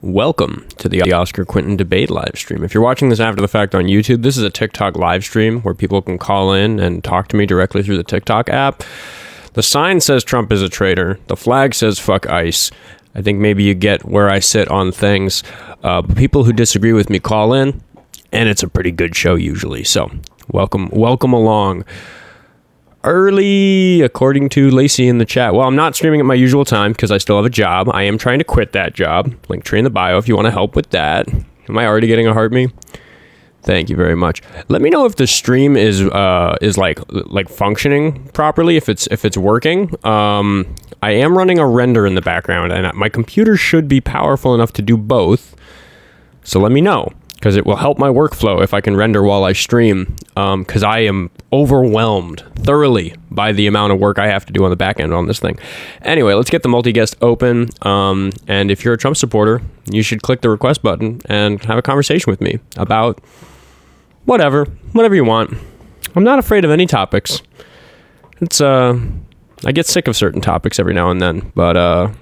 Welcome to the Oskar Quentin debate live stream. If you're watching this after the fact on YouTube, this is a TikTok live stream where people can call in and talk to me directly through the TikTok app. The sign says Trump is a traitor. The flag says fuck ICE. I think maybe you get where I sit on things. But people who disagree with me call in, and it's a pretty good show usually. So welcome along. Early, according to Lacey in the chat. Well, I'm not streaming at my usual time because I still have a job. I am trying to quit that job. Link tree in the bio if you want to help with that. Am I already getting a heart me? Thank you very much. Let me know if the stream is like functioning properly, if it's working. I am running a render in the background, and my computer should be powerful enough to do both. So let me know, because it will help my workflow if I can render while I stream, because I am overwhelmed thoroughly by the amount of work I have to do on the back end on this thing. Anyway, let's get the multi-guest open, and if you're a Trump supporter, you should click the request button and have a conversation with me about whatever you want. I'm not afraid of any topics. It's I get sick of certain topics every now and then, but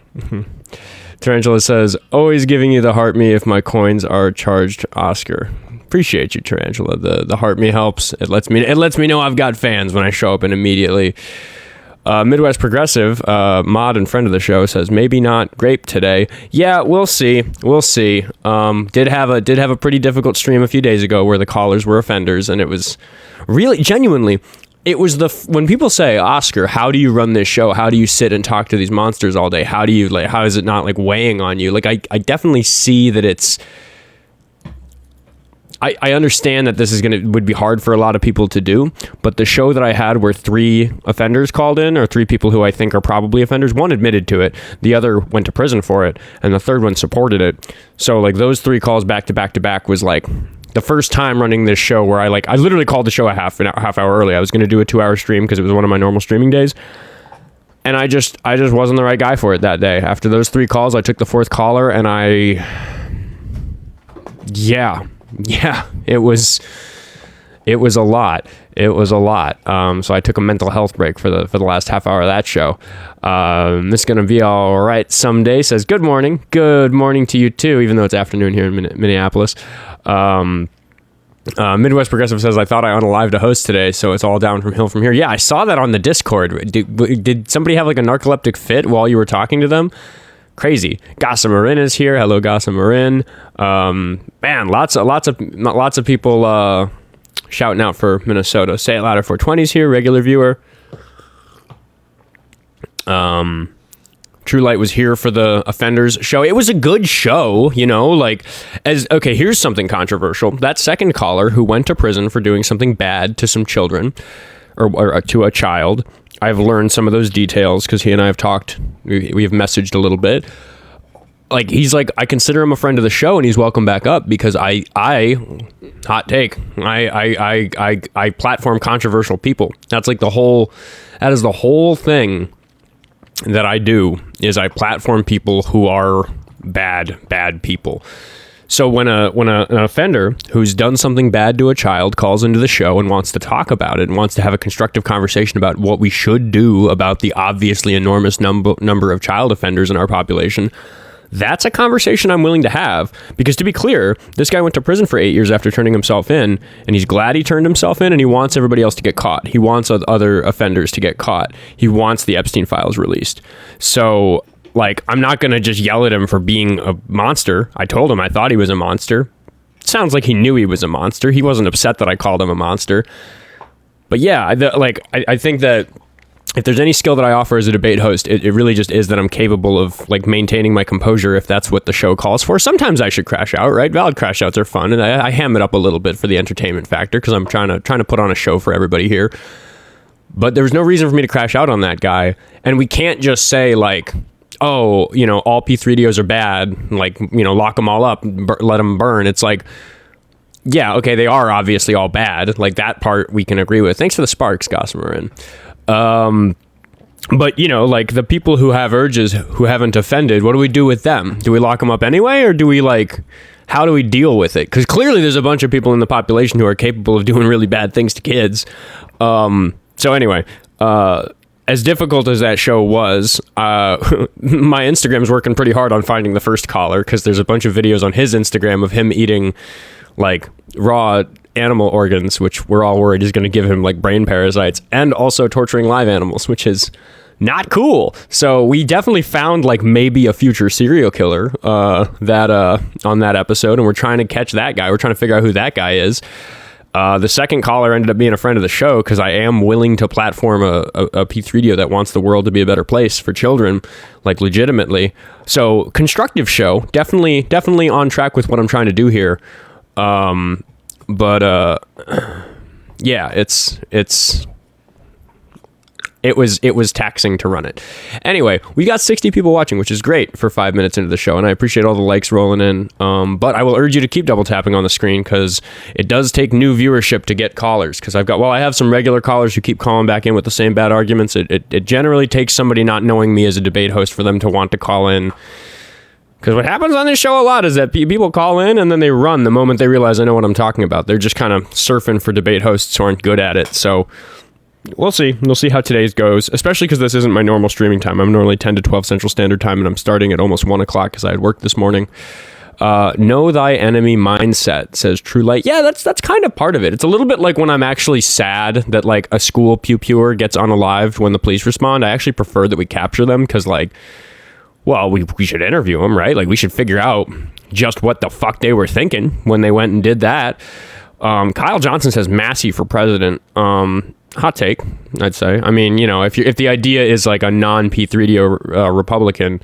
Tarantula says, always giving you the heart me if my coins are charged, Oscar. Appreciate you, Tarantula. The heart me helps. It lets me know I've got fans when I show up, and immediately. Midwest Progressive, mod and friend of the show, says maybe not grape today. Yeah, we'll see. Did have a pretty difficult stream a few days ago where the callers were offenders, and it was really genuinely. It was when people say, Oscar, how do you run this show? How do you sit and talk to these monsters all day? How is it not weighing on you? I definitely see that it's. I understand that this would be hard for a lot of people to do, but the show that I had where 3 offenders called in, or 3 people who I think are probably offenders, one admitted to it, the other went to prison for it, and the third one supported it. So those 3 calls back to back was the first time running this show where I literally called the show a half hour early. I was going to do a 2-hour stream because it was one of my normal streaming days. And I just wasn't the right guy for it that day. After those 3 calls, I took the 4th caller, and yeah, it was a lot. So I took a mental health break for the last half hour of that show. This is going to be all right someday. Says, good morning to you too, even though it's afternoon here in Minneapolis. Midwest Progressive says, I thought I unalived a host today, so it's all downhill from here. Yeah, I saw that on the Discord. Did somebody have a narcoleptic fit while you were talking to them? Crazy. Gossa Marin is here. Hello, Gossa Marin. Man, lots of people shouting out for Minnesota. Say it louder. 420's here. Regular viewer. True Light was here for the Offenders show. It was a good show, here's something controversial. That second caller who went to prison for doing something bad to some children, or to a child. I've learned some of those details because he and I have talked. We have messaged a little bit. He's I consider him a friend of the show, and he's welcome back up because I hot take. I platform controversial people. That is the whole thing that I do, is I platform people who are bad people. So when an offender who's done something bad to a child calls into the show and wants to talk about it and wants to have a constructive conversation about what we should do about the obviously enormous number of child offenders in our population, that's a conversation I'm willing to have. Because to be clear, this guy went to prison for 8 years after turning himself in, and he's glad he turned himself in, and he wants everybody else to get caught. He wants other offenders to get caught. He wants the Epstein files released. So I'm not going to just yell at him for being a monster. I told him I thought he was a monster. It sounds like he knew he was a monster. He wasn't upset that I called him a monster. But yeah, I think that if there's any skill that I offer as a debate host, it really just is that I'm capable of maintaining my composure if that's what the show calls for. Sometimes I should crash out, right? Valid crash outs are fun, and I ham it up a little bit for the entertainment factor because I'm trying to put on a show for everybody here. But there was no reason for me to crash out on that guy, and we can't just say all P3DOs are bad, lock them all up, let them burn. It's yeah, okay, they are obviously all bad. That part we can agree with. Thanks for the sparks, Gossamer. But the people who have urges who haven't offended, what do we do with them? Do we lock them up anyway, or do we how do we deal with it? Because clearly there's a bunch of people in the population who are capable of doing really bad things to kids. So anyway, as difficult as that show was, my Instagram's working pretty hard on finding the first caller, because there's a bunch of videos on his Instagram of him eating like raw animal organs, which we're all worried is going to give him like brain parasites, and also torturing live animals, which is not cool. So we definitely found like maybe a future serial killer that on that episode, and we're trying to catch that guy. We're trying to figure out who that guy is. The second caller ended up being a friend of the show, because I am willing to platform a P3DO that wants the world to be a better place for children, like legitimately. So constructive show, definitely on track with what I'm trying to do here. But yeah, it was taxing to run it. Anyway, we got 60 people watching, which is great for 5 minutes into the show, and I appreciate all the likes rolling in. But I will urge you to keep double tapping on the screen, because it does take new viewership to get callers. Because I have some regular callers who keep calling back in with the same bad arguments. It generally takes somebody not knowing me as a debate host for them to want to call in. Because what happens on this show a lot is that people call in and then they run the moment they realize I know what I'm talking about. They're just kind of surfing for debate hosts who aren't good at it. So we'll see. We'll see how today's goes, especially because this isn't my normal streaming time. I'm normally 10 to 12 Central Standard Time, and I'm starting at almost 1 o'clock because I had work this morning. Know thy enemy mindset, says True Light. Yeah, that's kind of part of it. It's a little bit like when I'm actually sad that like a school pew-pewer gets unalived when the police respond. I actually prefer that we capture them, because like, well, we should interview them, right? Like, we should figure out just what the fuck they were thinking when they went and did that. Kyle Johnson says Massey for president. Hot take, I'd say. I mean, you know, if the idea is like a non-P3DO Republican,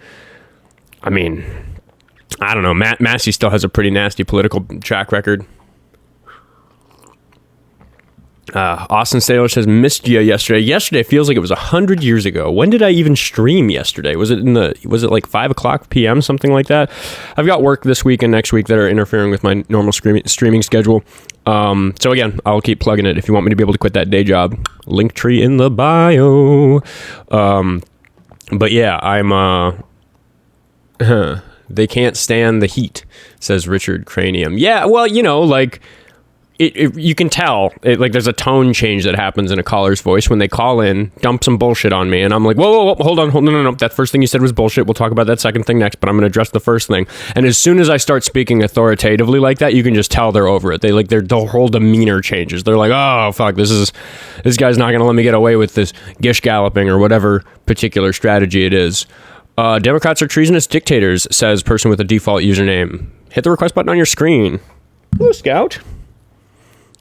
I mean, I don't know. Massey still has a pretty nasty political track record. Austin Sailor says, missed you yesterday. Yesterday feels like it was 100 years ago. When did I even stream yesterday? Was it like 5 o'clock p.m., something like that? I've got work this week and next week that are interfering with my normal streaming schedule. So again, I'll keep plugging it if you want me to be able to quit that day job. Linktree in the bio. But yeah, I'm they can't stand the heat, says Richard Cranium. Yeah, well, you know, like you can tell, like there's a tone change that happens in a caller's voice when they call in, dump some bullshit on me, and I'm like, whoa, hold on, no, that first thing you said was bullshit. We'll talk about that second thing next, but I'm going to address the first thing. And as soon as I start speaking authoritatively like that, you can just tell they're over it. Their whole demeanor changes. They're like, oh fuck, this guy's not going to let me get away with this gish galloping or whatever particular strategy it is. Democrats are treasonous dictators, says person with a default username. Hit the request button on your screen. Hello, Scout.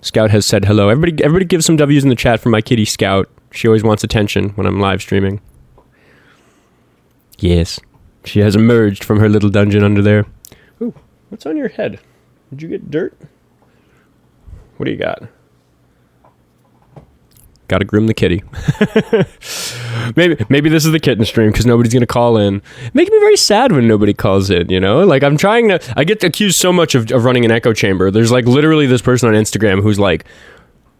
Scout has said hello. Everybody give some W's in the chat for my kitty Scout. She always wants attention when I'm live streaming. Yes. She has emerged from her little dungeon under there. Ooh, what's on your head? Did you get dirt? What do you got? Gotta groom the kitty. Maybe this is the kitten stream because nobody's gonna call in. Making me very sad when nobody calls in, you know? Like, I get accused so much of running an echo chamber. There's like literally this person on Instagram who's like,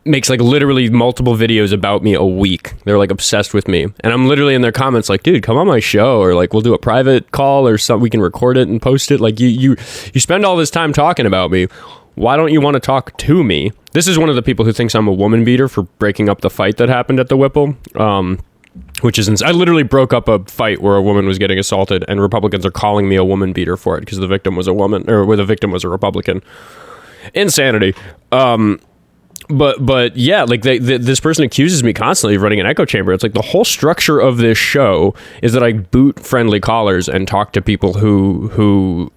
makes like literally multiple videos about me a week. They're like obsessed with me. And I'm literally in their comments like, dude, come on my show, or like we'll do a private call or something. We can record it and post it. Like you spend all this time talking about me. Why don't you want to talk to me? This is one of the people who thinks I'm a woman beater for breaking up the fight that happened at the Whipple. Which is I literally broke up a fight where a woman was getting assaulted, and Republicans are calling me a woman beater for it because the victim was a woman, or where the victim was a Republican. Insanity. But yeah, like this person accuses me constantly of running an echo chamber. It's like the whole structure of this show is that I boot friendly callers and talk to people who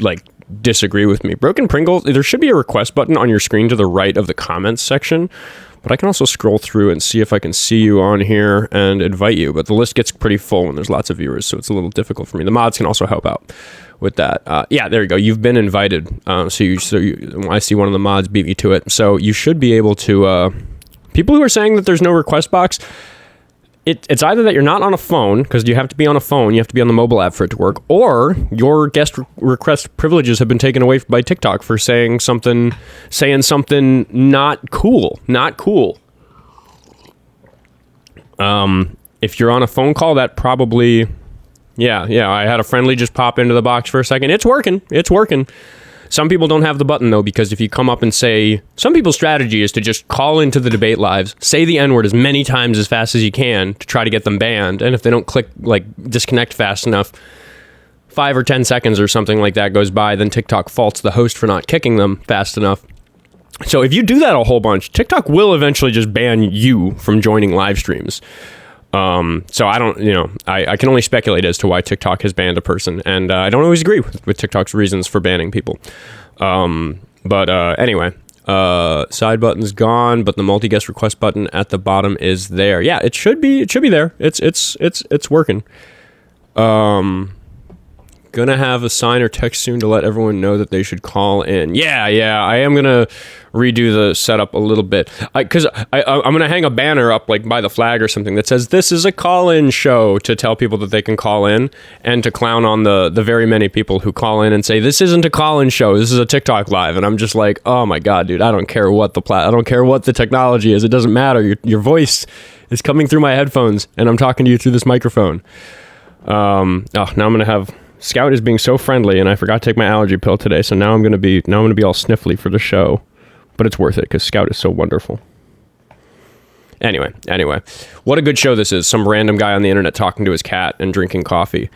like disagree with me. Broken Pringle, there should be a request button on your screen to the right of the comments section, but I can also scroll through and see if I can see you on here and invite you. But the list gets pretty full when there's lots of viewers, so it's a little difficult for me. The mods can also help out with that. Yeah, there you go. You've been invited. So I see one of the mods beat me to it. So you should be able to. People who are saying that there's no request box, it's either that you're not on a phone, because you have to be on a phone, you have to be on the mobile app for it to work, or your guest request privileges have been taken away by TikTok for saying something not cool. If you're on a phone call, that probably, yeah. I had a friendly just pop into the box for a second. It's working. Some people don't have the button, though, because if you come up and say... Some people's strategy is to just call into the debate lives, say the N-word as many times as fast as you can to try to get them banned. And if they don't click, like, disconnect fast enough, 5 or 10 seconds or something like that goes by, then TikTok faults the host for not kicking them fast enough. So if you do that a whole bunch, TikTok will eventually just ban you from joining live streams. So I don't, I can only speculate as to why TikTok has banned a person, and I don't always agree with TikTok's reasons for banning people. But anyway, side button's gone, but the multi-guest request button at the bottom is there. Yeah, it should be there. It's working. Gonna have a sign or text soon to let everyone know that they should call in. Yeah, I am gonna redo the setup a little bit, because I'm gonna hang a banner up like by the flag or something that says this is a call-in show, to tell people that they can call in, and to clown on the very many people who call in and say this isn't a call-in show, this is a TikTok live. And I'm just like, oh my god, dude, I don't care what the technology is, it doesn't matter. Your voice is coming through my headphones and I'm talking to you through this microphone. Now I'm gonna have... Scout is being so friendly, and I forgot to take my allergy pill today, so now I'm gonna be all sniffly for the show, but it's worth it because Scout is so wonderful. Anyway, what a good show this is. Some random guy on the internet talking to his cat and drinking coffee.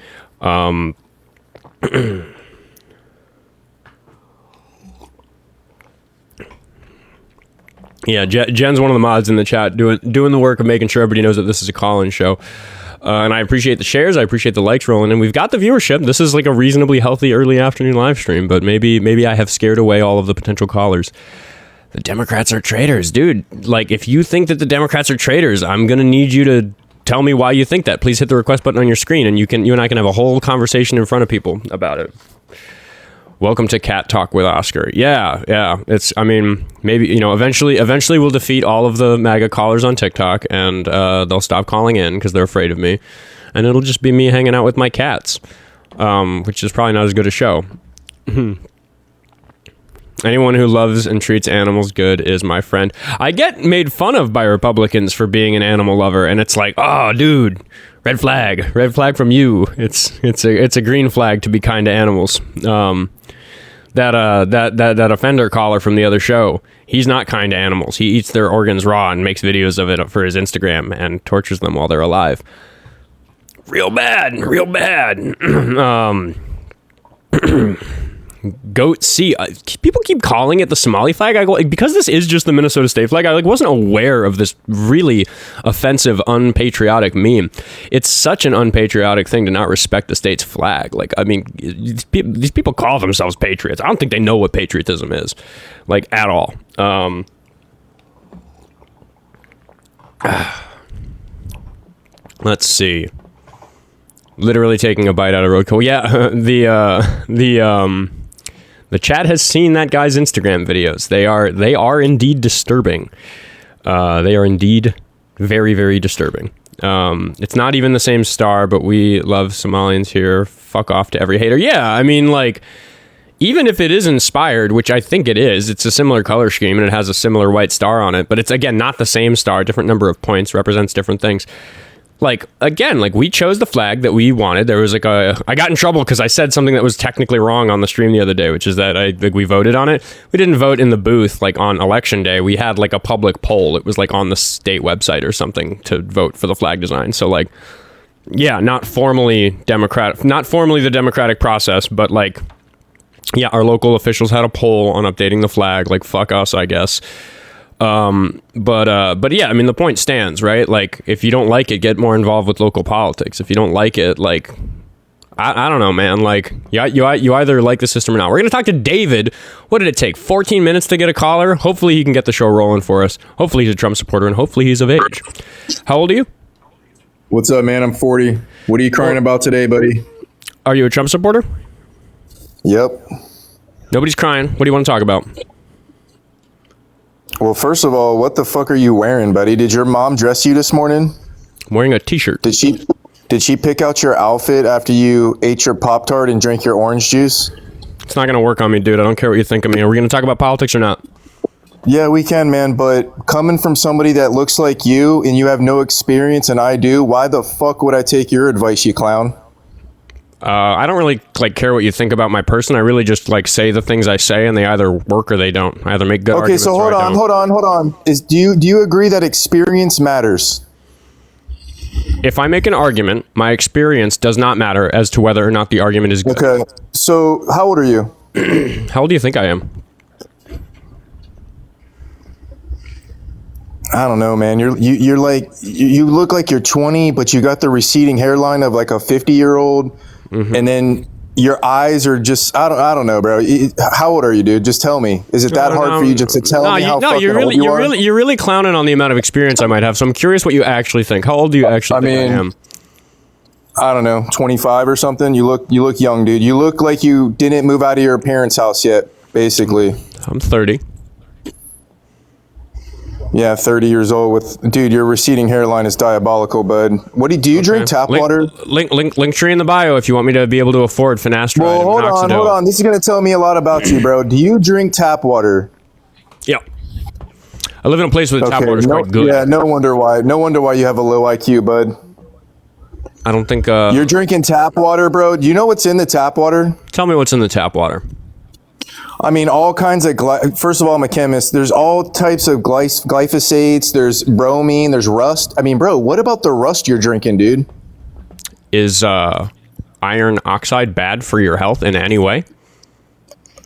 Yeah, Jen's one of the mods in the chat doing the work of making sure everybody knows that this is a call-in show. And I appreciate the shares. I appreciate the likes rolling. And we've got the viewership. This is like a reasonably healthy early afternoon live stream. But maybe I have scared away all of the potential callers. The Democrats are traitors. Dude, like, if you think that the Democrats are traitors, I'm going to need you to tell me why you think that. Please hit the request button on your screen. And you and I can have a whole conversation in front of people about it. Welcome to Cat Talk with Oskar. Yeah. Maybe, eventually we'll defeat all of the MAGA callers on TikTok, and they'll stop calling in because they're afraid of me. And it'll just be me hanging out with my cats, which is probably not as good a show. Anyone who loves and treats animals good is my friend. I get made fun of by Republicans for being an animal lover, and it's like, oh, dude, red flag from you. It's a green flag to be kind to animals. That offender caller from the other show, he's not kind to animals. He eats their organs raw and makes videos of it for his Instagram and tortures them while they're alive. Real bad. Goat C. People keep calling it the Somali flag. I go, because this is just the Minnesota state flag, I wasn't aware of this really offensive, unpatriotic meme. It's such an unpatriotic thing to not respect the state's flag. These people call themselves patriots. I don't think they know what patriotism is, at all. Let's see. Literally taking a bite out of road coal. Yeah, the chat has seen that guy's Instagram videos. They are indeed disturbing. They are indeed very, very disturbing. It's not even the same star, but we love Somalians here. Fuck off to every hater. Yeah, even if it is inspired, which I think it is, it's a similar color scheme and it has a similar white star on it, but it's, again, not the same star. Different number of points, represents different things. We chose the flag that we wanted. There was I got in trouble because I said something that was technically wrong on the stream the other day, which is that we voted on it. We didn't vote in the booth on election day. We had a public poll. It was on the state website or something to vote for the flag design. So not formally the democratic process, but our local officials had a poll on updating the flag. Fuck us, I guess. But yeah, the point stands, right? If you don't like it, get more involved with local politics. If you don't like it, I don't know, man. You either like the system or not. We're going to talk to David. What did it take? 14 minutes to get a caller? Hopefully he can get the show rolling for us. Hopefully he's a Trump supporter, and hopefully he's of age. How old are you? What's up, man? I'm 40. What are you crying about today, buddy? Are you a Trump supporter? Yep. Nobody's crying. What do you want to talk about? Well, first of all, what the fuck are you wearing, buddy? Did your mom dress you this morning? I'm wearing a t-shirt. Did she pick out your outfit after you ate your Pop-Tart and drank your orange juice? It's not going to work on me, dude. I don't care what you think of me. Are we going to talk about politics or not? Yeah, we can, man. But coming from somebody that looks like you and you have no experience and I do, why the fuck would I take your advice, you clown? I don't really like care what you think about my person. I really just like say the things I say, and they either work or they don't. I either make good arguments. Okay, so hold on. Do you agree that experience matters? If I make an argument, my experience does not matter as to whether or not the argument is good. Okay, so how old are you? How old do you think I am? I don't know, man. You're like you look like you're 20, but you got the receding hairline of like a 50-year-old, and then your eyes are just I don't know, bro. How old are you, dude? Just tell me. Is it that hard for you just to tell me how fucking old you are? You're really clowning on the amount of experience I might have. So I'm curious what you actually think. How old do you actually think I am? I don't know, 25 or something. You look young, dude. You look like you didn't move out of your parents' house yet, basically. I'm 30. Yeah, 30 years old dude, your receding hairline is diabolical, bud. What do you drink tap water? Link tree in the bio if you want me to be able to afford finasteride. Well, hold on. This is going to tell me a lot about you, bro. Do you drink tap water? Yeah. I live in a place where the tap water is quite good. Yeah, no wonder why you have a low IQ, bud. I don't think you're drinking tap water, bro. Do you know what's in the tap water? Tell me what's in the tap water. I mean, all kinds of, first of all, I'm a chemist. There's all types of glyphosates. There's bromine. There's rust. I mean, bro, what about the rust you're drinking, dude? Is iron oxide bad for your health in any way?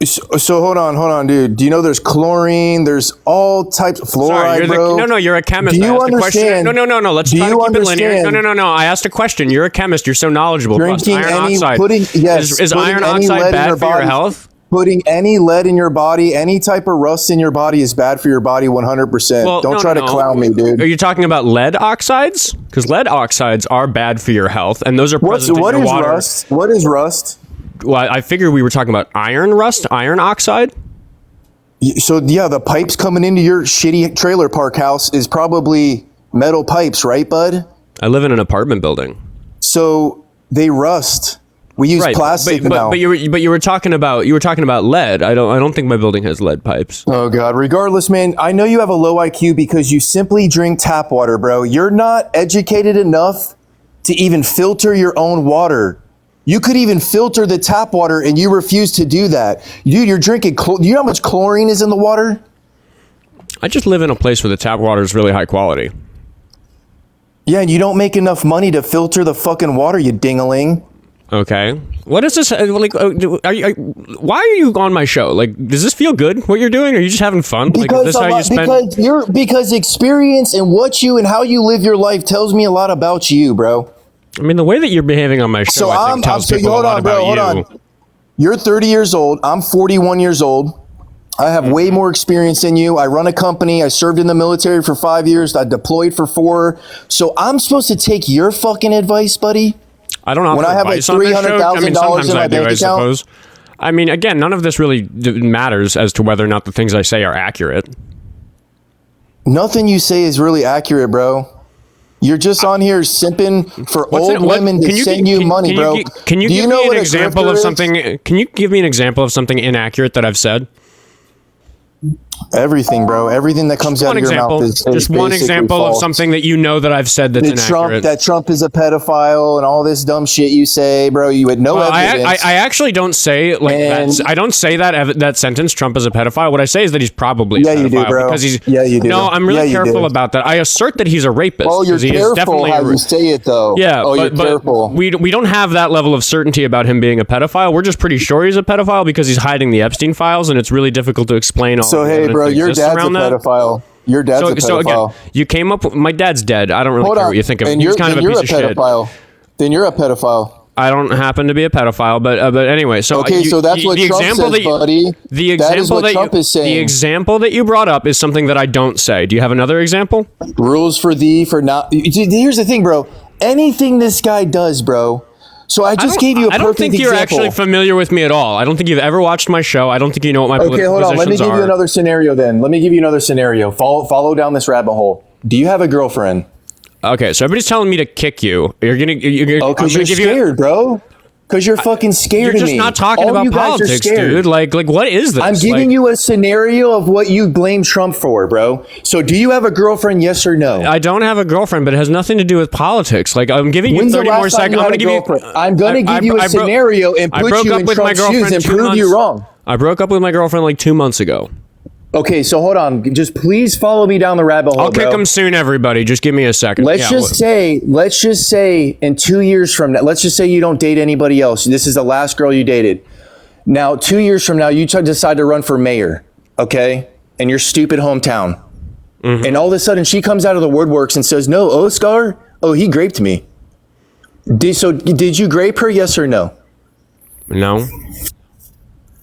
So hold on, dude. Do you know there's chlorine? There's all types of fluoride, bro? No, you're a chemist. Do you understand? No. Let's try to keep it linear. No. I asked a question. You're a chemist. You're so knowledgeable. Drinking iron oxide. Is iron oxide bad for your health? Putting any lead in your body, any type of rust in your body is bad for your body 100%. Well, Don't try to clown me, dude. Are you talking about lead oxides? Because lead oxides are bad for your health, and those are present in your water. Rust? What is rust? Well, I figured we were talking about iron oxide. So, yeah, the pipes coming into your shitty trailer park house is probably metal pipes, right, bud? I live in an apartment building. So, they rust. We use plastic now. But you were talking about lead. I don't think my building has lead pipes. Oh God. Regardless, man, I know you have a low IQ because you simply drink tap water, bro. You're not educated enough to even filter your own water. You could even filter the tap water and you refuse to do that. Dude, you're drinking do you know how much chlorine is in the water? I just live in a place where the tap water is really high quality. Yeah, and you don't make enough money to filter the fucking water, you ding-a-ling. Okay. What is this? Like, why are you on my show? Like, does this feel good? What you're doing? Are you just having fun? Because experience and what you and how you live your life tells me a lot about you, bro. I mean, the way that you're behaving on my show, I think tells people a lot about you. You're 30 years old. I'm 41 years old. I have way more experience than you. I run a company. I served in the military for 5 years. I deployed for 4. So I'm supposed to take your fucking advice, buddy? I don't know. When I have like $300,000 in my bank account. I mean, again, none of this really matters as to whether or not the things I say are accurate. Nothing you say is really accurate, bro. You're just on here simping for old women to send you money, bro. Can you give me an example of something? Can you give me an example of something inaccurate that I've said? Everything, bro. Everything that comes out of your mouth is just one example false. Of something that you know that I've said that's inaccurate. That Trump is a pedophile and all this dumb shit you say, bro. You had no evidence. I actually don't say I don't say that sentence. Trump is a pedophile. What I say is that he's probably a pedophile. You do, bro. Because he's you do. No, I'm really careful about that. I assert that he's a rapist. Oh, you're careful how you say it, though. Yeah. You're careful. We don't have that level of certainty about him being a pedophile. We're just pretty sure he's a pedophile because he's hiding the Epstein files, and it's really difficult to explain all. So hey, bro, your dad's a pedophile. Your dad's a pedophile. So again, you came up with, my dad's dead. I don't really care what you think of him. He's kind of a piece of shit. Then you're a pedophile. I don't happen to be a pedophile, but anyway. So so that's what Trump says, buddy. The example that Trump is saying. The example that you brought up is something that I don't say. Do you have another example? Rules for thee for not. Here's the thing, bro. Anything this guy does, bro. So I just gave you a perfect example. I don't think you're actually familiar with me at all. I don't think you've ever watched my show. I don't think you know what my political positions are. Okay, hold on. Let me give you another scenario then. Let me give you another scenario. Follow down this rabbit hole. Do you have a girlfriend? Okay, so everybody's telling me to kick you. You're because you're scared, bro. Because you're fucking scared You're of just me. not talking All about you guys are politics, scared. dude. Like what is this? I'm giving you a scenario of what you blame Trump for, bro. So do you have a girlfriend, yes or no? I don't have a girlfriend, but it has nothing to do with politics. Like, I'm giving you When's 30 the last more time seconds. you had a girlfriend? I'm going to give you a scenario and put you in Trump's shoes and prove you wrong. I broke up with my girlfriend like 2 months ago. Okay, so hold on. Just please follow me down the rabbit hole, I'll kick him soon, everybody. Just give me a second. Let's just say in 2 years from now, let's just say you don't date anybody else. This is the last girl you dated. Now, 2 years from now, you decide to run for mayor, okay? In your stupid hometown. Mm-hmm. And all of a sudden, she comes out of the woodworks and says, no, Oskar, he raped me. Did you grape her, yes or no? No.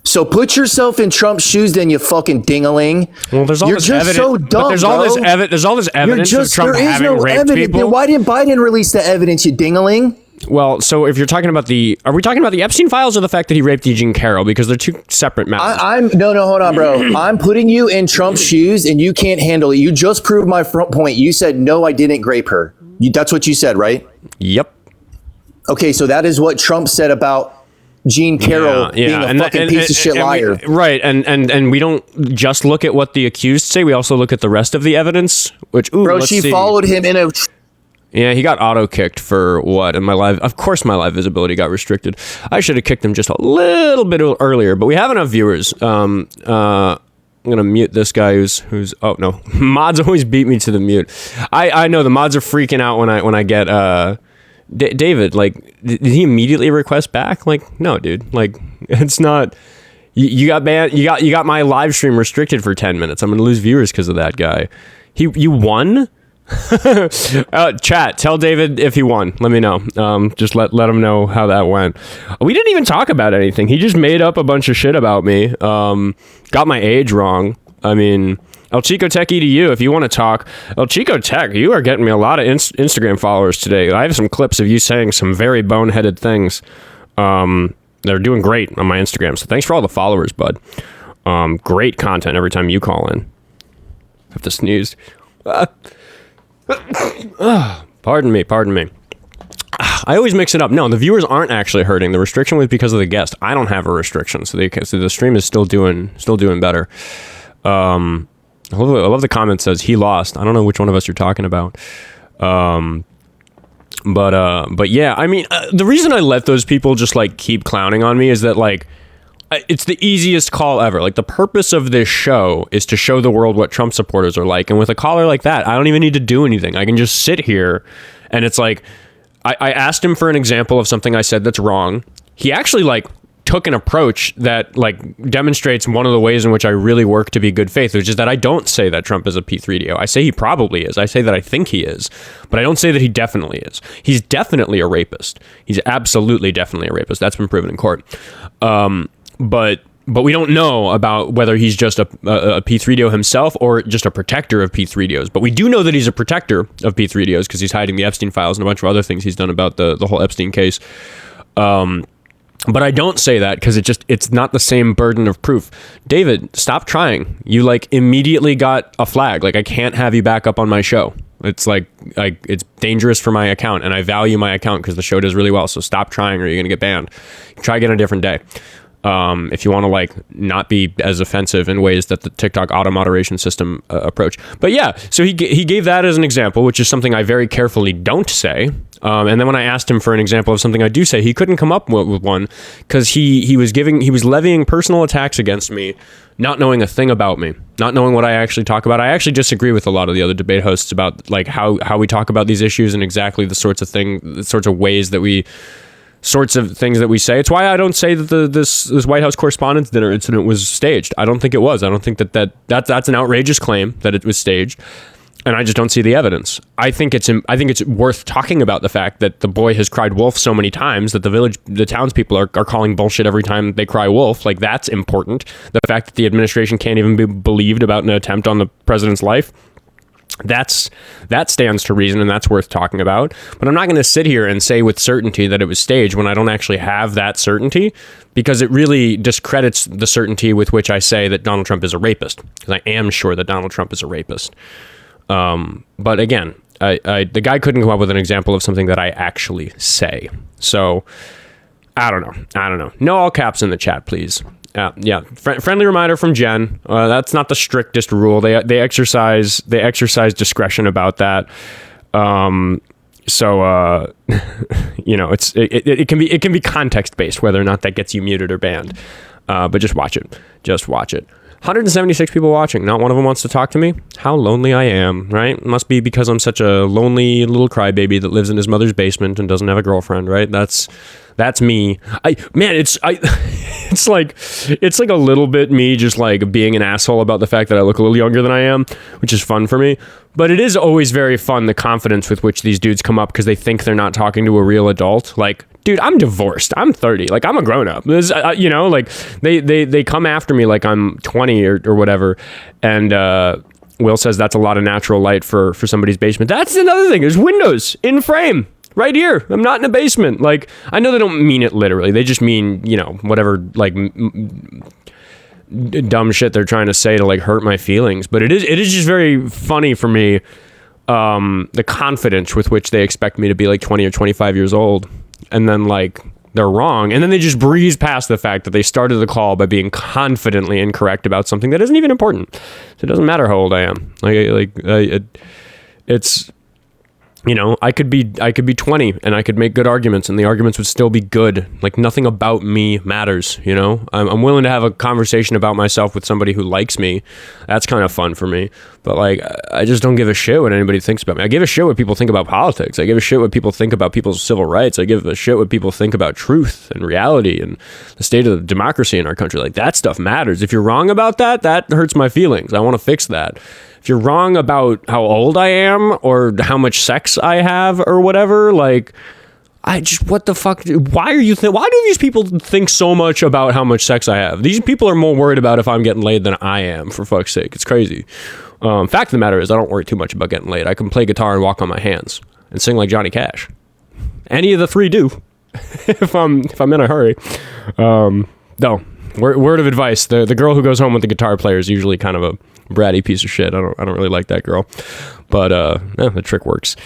So put yourself in Trump's shoes, then, you fucking ding-a-ling. Well, there's all You're this just evidence. so dumb, there's all this there's all this evidence of Trump having raped people. Then why didn't Biden release the evidence, you ding-a-ling? Well, so if you're talking about are we talking about the Epstein files or the fact that he raped Eugene Carroll? Because they're two separate matters. No, hold on, bro. I'm putting you in Trump's shoes, and you can't handle it. You just proved my front point. You said, no, I didn't grape her. That's what you said, right? Yep. Okay, so that is what Trump said about Gene Carroll being a fucking piece of shit liar. Right, and we don't just look at what the accused say. We also look at the rest of the evidence, which, bro, she followed him in a... Yeah, he got auto-kicked for what? And of course my live visibility got restricted. I should have kicked him just a little bit earlier, but we have enough viewers. I'm going to mute this guy who's oh no. Mods always beat me to the mute. I know the mods are freaking out when I get David, like, did he immediately request back? Like, no, dude. Like, it's not. You got banned. You got my live stream restricted for 10 minutes. I'm gonna lose viewers because of that guy. You won. Chat. Tell David if he won. Let me know. Just let him know how that went. We didn't even talk about anything. He just made up a bunch of shit about me. Got my age wrong. I mean. El Chico Techie to you, if you want to talk. El Chico Tech, you are getting me a lot of Instagram followers today. I have some clips of you saying some very boneheaded things. They're doing great on my Instagram, so thanks for all the followers, bud. Great content every time you call in. I have to sneeze. Pardon me. I always mix it up. No, the viewers aren't actually hurting. The restriction was because of the guest. I don't have a restriction, so the stream is still doing better. I love the comment says he lost. I don't know which one of us you're talking about. But yeah, I mean, the reason I let those people just like keep clowning on me is that like, it's the easiest call ever. Like the purpose of this show is to show the world what Trump supporters are like. And with a caller like that, I don't even need to do anything. I can just sit here and it's like, I asked him for an example of something I said that's wrong. He actually like took an approach that like demonstrates one of the ways in which I really work to be good faith, which is that I don't say that Trump is a P3DO. I say he probably is. I say that I think he is, but I don't say that he definitely is. He's definitely a rapist. He's absolutely definitely a rapist. That's been proven in court. But we don't know about whether he's just a P3DO himself or just a protector of P3DOs. But we do know that he's a protector of P3DOs because he's hiding the Epstein files and a bunch of other things he's done about the whole Epstein case. But I don't say that because it's not the same burden of proof. David, stop trying. You like immediately got a flag. Like I can't have you back up on my show. It's like it's dangerous for my account and I value my account because the show does really well. So stop trying or you're going to get banned. Try again a different day. If you want to like not be as offensive in ways that the TikTok auto moderation system approach. But yeah, so he gave that as an example, which is something I very carefully don't say. And then when I asked him for an example of something I do say, he couldn't come up with one because he was levying personal attacks against me, not knowing a thing about me, not knowing what I actually talk about. I actually disagree with a lot of the other debate hosts about like how we talk about these issues and exactly the sorts of ways that we say. It's why I don't say that this White House Correspondents' Dinner incident was staged. I don't think it was. I don't think that's an outrageous claim that it was staged, and I just don't see the evidence. I think it's worth talking about the fact that the boy has cried wolf so many times that the townspeople are calling bullshit every time they cry wolf. Like that's important. The fact that the administration can't even be believed about an attempt on the president's life. That stands to reason and that's worth talking about. But I'm not going to sit here and say with certainty that it was staged when I don't actually have that certainty, because it really discredits the certainty with which I say that Donald Trump is a rapist, because I am sure that Donald Trump is a rapist. But again, the guy couldn't come up with an example of something that I actually say. So I don't know. No all caps in the chat, please. Yeah. Friendly reminder from Jen. That's not the strictest rule. They exercise discretion about that. So it can be context based whether or not that gets you muted or banned. But just watch it. 176 people watching. Not one of them wants to talk to me. How lonely I am, right? Must be because I'm such a lonely little crybaby that lives in his mother's basement and doesn't have a girlfriend, right? That's me. It's like a little bit me just like being an asshole about the fact that I look a little younger than I am, which is fun for me. But it is always very fun, the confidence with which these dudes come up because they think they're not talking to a real adult. Like, dude, I'm divorced. I'm 30. Like, I'm a grown up. Like they come after me like I'm 20 or whatever. And Will says that's a lot of natural light for somebody's basement. That's another thing. There's windows in frame right here. I'm not in a basement. Like, I know they don't mean it literally. They just mean, whatever, like dumb shit they're trying to say to like hurt my feelings. But it is just very funny for me, the confidence with which they expect me to be like 20 or 25 years old. And then like they're wrong. And then they just breeze past the fact that they started the call by being confidently incorrect about something that isn't even important. So it doesn't matter how old I am. It's, I could be 20 and I could make good arguments and the arguments would still be good. Like nothing about me matters, I'm willing to have a conversation about myself with somebody who likes me. That's kind of fun for me. But like, I just don't give a shit what anybody thinks about me. I give a shit what people think about politics. I give a shit what people think about people's civil rights. I give a shit what people think about truth and reality and the state of democracy in our country. Like that stuff matters. If you're wrong about that hurts my feelings. I want to fix that. If you're wrong about how old I am or how much sex I have or whatever, like, what the fuck? Why do these people think so much about how much sex I have? These people are more worried about if I'm getting laid than I am, for fuck's sake. It's crazy. Fact of the matter is I don't worry too much about getting laid. I can play guitar and walk on my hands and sing like Johnny Cash. Any of the three do if I'm in a hurry. No. Word of advice: the girl who goes home with the guitar player is usually kind of a bratty piece of shit. I don't really like that girl, but the trick works.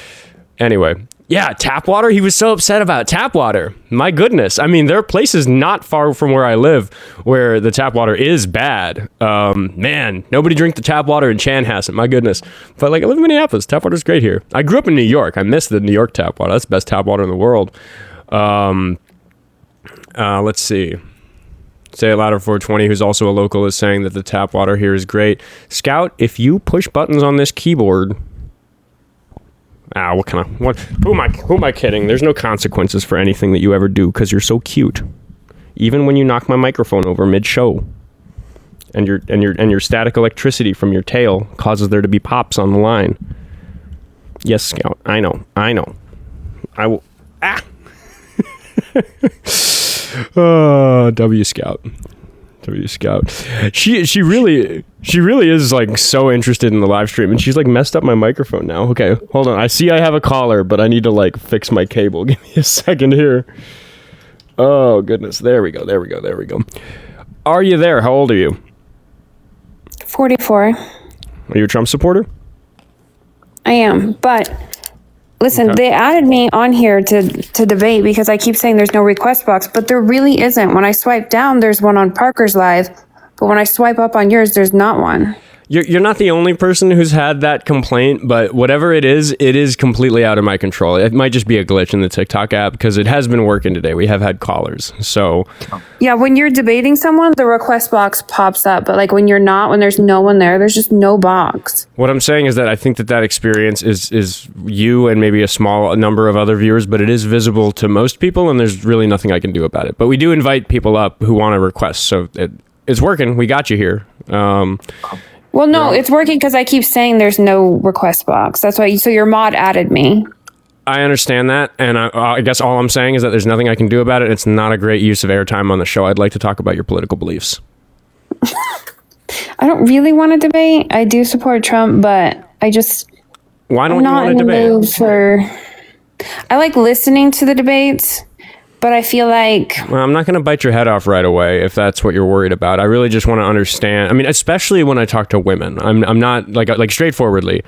Anyway, yeah, tap water. He was so upset about tap water. My goodness. I mean, there are places not far from where I live where the tap water is bad. Man, nobody drink the tap water in Chanhassen. My goodness. But like, I live in Minneapolis. Tap water's great here. I grew up in New York. I miss the New York tap water. That's the best tap water in the world. Let's see. Say It Louder 420, who's also a local, is saying that the tap water here is great. Scout, if you push buttons on this keyboard... who am I kidding? There's no consequences for anything that you ever do because you're so cute. Even when you knock my microphone over mid-show. And your static electricity from your tail causes there to be pops on the line. Yes, Scout. I know. I will... W Scout. She really is like so interested in the live stream, and she's like messed up my microphone now. Okay, hold on. I see I have a caller, but I need to like fix my cable. Give me a second here. Oh goodness, there we go. Are you there? How old are you? 44. Are you a Trump supporter? I am, but listen, They added me on here to debate because I keep saying there's no request box, but there really isn't. When I swipe down, there's one on Parker's live, but when I swipe up on yours, there's not one. You're not the only person who's had that complaint, but whatever it is completely out of my control. It might just be a glitch in the TikTok app because it has been working today. We have had callers. So yeah, when you're debating someone, the request box pops up, but like when you're not, when there's no one there, there's just no box. What I'm saying is that I think that experience is you and maybe a small number of other viewers, but it is visible to most people, and there's really nothing I can do about it. But we do invite people up who want to request, so it's working. We got you here. Well, no, it's working because I keep saying there's no request box. That's why. So your mod added me. I understand that, and I guess all I'm saying is that there's nothing I can do about it. It's not a great use of airtime on the show. I'd like to talk about your political beliefs. I don't really want to debate. I do support Trump, but I just... Why don't you want to debate? I like listening to the debates, But I feel like... Well, I'm not going to bite your head off right away if that's what you're worried about. I really just want to understand. I mean, especially when I talk to women. I'm not, like straightforwardly,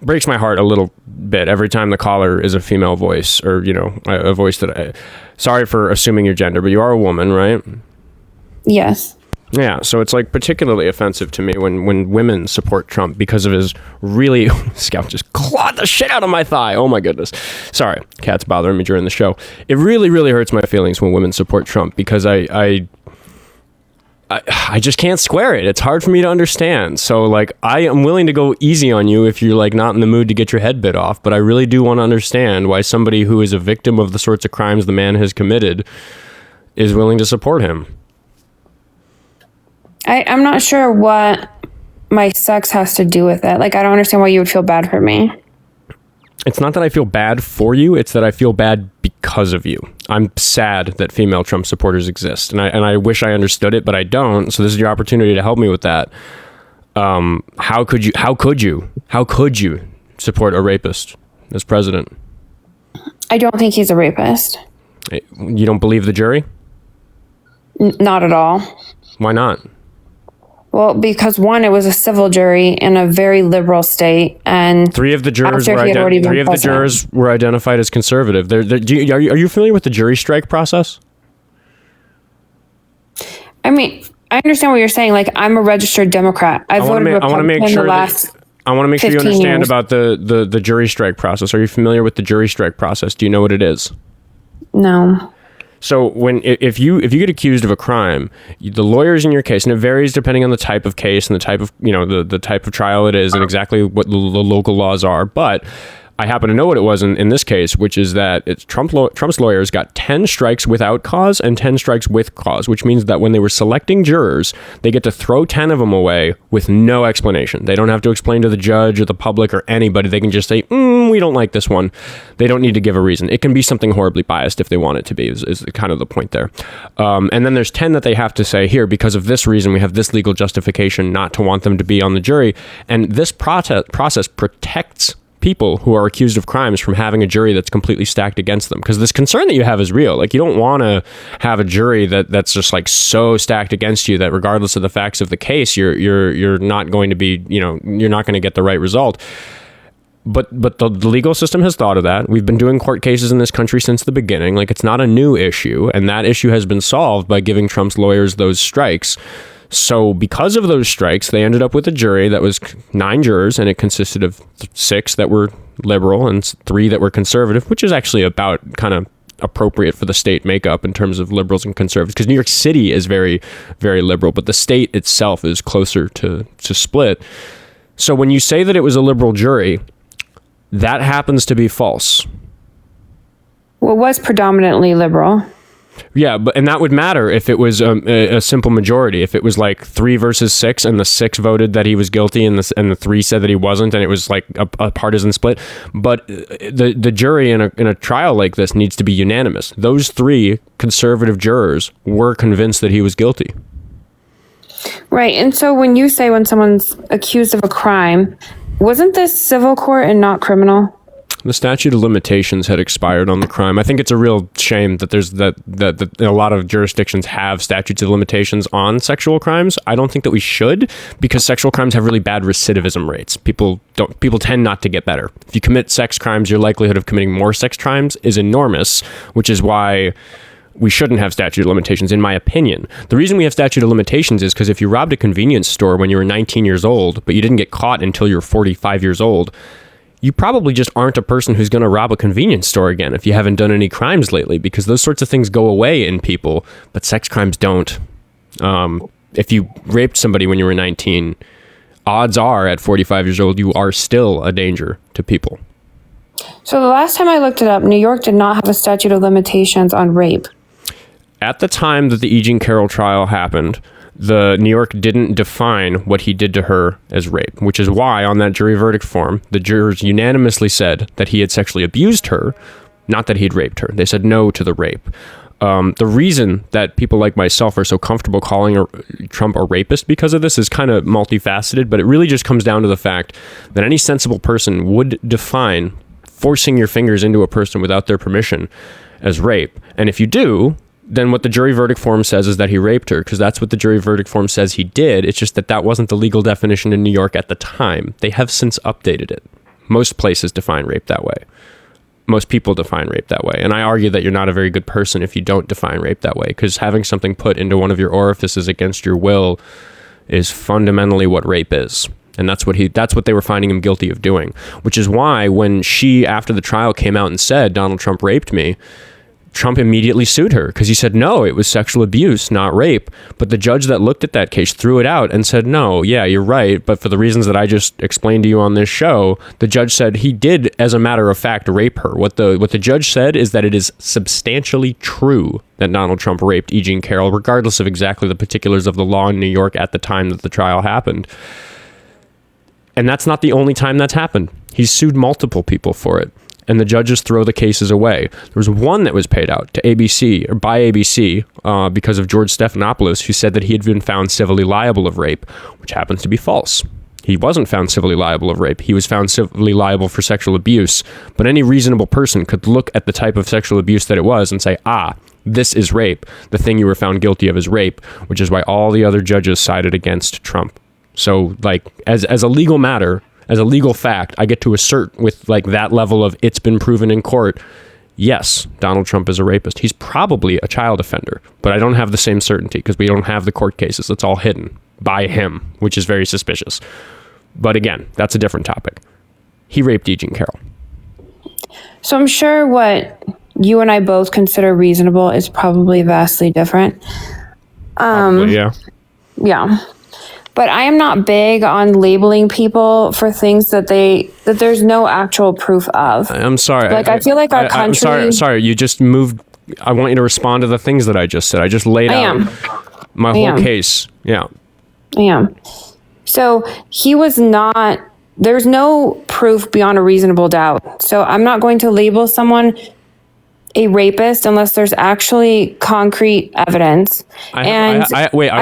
breaks my heart a little bit every time the caller is a female voice or, a voice that sorry for assuming your gender, but you are a woman, right? Yes. Yeah, so it's like particularly offensive to me when women support Trump because of his really... Scout just clawed the shit out of my thigh. Oh my goodness. Sorry, cat's bothering me during the show. It really, really hurts my feelings when women support Trump because I just can't square it. It's hard for me to understand. So like I am willing to go easy on you if you're like not in the mood to get your head bit off, but I really do want to understand why somebody who is a victim of the sorts of crimes the man has committed is willing to support him. I'm not sure what my sex has to do with it. Like, I don't understand why you would feel bad for me. It's not that I feel bad for you. It's that I feel bad because of you. I'm sad that female Trump supporters exist. And I wish I understood it, but I don't. So this is your opportunity to help me with that. How could you support a rapist as president? I don't think he's a rapist. You don't believe the jury? Not at all. Why not? Well, because one, it was a civil jury in a very liberal state, and three of the jurors were identified as conservative. Are you familiar with the jury strike process? I mean, I understand what you're saying. Like, I'm a registered Democrat. I voted Republican in the last. I want to make sure you understand years. about the jury strike process. Are you familiar with the jury strike process? Do you know what it is? No. So if you get accused of a crime, the lawyers in your case, and it varies depending on the type of case and the type of the type of trial it is and exactly what the local laws are, but I happen to know what it was in this case, which is that Trump's lawyers got 10 strikes without cause and 10 strikes with cause, which means that when they were selecting jurors, they get to throw 10 of them away with no explanation. They don't have to explain to the judge or the public or anybody. They can just say, we don't like this one. They don't need to give a reason. It can be something horribly biased if they want it to be, is kind of the point there. And then there's 10 that they have to say, here, because of this reason, we have this legal justification not to want them to be on the jury. And this process protects people who are accused of crimes from having a jury that's completely stacked against them, because this concern that you have is real. Like, you don't want to have a jury that's just like so stacked against you that regardless of the facts of the case, you're not going to be, you're not going to get the right result. But the legal system has thought of that. We've been doing court cases in this country since the beginning. Like, it's not a new issue, and that issue has been solved by giving Trump's lawyers those strikes. So because of those strikes, they ended up with a jury that was 9 jurors, and it consisted of 6 that were liberal and 3 that were conservative, which is actually about kind of appropriate for the state makeup in terms of liberals and conservatives, because New York City is very, very liberal, but the state itself is closer to split. So when you say that it was a liberal jury, that happens to be false. Well, it was predominantly liberal. Yeah, and that would matter if it was a simple majority. If it was like 3 versus 6, and the 6 voted that he was guilty, and the 3 said that he wasn't, and it was like a partisan split. But the jury in a trial like this needs to be unanimous. Those 3 conservative jurors were convinced that he was guilty. Right, and so when you say when someone's accused of a crime, wasn't this civil court and not criminal? The statute of limitations had expired on the crime. I think it's a real shame that there's that a lot of jurisdictions have statutes of limitations on sexual crimes. I don't think that we should, because sexual crimes have really bad recidivism rates. People tend not to get better. If you commit sex crimes, your likelihood of committing more sex crimes is enormous, which is why we shouldn't have statute of limitations, in my opinion. The reason we have statute of limitations is because if you robbed a convenience store when you were 19 years old, but you didn't get caught until you're 45 years old, you probably just aren't a person who's going to rob a convenience store again if you haven't done any crimes lately, because those sorts of things go away in people, but sex crimes don't. If you raped somebody when you were 19, odds are at 45 years old, you are still a danger to people. So the last time I looked it up, New York did not have a statute of limitations on rape. At the time that the E. Jean Carroll trial happened, the New York didn't define what he did to her as rape, which is why on that jury verdict form, the jurors unanimously said that he had sexually abused her, not that he'd raped her. They said no to the rape. The reason that people like myself are so comfortable calling Trump a rapist because of this is kind of multifaceted, but it really just comes down to the fact that any sensible person would define forcing your fingers into a person without their permission as rape. And if you do, then what the jury verdict form says is that he raped her, because that's what the jury verdict form says he did. It's just that that wasn't the legal definition in New York at the time. They have since updated it. Most places define rape that way. Most people define rape that way. And I argue that you're not a very good person if you don't define rape that way, because having something put into one of your orifices against your will is fundamentally what rape is. And that's what they were finding him guilty of doing, which is why when she, after the trial, came out and said, Donald Trump raped me, Trump immediately sued her because he said, no, it was sexual abuse, not rape. But the judge that looked at that case threw it out and said, no, yeah, you're right. But for the reasons that I just explained to you on this show, the judge said he did, as a matter of fact, rape her. What the judge said is that it is substantially true that Donald Trump raped E. Jean Carroll, regardless of exactly the particulars of the law in New York at the time that the trial happened. And that's not the only time that's happened. He's sued multiple people for it. And the judges throw the cases away. There was one that was paid out to ABC, or by ABC, because of George Stephanopoulos, who said that he had been found civilly liable of rape, which happens to be false. He wasn't found civilly liable of rape. He was found civilly liable for sexual abuse. But any reasonable person could look at the type of sexual abuse that it was and say, this is rape. The thing you were found guilty of is rape, which is why all the other judges sided against Trump. So, like, as a legal matter, as a legal fact, I get to assert with like that level of it's been proven in court, yes, Donald Trump is a rapist. He's probably a child offender, but I don't have the same certainty because we don't have the court cases. It's all hidden by him, which is very suspicious. But again, that's a different topic. He raped E. Jean Carroll. So I'm sure what you and I both consider reasonable is probably vastly different. Probably, yeah. Yeah. But I am not big on labeling people for things that there's no actual proof of. I'm sorry. Like, I feel like our country... I'm sorry. You just moved... I want you to respond to the things that I just said. I just laid out my whole case. Yeah. I am. So he was not... There's no proof beyond a reasonable doubt. So I'm not going to label someone a rapist unless there's actually concrete evidence. I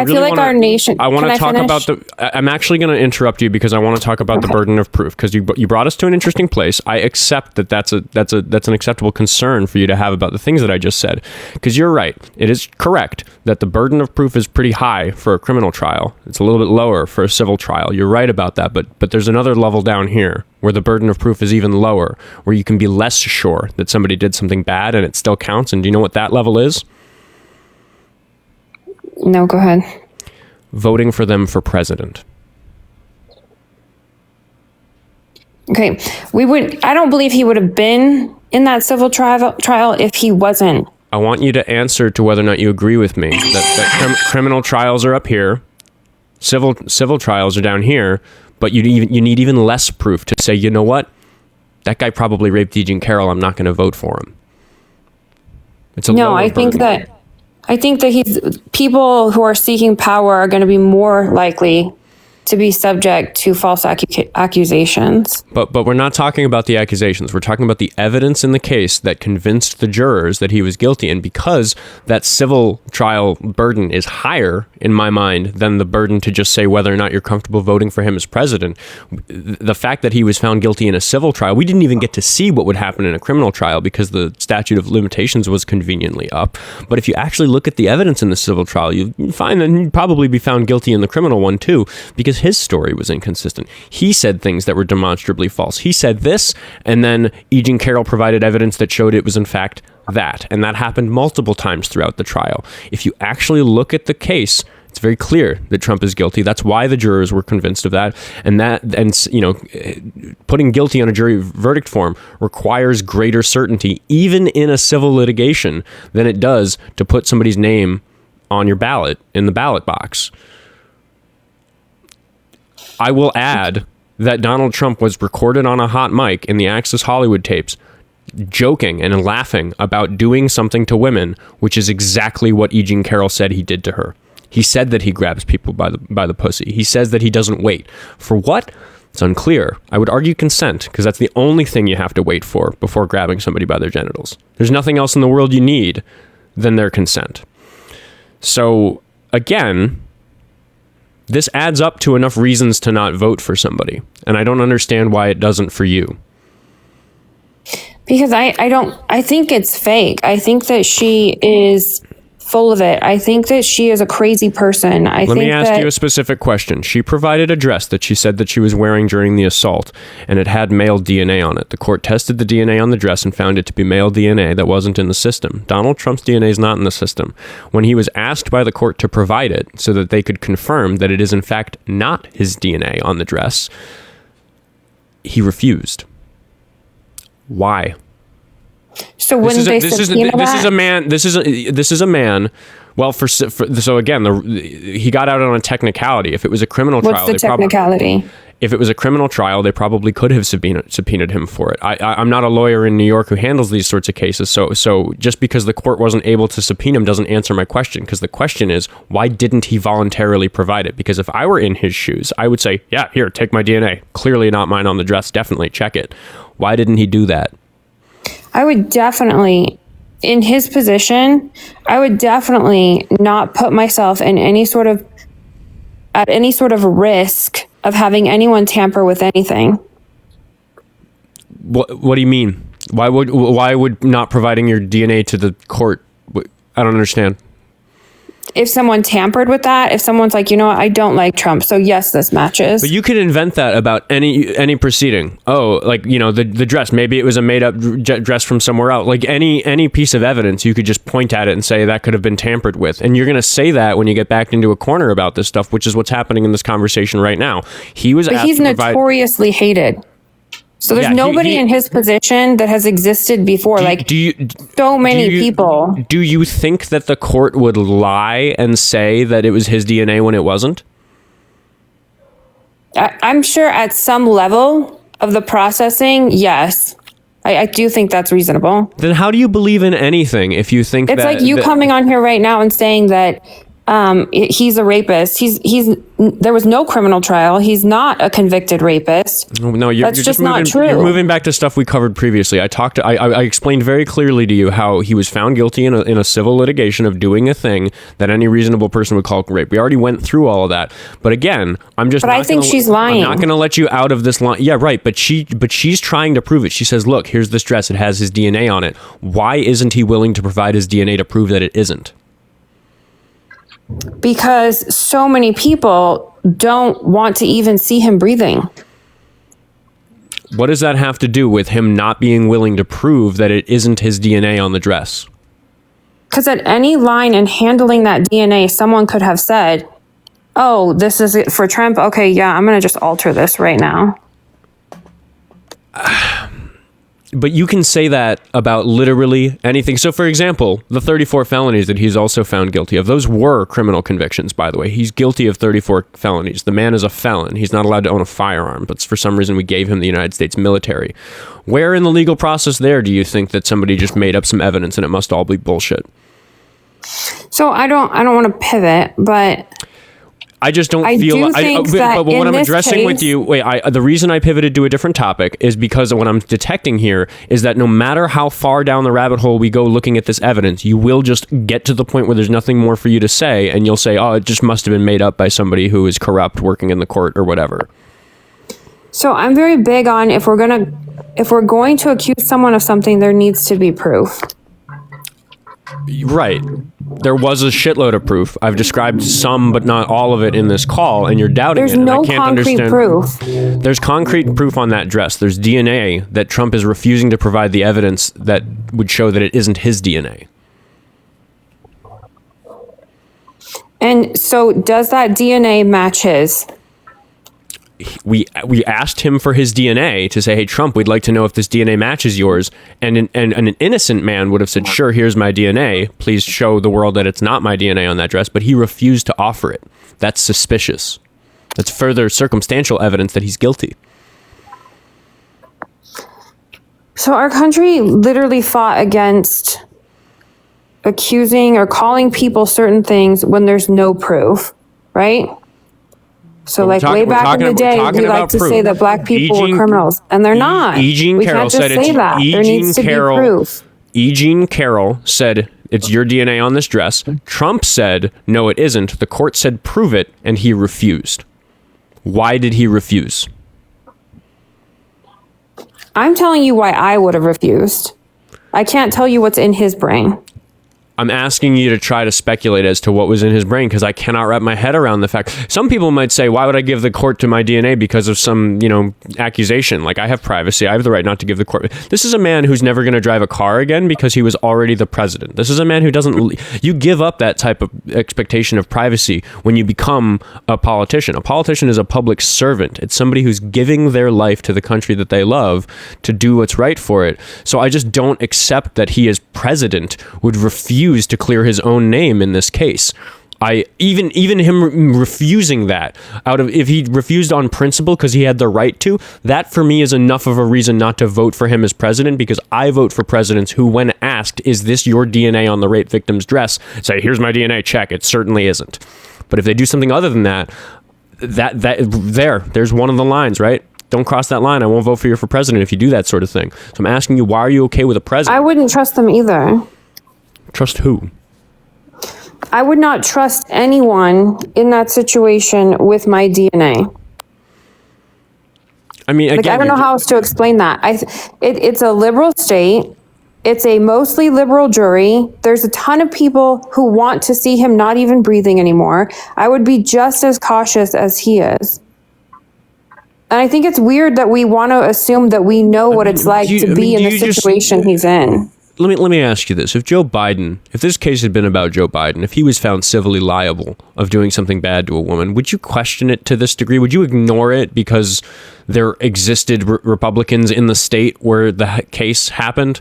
feel like our nation... I want to talk about I'm actually going to interrupt you because I want to talk about the burden of proof, because you brought us to an interesting place. I accept that that's an acceptable concern for you to have about the things that I just said, because you're right. It is correct that the burden of proof is pretty high for a criminal trial. It's a little bit lower for a civil trial. You're right about that, but there's another level down here where the burden of proof is even lower, where you can be less sure that somebody did something bad and it still counts. And do you know what that level is? No, go ahead. Voting for them for president. Okay. I don't believe he would have been in that civil trial if he wasn't. I want you to answer to whether or not you agree with me that criminal trials are up here, civil trials are down here, but you need even less proof to say, you know what? That guy probably raped E. Jean Carroll. I'm not going to vote for him. I think that people who are seeking power are going to be more likely to be subject to false accusations. But we're not talking about the accusations. We're talking about the evidence in the case that convinced the jurors that he was guilty. And because that civil trial burden is higher in my mind than the burden to just say whether or not you're comfortable voting for him as president, the fact that he was found guilty in a civil trial, we didn't even get to see what would happen in a criminal trial because the statute of limitations was conveniently up. But if you actually look at the evidence in the civil trial, you find that he'd probably be found guilty in the criminal one too, because his story was inconsistent. He said things that were demonstrably false. He said this, and then E. Jean Carroll provided evidence that showed it was in fact that. And that happened multiple times throughout the trial. If you actually look at the case, it's very clear that Trump is guilty. That's why the jurors were convinced of that. And putting guilty on a jury verdict form requires greater certainty, even in a civil litigation, than it does to put somebody's name on your ballot in the ballot box. I will add that Donald Trump was recorded on a hot mic in the Access Hollywood tapes, joking and laughing about doing something to women, which is exactly what E. Jean Carroll said he did to her. He said that he grabs people by the pussy. He says that he doesn't wait. For what? It's unclear. I would argue consent, because that's the only thing you have to wait for before grabbing somebody by their genitals. There's nothing else in the world you need than their consent. So, again, this adds up to enough reasons to not vote for somebody. And I don't understand why it doesn't for you. Because I think it's fake. I think that she is full of it. I think that she is a crazy person. Let me ask you a specific question. She provided a dress that she said that she was wearing during the assault, and it had male DNA on it. The court tested the DNA on the dress and found it to be male DNA that wasn't in the system. Donald Trump's DNA is not in the system. When he was asked by the court to provide it so that they could confirm that it is in fact not his DNA on the dress, he refused. Why? So wouldn't they subpoena that? This is a man. Well, so again, he got out on a technicality. If it was a criminal trial, what's the technicality? If it was a criminal trial, they probably could have subpoenaed him for it. I'm not a lawyer in New York who handles these sorts of cases, so just because the court wasn't able to subpoena him doesn't answer my question, because the question is, why didn't he voluntarily provide it? Because if I were in his shoes, I would say, yeah, here, take my DNA. Clearly not mine on the dress. Definitely check it. Why didn't he do that? I would definitely, in his position, I would definitely not put myself in at any sort of risk of having anyone tamper with anything. What do you mean? Why would not providing your DNA to the court? I don't understand. If someone tampered with that, if someone's like, you know what, I don't like Trump, so yes, this matches. But you could invent that about any proceeding. Oh, like, you know, the dress, maybe it was a made up dress from somewhere else. Like any piece of evidence, you could just point at it and say that could have been tampered with. And you're going to say that when you get backed into a corner about this stuff, which is what's happening in this conversation right now. He's notoriously hated. So there's nobody in his position that has existed before. So many people. Do you think that the court would lie and say that it was his DNA when it wasn't? I'm sure at some level of the processing, yes. I do think that's reasonable. Then how do you believe in anything if you think it's like you coming on here right now and saying that he's a rapist. There was no criminal trial. He's not a convicted rapist. No, that's just not true. You're moving back to stuff we covered previously. I explained very clearly to you how he was found guilty in a civil litigation of doing a thing that any reasonable person would call rape. We already went through all of that. But again, I think she's lying. I'm not going to let you out of this line. Yeah, right. But she's trying to prove it. She says, look, here's this dress. It has his DNA on it. Why isn't he willing to provide his DNA to prove that it isn't? Because so many people don't want to even see him breathing. What does that have to do with him not being willing to prove that it isn't his DNA on the dress? Because at any line in handling that DNA, someone could have said, oh, this is it for Trump. Okay, yeah, I'm going to just alter this right now. But you can say that about literally anything. So, for example, the 34 felonies that he's also found guilty of, those were criminal convictions, by the way. He's guilty of 34 felonies. The man is a felon. He's not allowed to own a firearm, but for some reason we gave him the United States military. Where in the legal process there do you think that somebody just made up some evidence and it must all be bullshit? So I don't want to pivot, but I just don't feel. But what I'm addressing with you, the reason I pivoted to a different topic is because what I'm detecting here is that no matter how far down the rabbit hole we go looking at this evidence, you will just get to the point where there's nothing more for you to say, and you'll say, "Oh, it just must have been made up by somebody who is corrupt, working in the court or whatever." So I'm very big on if we're going to accuse someone of something, there needs to be proof. Right. There was a shitload of proof. I've described some, but not all of it in this call, and you're doubting it. There's no concrete proof. There's concrete proof on that dress. There's DNA that Trump is refusing to provide the evidence that would show that it isn't his DNA. And so does that DNA match his? We asked him for his DNA to say, hey, Trump, we'd like to know if this DNA matches yours. And an innocent man would have said, sure, here's my DNA. Please show the world that it's not my DNA on that dress. But he refused to offer it. That's suspicious. That's further circumstantial evidence that he's guilty. So our country literally fought against accusing or calling people certain things when there's no proof, right? So way back in the day, we like to say that black people were criminals, and they're not. E. Jean Carroll said it's there needs to be proof. E. Jean Carroll said it's your DNA on this dress. Trump said, no, it isn't. The court said, prove it, and he refused. Why did he refuse? I'm telling you why I would have refused. I can't tell you what's in his brain. I'm asking you to try to speculate as to what was in his brain, because I cannot wrap my head around the fact. Some people might say, why would I give the court to my DNA because of some, accusation? Like, I have privacy. I have the right not to give the court. This is a man who's never going to drive a car again because he was already the president. This is a man who doesn't... You give up that type of expectation of privacy when you become a politician. A politician is a public servant. It's somebody who's giving their life to the country that they love to do what's right for it. So I just don't accept that he, as president, would refuse to clear his own name in this case. Even him refusing that, if he refused on principle because he had the right to, that for me is enough of a reason not to vote for him as president, because I vote for presidents who, when asked, is this your DNA on the rape victim's dress, say, here's my DNA, check. It certainly isn't. But if they do something other than that, there's one of the lines, right? Don't cross that line. I won't vote for you for president if you do that sort of thing. So I'm asking you, why are you okay with a president? I wouldn't trust them either. Trust who? I would not trust anyone in that situation with my DNA. I mean, again, I don't know how else to explain that. It's a liberal state. It's a mostly liberal jury. There's a ton of people who want to see him not even breathing anymore. I would be just as cautious as he is. And I think it's weird that we want to assume that we know what it's like to be in the situation he's in. Let me ask you this. If this case had been about Joe Biden, if he was found civilly liable of doing something bad to a woman, would you question it to this degree? Would you ignore it because there existed Republicans in the state where the case happened?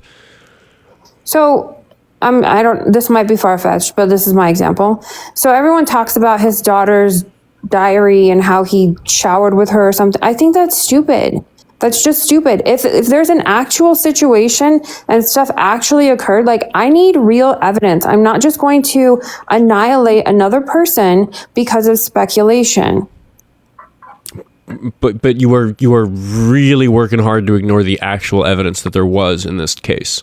So, this might be far-fetched, but this is my example. So everyone talks about his daughter's diary and how he showered with her or something. I think that's stupid. That's just stupid. If there's an actual situation and stuff actually occurred, I need real evidence. I'm not just going to annihilate another person because of speculation. But you are really working hard to ignore the actual evidence that there was in this case.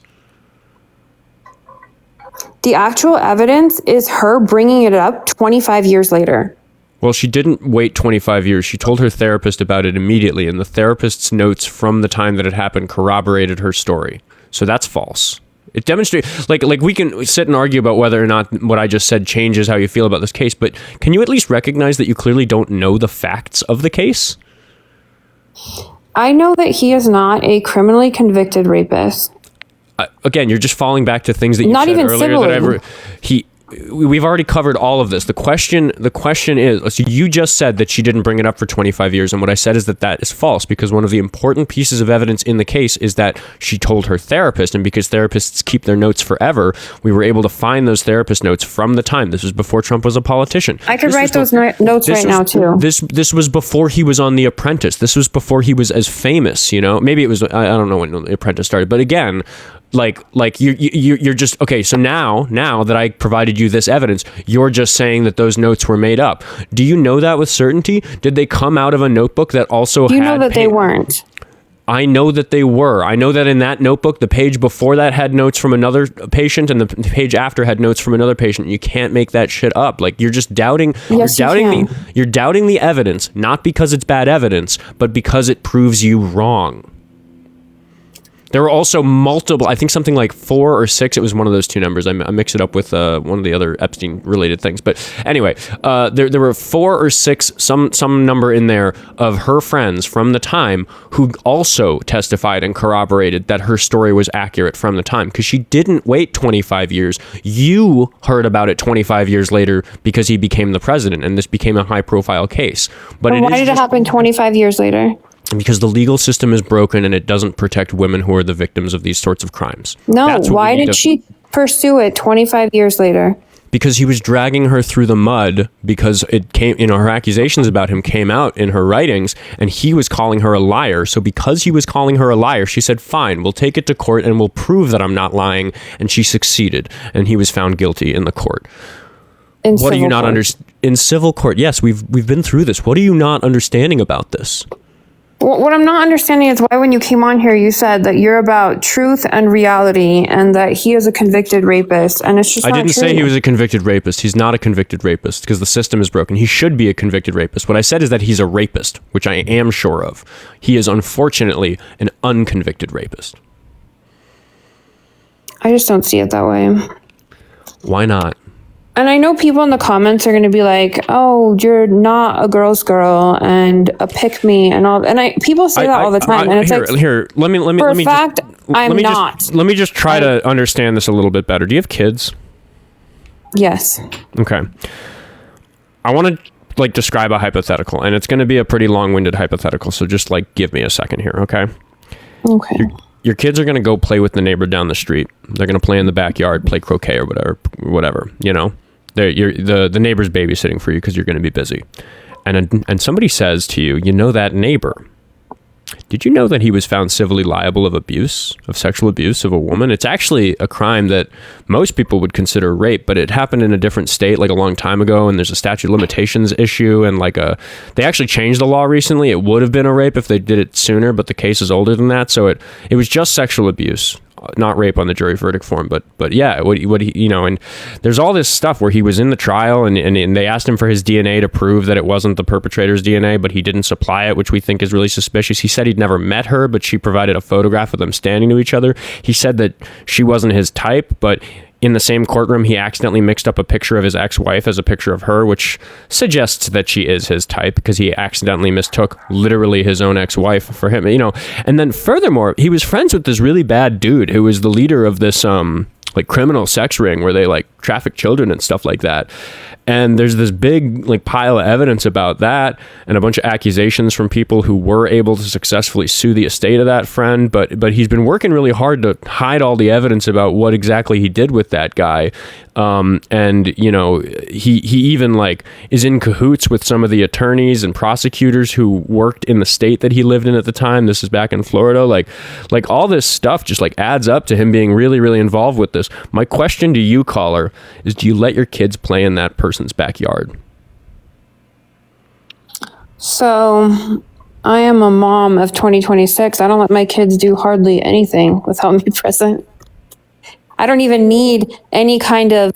The actual evidence is her bringing it up 25 years later. Well, she didn't wait 25 years. She told her therapist about it immediately, and the therapist's notes from the time that it happened corroborated her story. So that's false. It demonstrates, like we can sit and argue about whether or not what I just said changes how you feel about this case, but can you at least recognize that you clearly don't know the facts of the case? I know that he is not a criminally convicted rapist. Again, you're just falling back to things that you said earlier. We've already covered all of this. The question is, so you just said that she didn't bring it up for 25 years. And what I said is that is false, because one of the important pieces of evidence in the case is that she told her therapist. And because therapists keep their notes forever, we were able to find those therapist notes from the time. This was before Trump was a politician. I could write those notes right now, too. This was before he was on The Apprentice. This was before he was as famous, Maybe it was, I don't know when The Apprentice started. But again, you're just okay. So now that I provided you this evidence, you're just saying that those notes were made up. Do you know that with certainty? Did they come out of a notebook that also had... You know that they weren't. I know that they were. I know that in that notebook, the page before that had notes from another patient, and the page after had notes from another patient. You can't make that shit up. You're just doubting. Yes, you're doubting the evidence, not because it's bad evidence, but because it proves you wrong. There were also multiple, I think something like 4 or 6. It was one of those two numbers. I mix it up with one of the other Epstein-related things. But anyway, there were 4 or 6, some number in there of her friends from the time who also testified and corroborated that her story was accurate from the time. Because she didn't wait 25 years. You heard about it 25 years later because he became the president, and this became a high-profile case. But why did it happen 25 years later? Because the legal system is broken and it doesn't protect women who are the victims of these sorts of crimes. No, why did she pursue it 25 years later? Because he was dragging her through the mud, because it came, her accusations about him came out in her writings, and he was calling her a liar. So because he was calling her a liar, she said, fine, we'll take it to court and we'll prove that I'm not lying. And she succeeded, and he was found guilty in the court. What do you not understand? In civil court, yes, we've been through this. What are you not understanding about this? What I'm not understanding is why when you came on here, you said that you're about truth and reality and that he is a convicted rapist. And it's just I not didn't true. say he was a convicted rapist. He's not a convicted rapist because the system is broken. He should be a convicted rapist. What I said is that he's a rapist, which I am sure of. He is unfortunately an unconvicted rapist. I just don't see it that way. Why not? And I know people in the comments are going to be like, "Oh, you're not a girl's girl and a pick me and all." And people say that all the time. And it's let me for a fact, I'm not. Let me just try to understand this a little bit better. Do you have kids? Yes. Okay. I want to describe a hypothetical, and it's going to be a pretty long-winded hypothetical. So just give me a second here, okay? Okay. Your kids are going to go play with the neighbor down the street. They're going to play in the backyard, play croquet or whatever, you know? The neighbor's babysitting for you because you're going to be busy. And somebody says to you, that neighbor, did you know that he was found civilly liable of sexual abuse of a woman? It's actually a crime that most people would consider rape, but it happened in a different state a long time ago, and there's a statute of limitations issue, and they actually changed the law recently. It would have been a rape if they did it sooner, but the case is older than that, so it was just sexual abuse. Not rape on the jury verdict form, but yeah, what he, and there's all this stuff where he was in the trial and they asked him for his DNA to prove that it wasn't the perpetrator's DNA, but he didn't supply it, which we think is really suspicious. He said he'd never met her, but she provided a photograph of them standing to each other. He said that she wasn't his type, but in the same courtroom, he accidentally mixed up a picture of his ex-wife as a picture of her, which suggests that she is his type because he accidentally mistook literally his own ex-wife for him, And then furthermore, he was friends with this really bad dude who was the leader of this criminal sex ring where they traffic children and stuff like that. And there's this big pile of evidence about that and a bunch of accusations from people who were able to successfully sue the estate of that friend. But he's been working really hard to hide all the evidence about what exactly he did with that guy. He even is in cahoots with some of the attorneys and prosecutors who worked in the state that he lived in at the time. This is back in Florida. All this stuff just adds up to him being really, really involved with this. My question to you, caller, is do you let your kids play in that person's backyard? So I am a mom of 2026. I don't let my kids do hardly anything without me present. I don't even need any kind of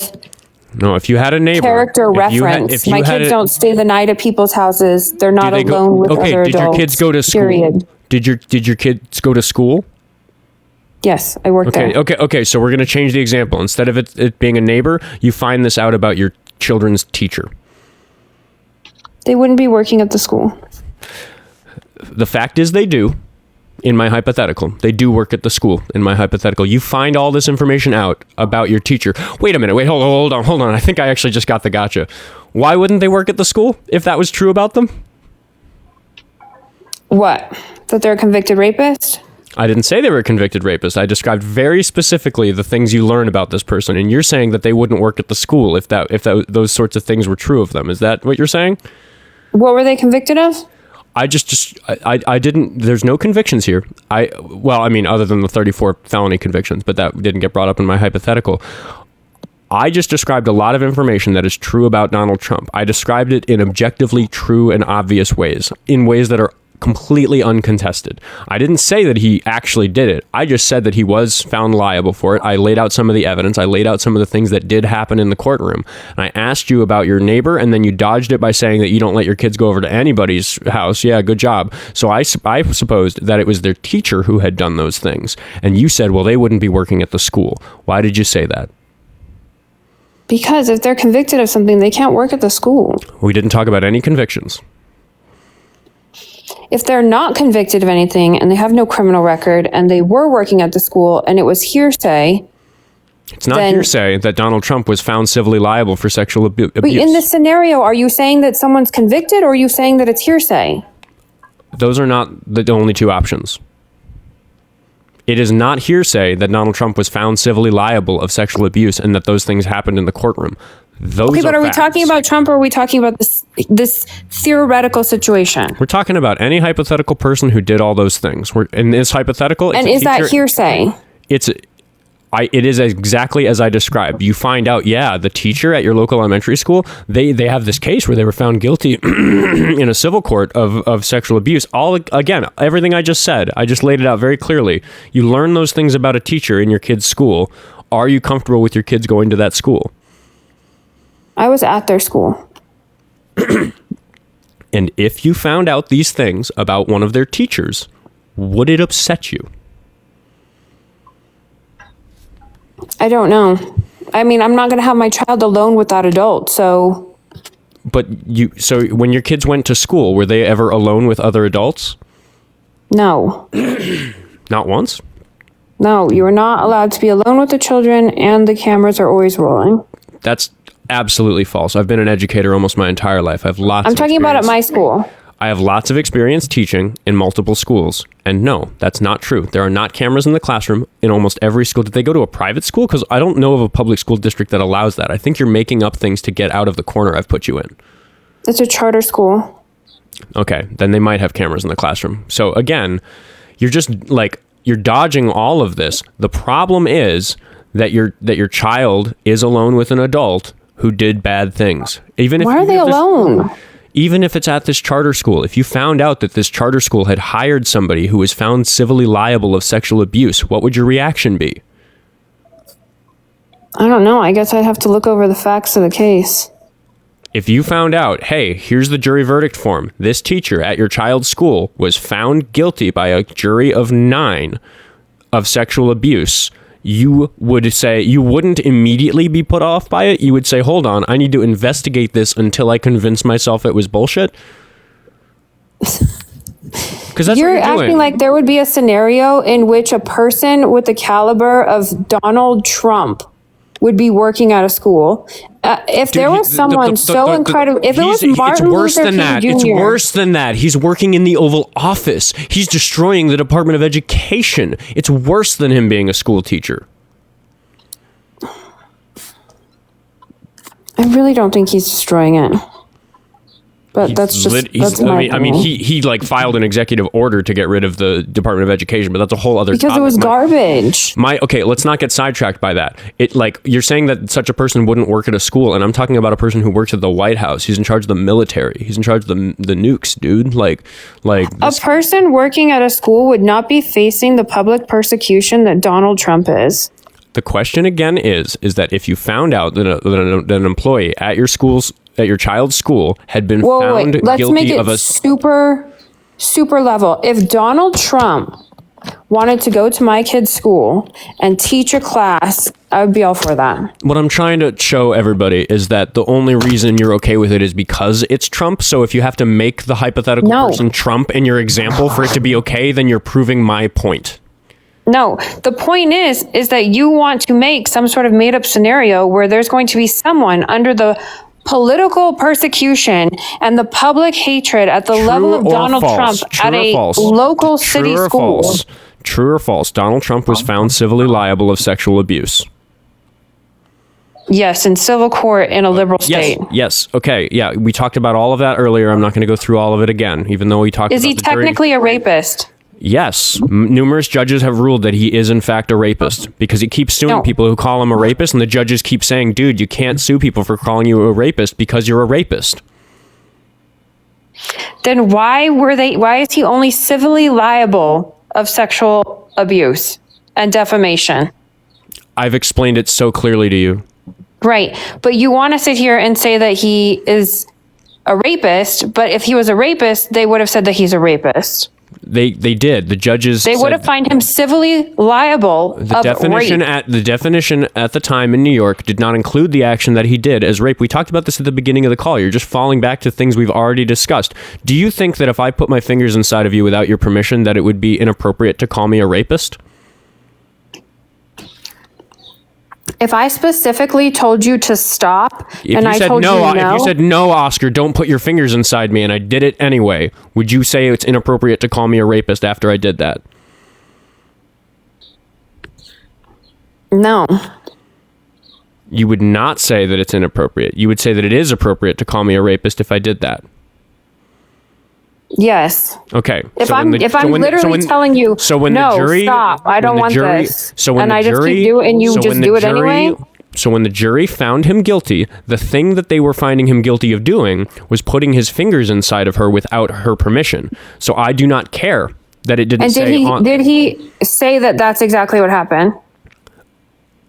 if you had a neighbor character reference. My kids don't stay the night at people's houses. They're not alone with other adults. Did your kids go to school? Period. Did your kids go to school? Yes, I worked there. Okay. So we're going to change the example. Instead of it being a neighbor, you find this out about your children's teacher. They wouldn't be working at the school. The fact is they do. In my hypothetical, they do work at the school. In my hypothetical, you find all this information out about your teacher. Wait a minute. Wait, hold on. I think I actually just got the gotcha. Why wouldn't they work at the school if that was true about them? What? That they're a convicted rapist? I didn't say they were a convicted rapist. I described very specifically the things you learn about this person, and you're saying that they wouldn't work at the school if those sorts of things were true of them. Is that what you're saying? What were they convicted of? I didn't, there's no convictions here. Other than the 34 felony convictions, but that didn't get brought up in my hypothetical. I just described a lot of information that is true about Donald Trump. I described it in objectively true and obvious ways, in ways that are completely uncontested. I didn't say that he actually did it. I just said that he was found liable for it. I laid out some of the evidence. I laid out some of the things that did happen in the courtroom. And I asked you about your neighbor, and then you dodged it by saying that you don't let your kids go over to anybody's house. Yeah, good job. So I supposed that it was their teacher who had done those things. And you said, well, they wouldn't be working at the school. Why did you say that? Because if they're convicted of something, they can't work at the school. We didn't talk about any convictions. If they're not convicted of anything and they have no criminal record and they were working at the school and it was hearsay. It's not hearsay that Donald Trump was found civilly liable for sexual abuse. But in this scenario, are you saying that someone's convicted or are you saying that it's hearsay? Those are not the only two options. It is not hearsay that Donald Trump was found civilly liable of sexual abuse and that those things happened in the courtroom. Those but are facts. We talking about Trump or are we talking about this theoretical situation? We're talking about any hypothetical person who did all those things. In this hypothetical, and is that hearsay? It is exactly as I described. You find out, the teacher at your local elementary school, they have this case where they were found guilty in a civil court of sexual abuse. Again, everything I just said, I just laid it out very clearly. You learn those things about a teacher in your kid's school. Are you comfortable with your kids going to that school? I was at their school. And if you found out these things about one of their teachers, would it upset you? I don't know. I mean, I'm not going to have my child alone with that adult, so... But so when your kids went to school, were they ever alone with other adults? No. Not once? No, you are not allowed to be alone with the children, and the cameras are always rolling. That's absolutely false. I've been an educator almost my entire life. I have lots I'm talking about at my school. I have lots of experience teaching in multiple schools. And no, that's not true. There are not cameras in the classroom in almost every school. Did they go to a private school? Because I don't know of a public school district that allows that. I think you're making up things to get out of the corner I've put you in. It's a charter school. Okay, then they might have cameras in the classroom. So again, you're just you're dodging all of this. The problem is that your child is alone with an adult who did bad things. Why are they alone? Even if it's at this charter school, if you found out that this charter school had hired somebody who was found civilly liable of sexual abuse, what would your reaction be? I don't know. I guess I'd have to look over the facts of the case. If you found out, hey, here's the jury verdict form. This teacher at your child's school was found guilty by a jury of 9 of sexual abuse, you would say, you wouldn't immediately be put off by it. You would say, hold on, I need to investigate this until I convince myself it was bullshit. Because that's You're what you're acting doing. like there would be a scenario in which a person with the caliber of Donald Trump would be working at a school. If there was someone so incredible, if it was Martin Luther King Jr. It's worse than that. He's working in the Oval Office. He's destroying the Department of Education. It's worse than him being a school teacher. I really don't think he's destroying it. But that's my opinion. He filed an executive order to get rid of the Department of Education, but that's a whole other because topic. it was garbage. Okay, let's not get sidetracked by that. You're saying that such a person wouldn't work at a school, and I'm talking about a person who works at the White House. He's in charge of the military. He's in charge of the nukes, dude. A person working at a school would not be facing the public persecution that Donald Trump is. The question again is that if you found out that an employee at your child's school had been found Let's guilty make it of a super level. If Donald Trump wanted to go to my kid's school and teach a class, I would be all for that. What I'm trying to show everybody is that the only reason you're okay with it is because it's Trump. So if you have to make the hypothetical person Trump in your example for it to be okay, then you're proving my point. No, the point is that you want to make some sort of made up scenario where there's going to be someone under the political persecution and the public hatred at the level of Donald Trump at a local city school. True or false? Donald Trump was found civilly liable of sexual abuse. Yes, in civil court in a liberal state. Yes. Okay. Yeah, we talked about all of that earlier. I'm not going to go through all of it again, even though we talked about Is he technically a rapist? Yes. Numerous judges have ruled that he is, in fact, a rapist because he keeps suing people who call him a rapist. And the judges keep saying, dude, you can't sue people for calling you a rapist because you're a rapist. Then why is he only civilly liable of sexual abuse and defamation? I've explained it so clearly to you. Right. But you want to sit here and say that he is a rapist. But if he was a rapist, they would have said that he's a rapist. They did. The judges. They would have found him civilly liable of rape. The definition at the time in New York did not include the action that he did as rape. We talked about this at the beginning of the call. You're just falling back to things we've already discussed. Do you think that if I put my fingers inside of you without your permission, that it would be inappropriate to call me a rapist? If I specifically told you to stop If you said no, Oscar, don't put your fingers inside me, and I did it anyway, would you say it's inappropriate to call me a rapist after I did that? No. You would not say that it's inappropriate. You would say that it is appropriate to call me a rapist if I did that. Yes. Okay. If I'm literally telling you, so when no, the jury, stop, I don't want this, so when and the I jury, just keep doing, and you just do it anyway. So when the jury found him guilty, the thing that they were finding him guilty of doing was putting his fingers inside of her without her permission. So I do not care that it didn't say. And did he say that that's exactly what happened?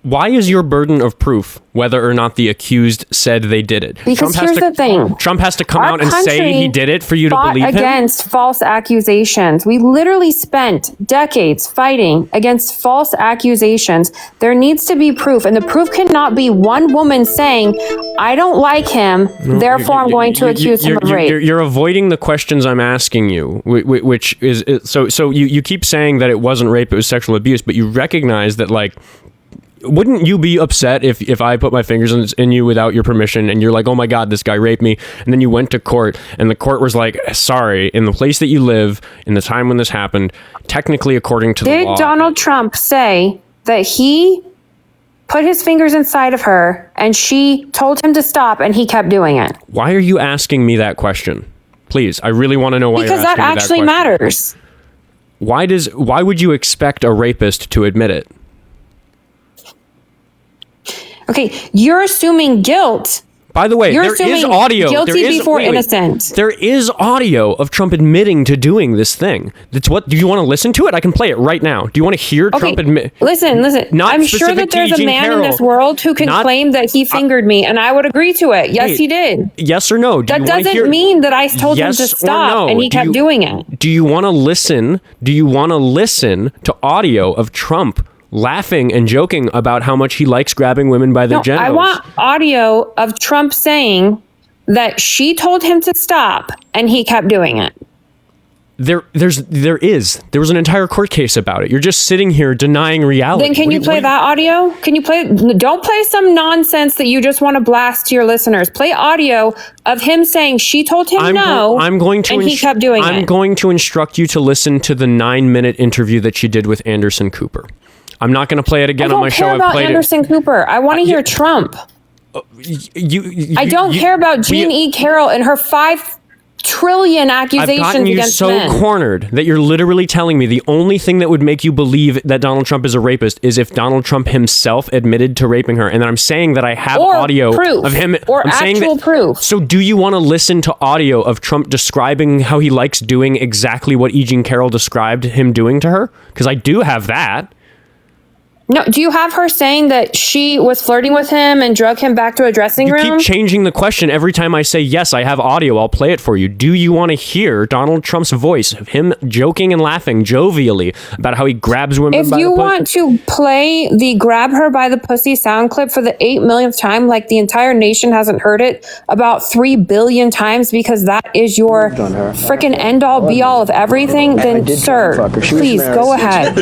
Why is your burden of proof whether or not the accused said they did it? Because here's the thing. Trump has to come out and say he did it for you to believe him? Against false accusations. We literally spent decades fighting against false accusations. There needs to be proof, and the proof cannot be one woman saying, I don't like him, therefore I'm going to accuse him of rape. You're avoiding the questions I'm asking you, which is, so you keep saying that it wasn't rape, it was sexual abuse, but you recognize that, like, wouldn't you be upset if I put my fingers in you without your permission and you're like, oh my God, this guy raped me, and then you went to court and the court was like, sorry, in the place that you live, in the time when this happened, technically according to the law. Did Donald Trump say that he put his fingers inside of her and she told him to stop and he kept doing it? Why are you asking me that question? Please, I really want to know why you're asking me that question. Because that actually matters. Why would you expect a rapist to admit it? Okay, you're assuming guilt. By the way, there is audio. Guilty before innocent. There is audio of Trump admitting to doing this thing. That's what. Do you want to listen to it? I can play it right now. Do you want to hear Trump admit? Listen. I'm sure that there's a man in this world who can claim that he fingered me, and I would agree to it. Yes, he did. Yes or no? That doesn't mean that I told him to stop and he kept doing it. Do you want to listen? Do you want to listen to audio of Trump laughing and joking about how much he likes grabbing women by their genitals? I want audio of Trump saying that she told him to stop and he kept doing it. There was an entire court case about it. You're just sitting here denying reality. Then can you play that audio? Can you play? Don't play some nonsense that you just want to blast to your listeners. Play audio of him saying she told him and he kept doing it. I'm going to instruct you to listen to the 9-minute interview that she did with Anderson Cooper. I'm not going to play it again on my show. I don't care about Anderson Cooper. I want to hear Trump. I don't care about Jean E. Carroll and her 5 trillion accusations against men. I've gotten you so cornered that you're literally telling me the only thing that would make you believe that Donald Trump is a rapist is if Donald Trump himself admitted to raping her. And then I'm saying that I have audio of him. Or actual proof. So do you want to listen to audio of Trump describing how he likes doing exactly what E. Jean Carroll described him doing to her? Because I do have that. No, do you have her saying that she was flirting with him and drug him back to a dressing room? You keep changing the question every time I say, yes, I have audio, I'll play it for you. Do you want to hear Donald Trump's voice of him joking and laughing jovially about how he grabs women by the pussy? If you want to play the grab her by the pussy sound clip for the 8 millionth time, like the entire nation hasn't heard it about 3 billion times because that is your freaking end all be all of everything, then sir, please go ahead.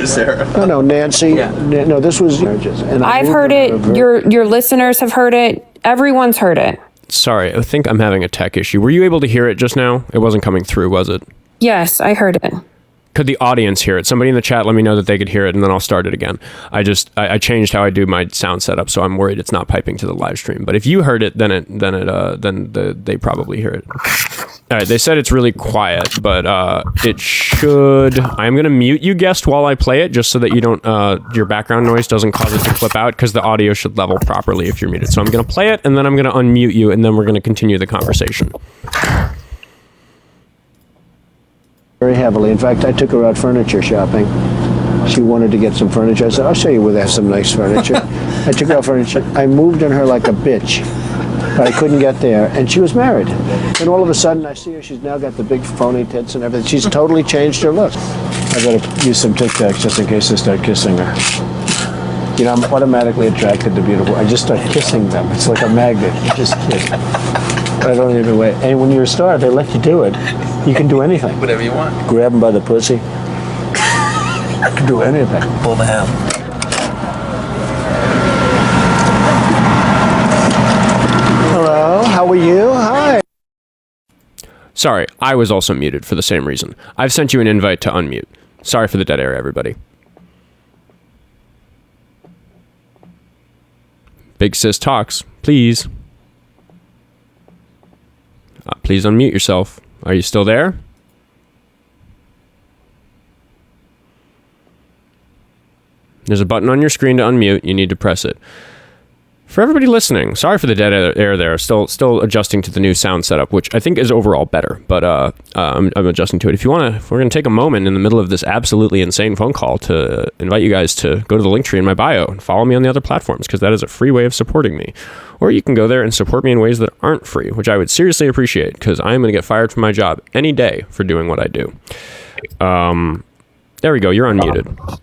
No, Nancy. No, this was. And I've heard it. Your listeners have heard it. Everyone's heard it. Sorry, I think I'm having a tech issue. Were you able to hear it just now? It wasn't coming through, was it? Yes, I heard it. Could the audience hear it? Somebody in the chat let me know that they could hear it, and then I'll start it again. I changed how I do my sound setup, so I'm worried it's not piping to the live stream. But if you heard it, then they probably hear it. All right, they said it's really quiet, but it should. I'm gonna mute you, guest, while I play it, just so that you don't your background noise doesn't cause it to clip out, because the audio should level properly if you're muted. So I'm gonna play it, and then I'm gonna unmute you, and then we're gonna continue the conversation. Very heavily. In fact, I took her out furniture shopping. She wanted to get some furniture. I said, I'll show you where they have some nice furniture. I took her out furniture. I moved on her like a bitch, but I couldn't get there. And she was married. And all of a sudden, I see her. She's now got the big phony tits and everything. She's totally changed her look. I better use some TikTiks just in case I start kissing her. You know, I'm automatically attracted to beautiful. I just start kissing them. It's like a magnet. You just kiss. I don't even wait. And when you're a star, they let you do it. You can do anything. Whatever you want. Grab them by the pussy. You can do anything. Pull the ham. Hello, how are you? Hi. Sorry, I was also muted for the same reason. I've sent you an invite to unmute. Sorry for the dead air, everybody. Big Sis Talks, please. Please unmute yourself. Are you still there? There's a button on your screen to unmute. You need to press it. For everybody listening, sorry for the dead air there. Still adjusting to the new sound setup, which I think is overall better. But I'm adjusting to it. If we're going to take a moment in the middle of this absolutely insane phone call to invite you guys to go to the link tree in my bio and follow me on the other platforms, because that is a free way of supporting me. Or you can go there and support me in ways that aren't free, which I would seriously appreciate, because I am going to get fired from my job any day for doing what I do. There we go. You're unmuted.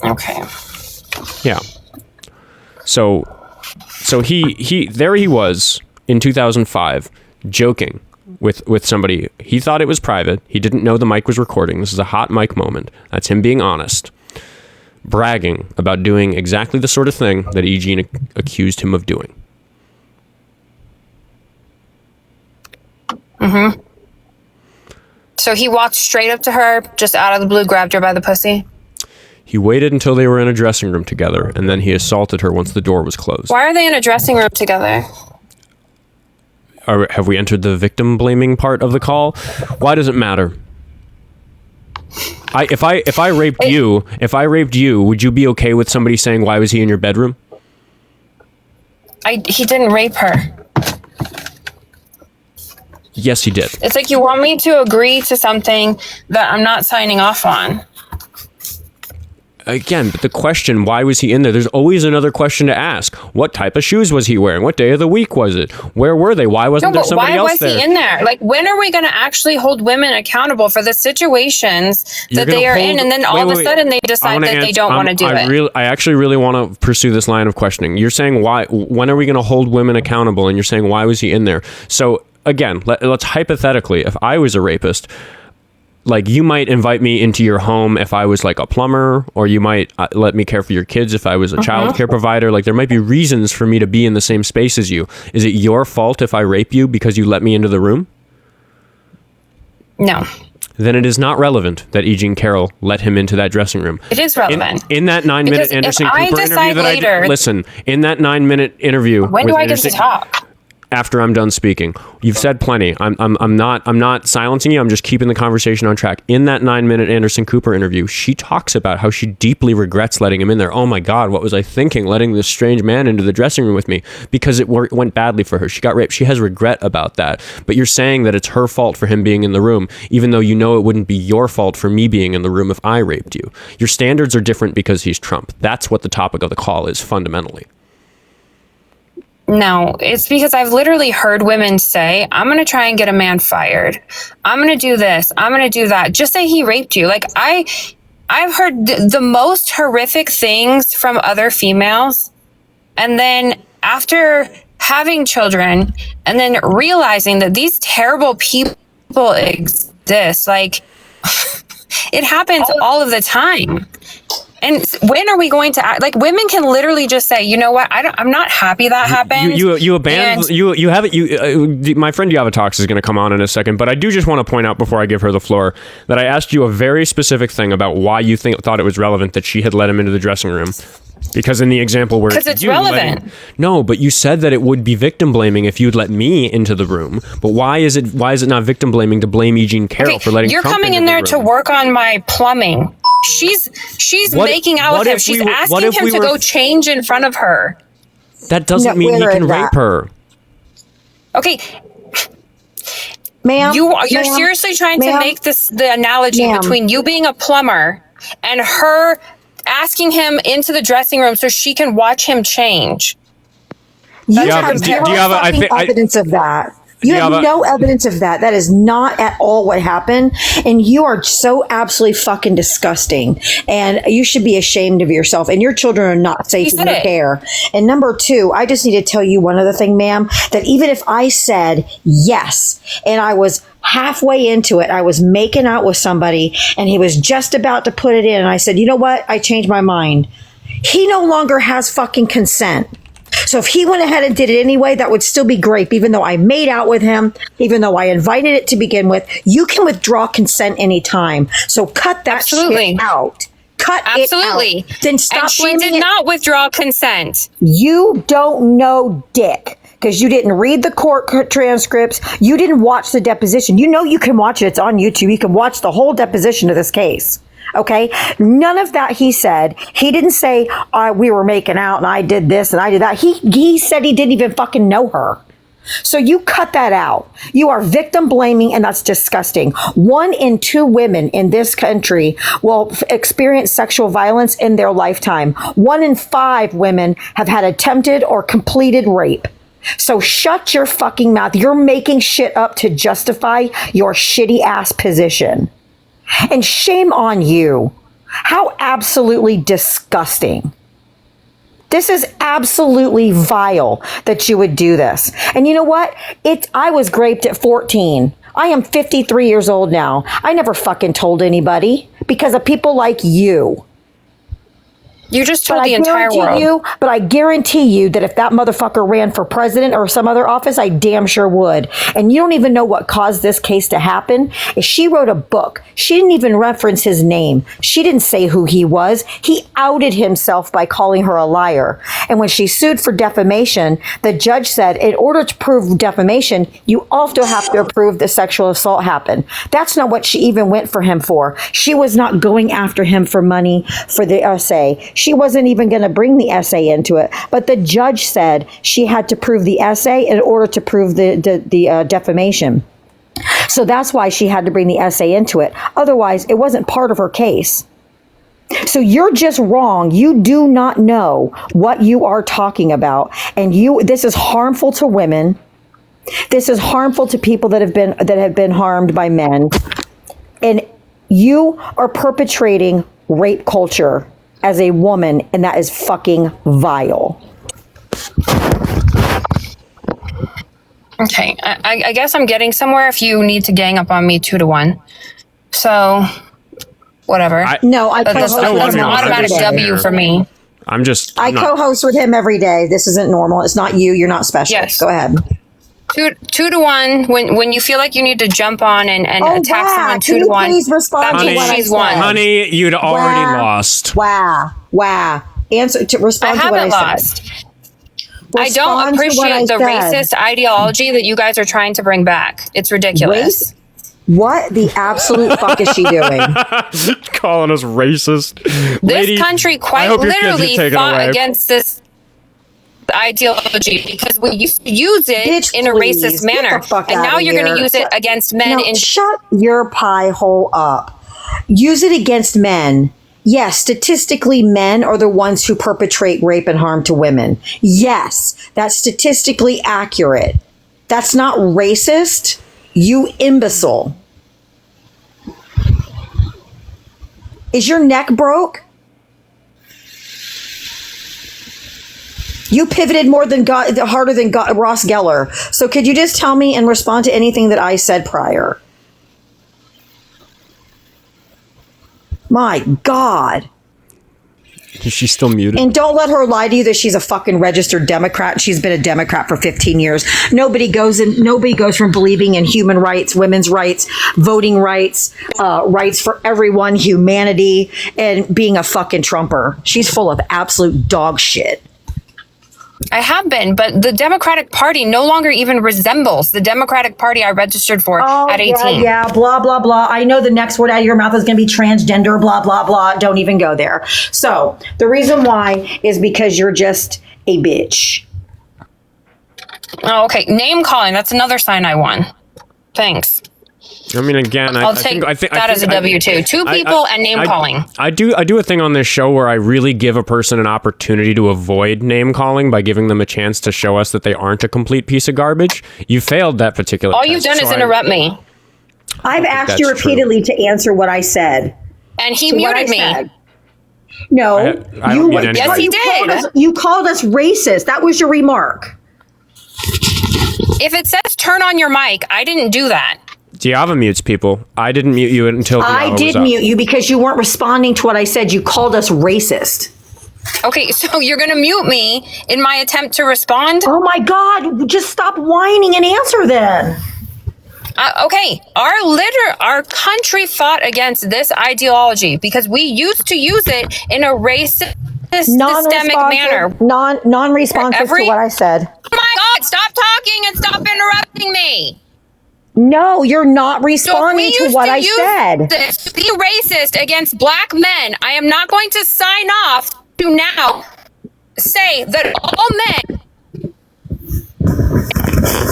Okay. Yeah. So he was in 2005 joking with somebody. He thought it was private. He didn't know the mic was recording. This is a hot mic moment. That's him being honest, bragging about doing exactly the sort of thing that E. Jean accused him of doing. Mm-hmm. So he walked straight up to her, just out of the blue, grabbed her by the pussy? He waited until they were in a dressing room together, and then he assaulted her once the door was closed. Why are they in a dressing room together? Have we entered the victim blaming part of the call? Why does it matter? If I raped you, would you be okay with somebody saying, why was he in your bedroom? He didn't rape her. Yes, he did. It's like you want me to agree to something that I'm not signing off on. Again, but the question, why was he in there? There's always another question to ask. What type of shoes was he wearing? What day of the week was it? Where were they? Why wasn't there somebody else there? Why was he in there? Like, when are we going to actually hold women accountable for the situations that they are in, and then all of a sudden they decide that they don't want to do it? I actually really want to pursue this line of questioning. You're saying, when are we going to hold women accountable? And you're saying, why was he in there? So again, let's hypothetically, if I was a rapist, like, you might invite me into your home if I was like a plumber, or you might let me care for your kids if I was a child care provider. Like, there might be reasons for me to be in the same space as you. Is it your fault if I rape you because you let me into the room? No. Then it is not relevant that E. Jean Carroll let him into that dressing room. It is relevant. In that 9-minute Anderson Cooper interview that I did, listen, in that 9-minute interview. When do I get to talk? After I'm done speaking. You've said plenty. I'm not silencing you. I'm just keeping the conversation on track. In that 9-minute Anderson Cooper interview, she talks about how she deeply regrets letting him in there. Oh my God, what was I thinking, letting this strange man into the dressing room with me? Because it went badly for her. She got raped. She has regret about that. But you're saying that it's her fault for him being in the room, even though you know it wouldn't be your fault for me being in the room if I raped you. Your standards are different because he's Trump. That's what the topic of the call is fundamentally. No, it's because I've literally heard women say, I'm going to try and get a man fired. I'm going to do this. I'm going to do that. Just say he raped you. Like, I've heard the most horrific things from other females. And then after having children and then realizing that these terrible people exist, like, it happens all of the time. And when are we going to act? Like, women can literally just say, you know what? I'm not happy that happened. You abandoned. You have it. My friend Yavatox is going to come on in a second, but I do just want to point out before I give her the floor that I asked you a very specific thing about why you thought it was relevant that she had let him into the dressing room. Because in the example where because it's relevant. No, but you said that it would be victim blaming if you'd let me into the room. But why is it not victim blaming to blame E. Jean Carroll for letting You're Trump coming in there to work on my plumbing. She's making out with him. She's asking him to go change in front of her. That doesn't mean he can rape her. Okay. Ma'am, you're seriously trying to make the analogy between you being a plumber and her asking him into the dressing room so she can watch him change. You have evidence of that. You have no evidence of that. That is not at all what happened. And you are so absolutely fucking disgusting. And you should be ashamed of yourself. And your children are not safe in your care. And number two, I just need to tell you one other thing, ma'am, that even if I said yes, and I was halfway into it, I was making out with somebody and he was just about to put it in. And I said, you know what? I changed my mind. He no longer has fucking consent. So if he went ahead and did it anyway, that would still be grape, even though I made out with him, even though I invited it to begin with. You can withdraw consent anytime. So cut that shit out. Cut it out. Then stop and she did not withdraw consent. You don't know dick. Because you didn't read the court transcripts. You didn't watch the deposition. You know you can watch it. It's on YouTube. You can watch the whole deposition of this case. Okay. None of that he said. He didn't say, we were making out and I did this and I did that. He said he didn't even fucking know her. So you cut that out. You are victim blaming, and that's disgusting. 1 in 2 women in this country will experience sexual violence in their lifetime. 1 in 5 women have had attempted or completed rape. So shut your fucking mouth. You're making shit up to justify your shitty ass position. And shame on you. How absolutely disgusting. This is absolutely vile that you would do this. And you know what? I was raped at 14. I am 53 years old now. I never fucking told anybody because of people like you. You just told the entire world. But I guarantee you that if that motherfucker ran for president or some other office, I damn sure would. And you don't even know what caused this case to happen. If she wrote a book, she didn't even reference his name. She didn't say who he was. He outed himself by calling her a liar. And when she sued for defamation, the judge said, in order to prove defamation, you also have to prove the sexual assault happened. That's not what she even went for him for. She was not going after him for money for the essay. She wasn't even going to bring the essay into it. But the judge said she had to prove the essay in order to prove the defamation. So that's why she had to bring the essay into it. Otherwise, it wasn't part of her case. So you're just wrong. You do not know what you are talking about. And this is harmful to women. This is harmful to people that have been harmed by men. And you are perpetrating rape culture as a woman, and that is fucking vile. Okay, I guess I'm getting somewhere if you need to gang up on me 2 to 1. So, whatever. That's an automatic W for me. I co-host with him every day. This isn't normal. It's not you. You're not special. Yes. Go ahead. 2 to 1. When you feel like you need to jump on and attack someone 2 to 1. Please respond to what I said. Honey, you'd already lost. Wow. Respond to what I haven't lost. said. I don't appreciate the racist ideology that you guys are trying to bring back. It's ridiculous. What the absolute fuck is she doing? Calling us racist. This country quite literally fought against this ideology because we used to use it in a racist manner, and now you're going to use it against men. Shut your pie hole up. Use it against men. Yes, statistically, men are the ones who perpetrate rape and harm to women. Yes, that's statistically accurate. That's not racist, you imbecile. Is your neck broke? You pivoted harder than Ross Geller. So could you just tell me and respond to anything that I said prior? My God. Is she still muted? And don't let her lie to you that she's a fucking registered Democrat. She's been a Democrat for 15 years. Nobody goes from believing in human rights, women's rights, voting rights, rights for everyone, humanity, and being a fucking Trumper. She's full of absolute dog shit. I have been, but the Democratic Party no longer even resembles the Democratic Party I registered for at 18. Yeah, blah, blah, blah. I know the next word out of your mouth is going to be transgender, blah, blah, blah. Don't even go there. So the reason why is because you're just a bitch. Oh, okay. Name calling. That's another sign I won. Thanks. I mean, again, I'll take that as a W-2. 2 people and name calling. I do a thing on this show where I really give a person an opportunity to avoid name calling by giving them a chance to show us that they aren't a complete piece of garbage. You failed that particular All you've done is interrupt me. I've asked you repeatedly to answer what I said. And he muted me. No. Yes, he did. You called us racist. That was your remark. If it says turn on your mic, I didn't do that. Diava mutes people. I didn't mute you until I did mute you because you weren't responding to what I said. You called us racist. Okay, so you're going to mute me in my attempt to respond? Oh my God, just stop whining and answer then. Okay, our country fought against this ideology because we used to use it in a racist, systemic manner. Non-responsive to what I said. Oh my God, stop talking and stop interrupting me. No, you're not responding to what I said. To be racist against black men, I am not going to sign off to now say that all men,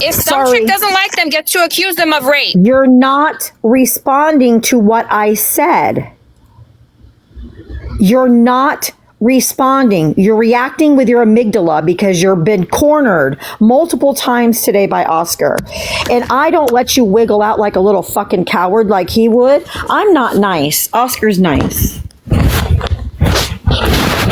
if some chick doesn't like them, gets to accuse them of rape. You're not responding to what I said. You're not responding. You're reacting with your amygdala because you've been cornered multiple times today by Oskar. And I don't let you wiggle out like a little fucking coward like he would. I'm not nice. Oscar's nice.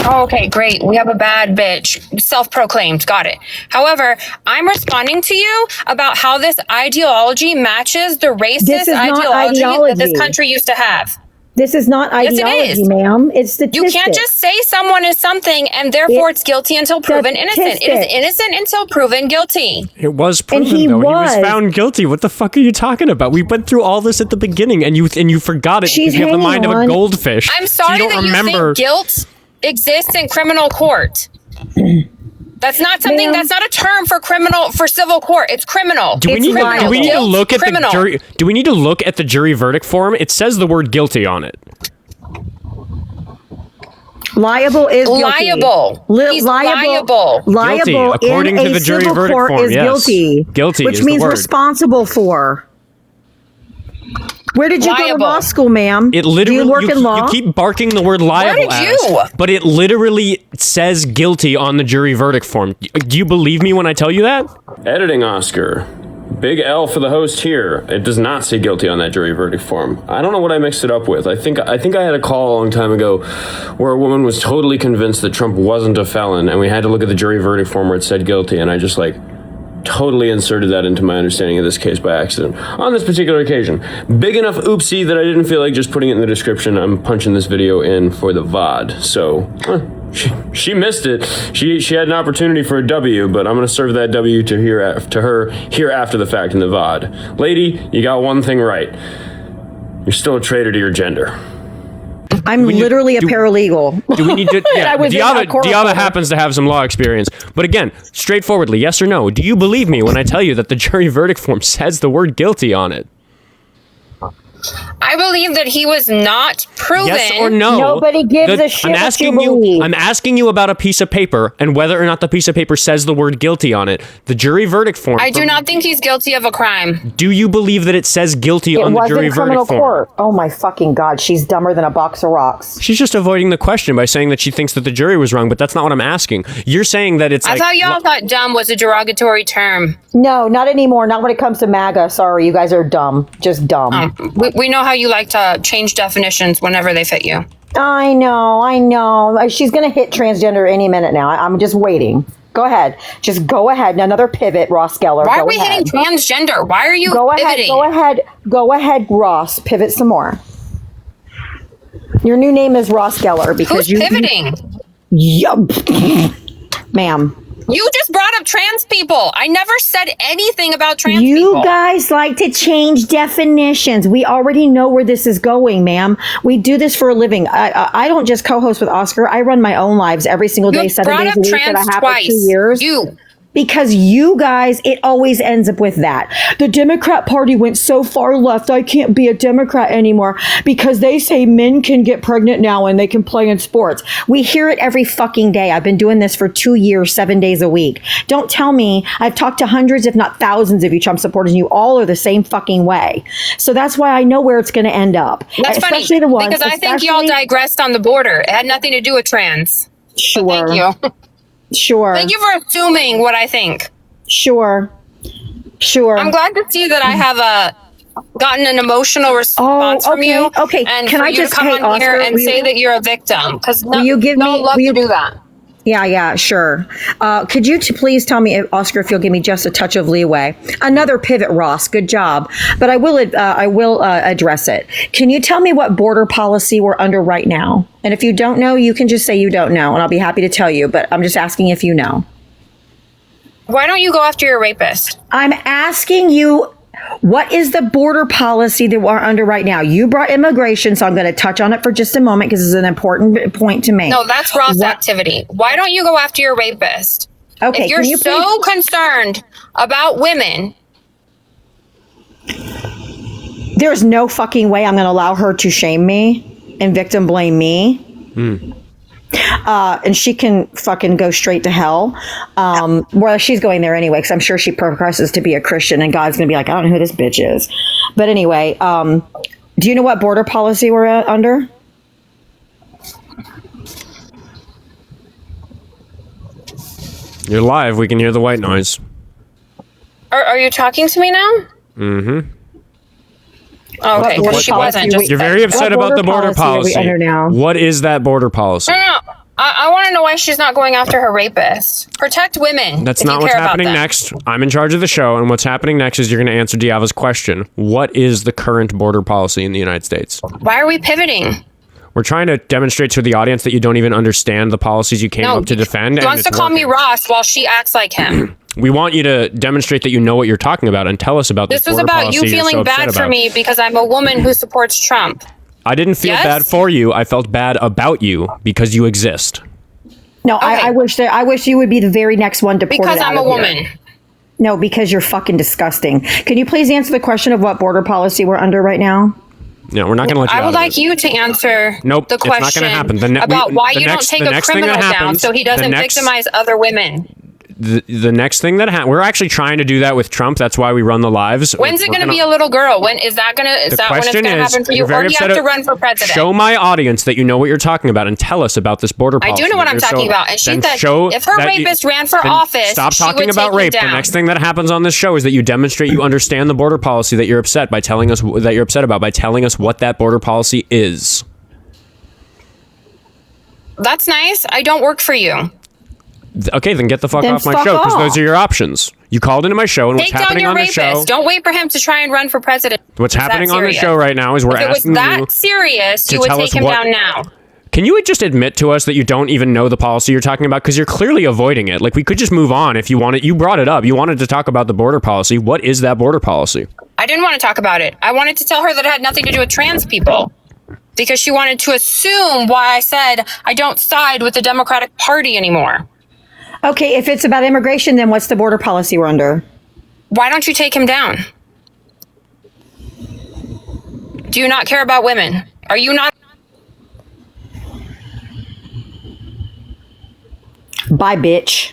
Okay, great. We have a bad bitch. Self-proclaimed. Got it. However, I'm responding to you about how this ideology matches the racist ideology that this country used to have. This is not ideology, ma'am. It's statistics. You can't just say someone is something and therefore it's guilty until proven innocent. It is innocent until proven guilty. It was proven, though. He was found guilty. What the fuck are you talking about? We went through all this at the beginning, and you forgot it because you have the mind of a goldfish. I'm sorry so you that you think guilt exists in criminal court. That's not something. That's not a term for civil court. It's criminal. Do we need to look at the jury? Do we need to look at the jury verdict form? It says the word guilty on it. Liable is guilty. He's liable. Guilty, according to the jury verdict form. Is guilty. Guilty, which means responsible for. Where did you go to law school, ma'am? It literally, do you work in law? You keep barking the word liable at us, but it literally says guilty on the jury verdict form. Do you believe me when I tell you that? Editing Oscar. Big L for the host here. It does not say guilty on that jury verdict form. I don't know what I mixed it up with. I think I had a call a long time ago where a woman was totally convinced that Trump wasn't a felon, and we had to look at the jury verdict form where it said guilty, and I just totally inserted that into my understanding of this case by accident. On this particular occasion, big enough oopsie that I didn't feel like just putting it in the description. I'm punching this video in for the VOD. So she missed it. She had an opportunity for a W, but I'm going to serve that W to her here after the fact in the VOD. Lady, you got one thing right. You're still a traitor to your gender. I'm literally a paralegal. Do we need to? Yeah, Diava happens to have some law experience. But again, straightforwardly, yes or no? Do you believe me when I tell you that the jury verdict form says the word guilty on it? I believe that he was not proven. Yes or no? Nobody gives a shit what you believe. I'm asking you about a piece of paper and whether or not the piece of paper says the word guilty on it. The jury verdict form. I do not think he's guilty of a crime. Do you believe that it says guilty on the jury verdict form? Court. Oh my fucking God. She's dumber than a box of rocks. She's just avoiding the question by saying that she thinks that the jury was wrong, but that's not what I'm asking. You're saying that it's I thought y'all thought dumb was a derogatory term. No, not anymore. Not when it comes to MAGA. Sorry, you guys are dumb. Just dumb. We know how you like to change definitions whenever they fit you. I know. She's going to hit transgender any minute now. I'm just waiting. Go ahead. Just go ahead. Another pivot, Ross Geller. Why are we hitting transgender? Why are you pivoting? Go ahead, Ross. Pivot some more. Your new name is Ross Geller because Who's pivoting? Ma'am. You just brought up trans people. I never said anything about trans people. You guys like to change definitions. We already know where this is going, ma'am. We do this for a living. I don't just co-host with Oskar. I run my own lives every single day, 7 days a week that I have for 2 years. Because you guys, it always ends up with that. The Democrat Party went so far left, I can't be a Democrat anymore because they say men can get pregnant now and they can play in sports. We hear it every fucking day. I've been doing this for 2 years, 7 days a week. Don't tell me. I've talked to hundreds, if not thousands of you Trump supporters, and you all are the same fucking way. So that's why I know where it's going to end up. That's funny, because I think y'all digressed on the border. It had nothing to do with trans. Sure. But thank you. Sure. Thank you for assuming what I think. Sure. I'm glad to see that I have gotten an emotional response from you. Okay. And can I just come on Oskar, here and say that you're a victim? Because will you give me? Love to do that. Yeah, sure. Could you please tell me, Oskar, if you'll give me just a touch of leeway? Another pivot, Ross. Good job. But I will address it. Can you tell me what border policy we're under right now? And if you don't know, you can just say you don't know, and I'll be happy to tell you. But I'm just asking if you know. Why don't you go after your rapist? I'm asking you, what is the border policy that we're under right now? You brought immigration, so I'm going to touch on it for just a moment because it's an important point to make. No, that's Ross activity. Why don't you go after your rapist? Okay. If you're so concerned about women, There's no fucking way I'm going to allow her to shame me and victim blame me. And she can fucking go straight to hell. Well, she's going there anyway, because I'm sure she professes to be a Christian, and God's going to be like, I don't know who this bitch is. But anyway, do you know what border policy we're under? You're live. We can hear the white noise. Are you talking to me now? Mm-hmm. Oh, okay, because she wasn't. You're very upset about the border policy. What is that border policy? No. I want to know why she's not going after her rapist. Protect women. That's not what's happening next. I'm in charge of the show, and what's happening next is you're going to answer Diava's question. What is the current border policy in the United States? Why are we pivoting? We're trying to demonstrate to the audience that you don't even understand the policies you came up to defend. He wants to call me Ross while she acts like him. We want you to demonstrate that you know what you're talking about and tell us about this. This was about you feeling bad for me because I'm a woman who supports Trump. I didn't feel bad for you. I felt bad about you because you exist. No, okay. I wish you would be the very next one deported. Because I'm a woman. No, because you're fucking disgusting. Can you please answer the question of what border policy we're under right now? No, we're not going to let you. I would like you to answer the question it's not going to happen. About why you don't take a criminal down so he doesn't victimize other women. The next thing that we're actually trying to do that with Trump. That's why we run the lives. When's it going to be a little girl? When is that when it's going to happen for you? Or do you have to run for president? Show my audience that you know what you're talking about and tell us about this border policy. I do know what I'm talking about. And she said if her rapist ran for office, stop talking about rape. The next thing that happens on this show is that you demonstrate you understand the border policy that you're upset by telling us what that border policy is. That's nice. I don't work for you. Okay, then get the fuck off my show, because those are your options. You called into my show, and what's happening on the show... Don't wait for him to try and run for president. What's happening on the show right now is we're asking you... If it was that serious, you would take him down now. Can you just admit to us that you don't even know the policy you're talking about? Because you're clearly avoiding it. Like, we could just move on if you wanted. You brought it up. You wanted to talk about the border policy. What is that border policy? I didn't want to talk about it. I wanted to tell her that it had nothing to do with trans people. Because she wanted to assume why I said I don't side with the Democratic Party anymore. Okay, if it's about immigration, then what's the border policy we're under? Why don't you take him down? Do you not care about women? Are you not? Bye, bitch.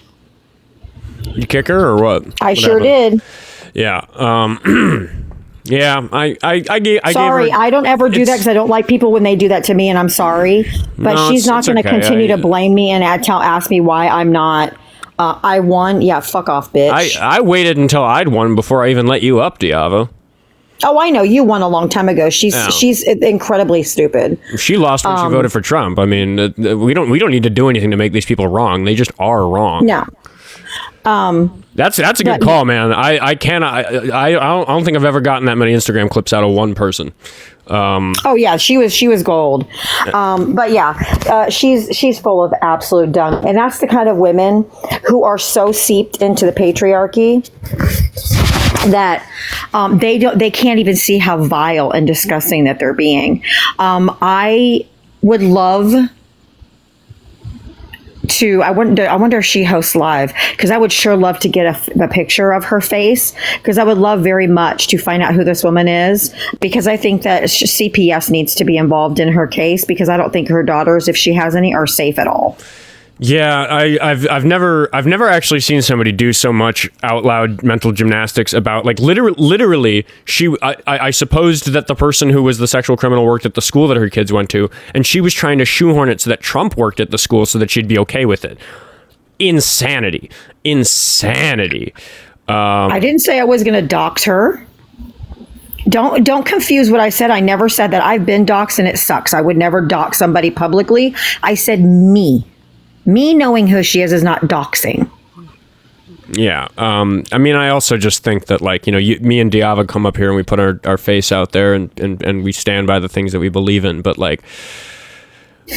You kick her or what? I sure did. Yeah. Yeah, I gave sorry, her, I don't ever do that because I don't like people when they do that to me, and I'm sorry. But she's not going to continue to blame me and ask me why I'm not. I won. Yeah, fuck off, bitch. I waited until I'd won before I even let you up, Diava. Oh, I know. You won a long time ago. She's incredibly stupid. She lost when she voted for Trump. I mean, we don't need to do anything to make these people wrong. They just are wrong. No. That's a good call, man. I don't think I've ever gotten that many Instagram clips out of one person. Oh yeah, she was gold. But yeah, she's full of absolute dung, and that's the kind of women who are so seeped into the patriarchy that they can't even see how vile and disgusting that they're being. I would love I wonder if she hosts live, because I would sure love to get a picture of her face, because I would love very much to find out who this woman is, because I think that CPS needs to be involved in her case, because I don't think her daughters, if she has any, are safe at all. Yeah, I've never actually seen somebody do so much out loud mental gymnastics about, like, literally I supposed that the person who was the sexual criminal worked at the school that her kids went to, and she was trying to shoehorn it so that Trump worked at the school so that she'd be okay with it. Insanity. I didn't say I was going to dox her. Don't confuse what I said. I never said that. I've been doxxed and it sucks. I would never dox somebody publicly. I said me knowing who she is not doxing. Yeah. I mean, I also just think that, like, me and Diava come up here and we put our face out there and we stand by the things that we believe in. But, like,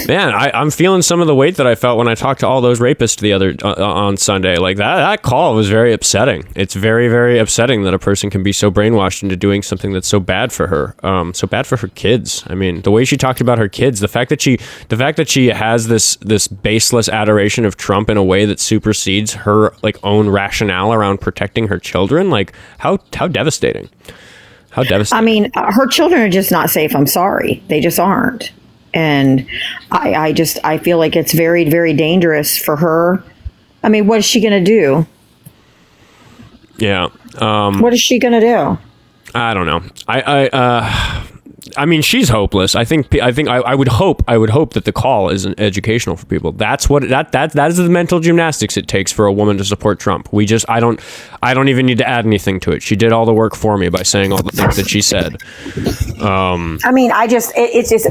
man, I'm feeling some of the weight that I felt when I talked to all those rapists the other on Sunday. Like, that call was very upsetting. It's very, very upsetting that a person can be so brainwashed into doing something that's so bad for her, so bad for her kids. I mean, the way she talked about her kids, the fact that she has this baseless adoration of Trump in a way that supersedes her, like, own rationale around protecting her children. Like, how devastating. How devastating. I mean, her children are just not safe. I'm sorry. They just aren't. And I feel like it's very, very dangerous for her. I mean, what is she going to do? Yeah. What is she going to do? I don't know. I mean, she's hopeless. I would hope that the call is educational for people. That's what that is the mental gymnastics it takes for a woman to support Trump. I don't even need to add anything to it. She did all the work for me by saying all the things that she said. I mean, I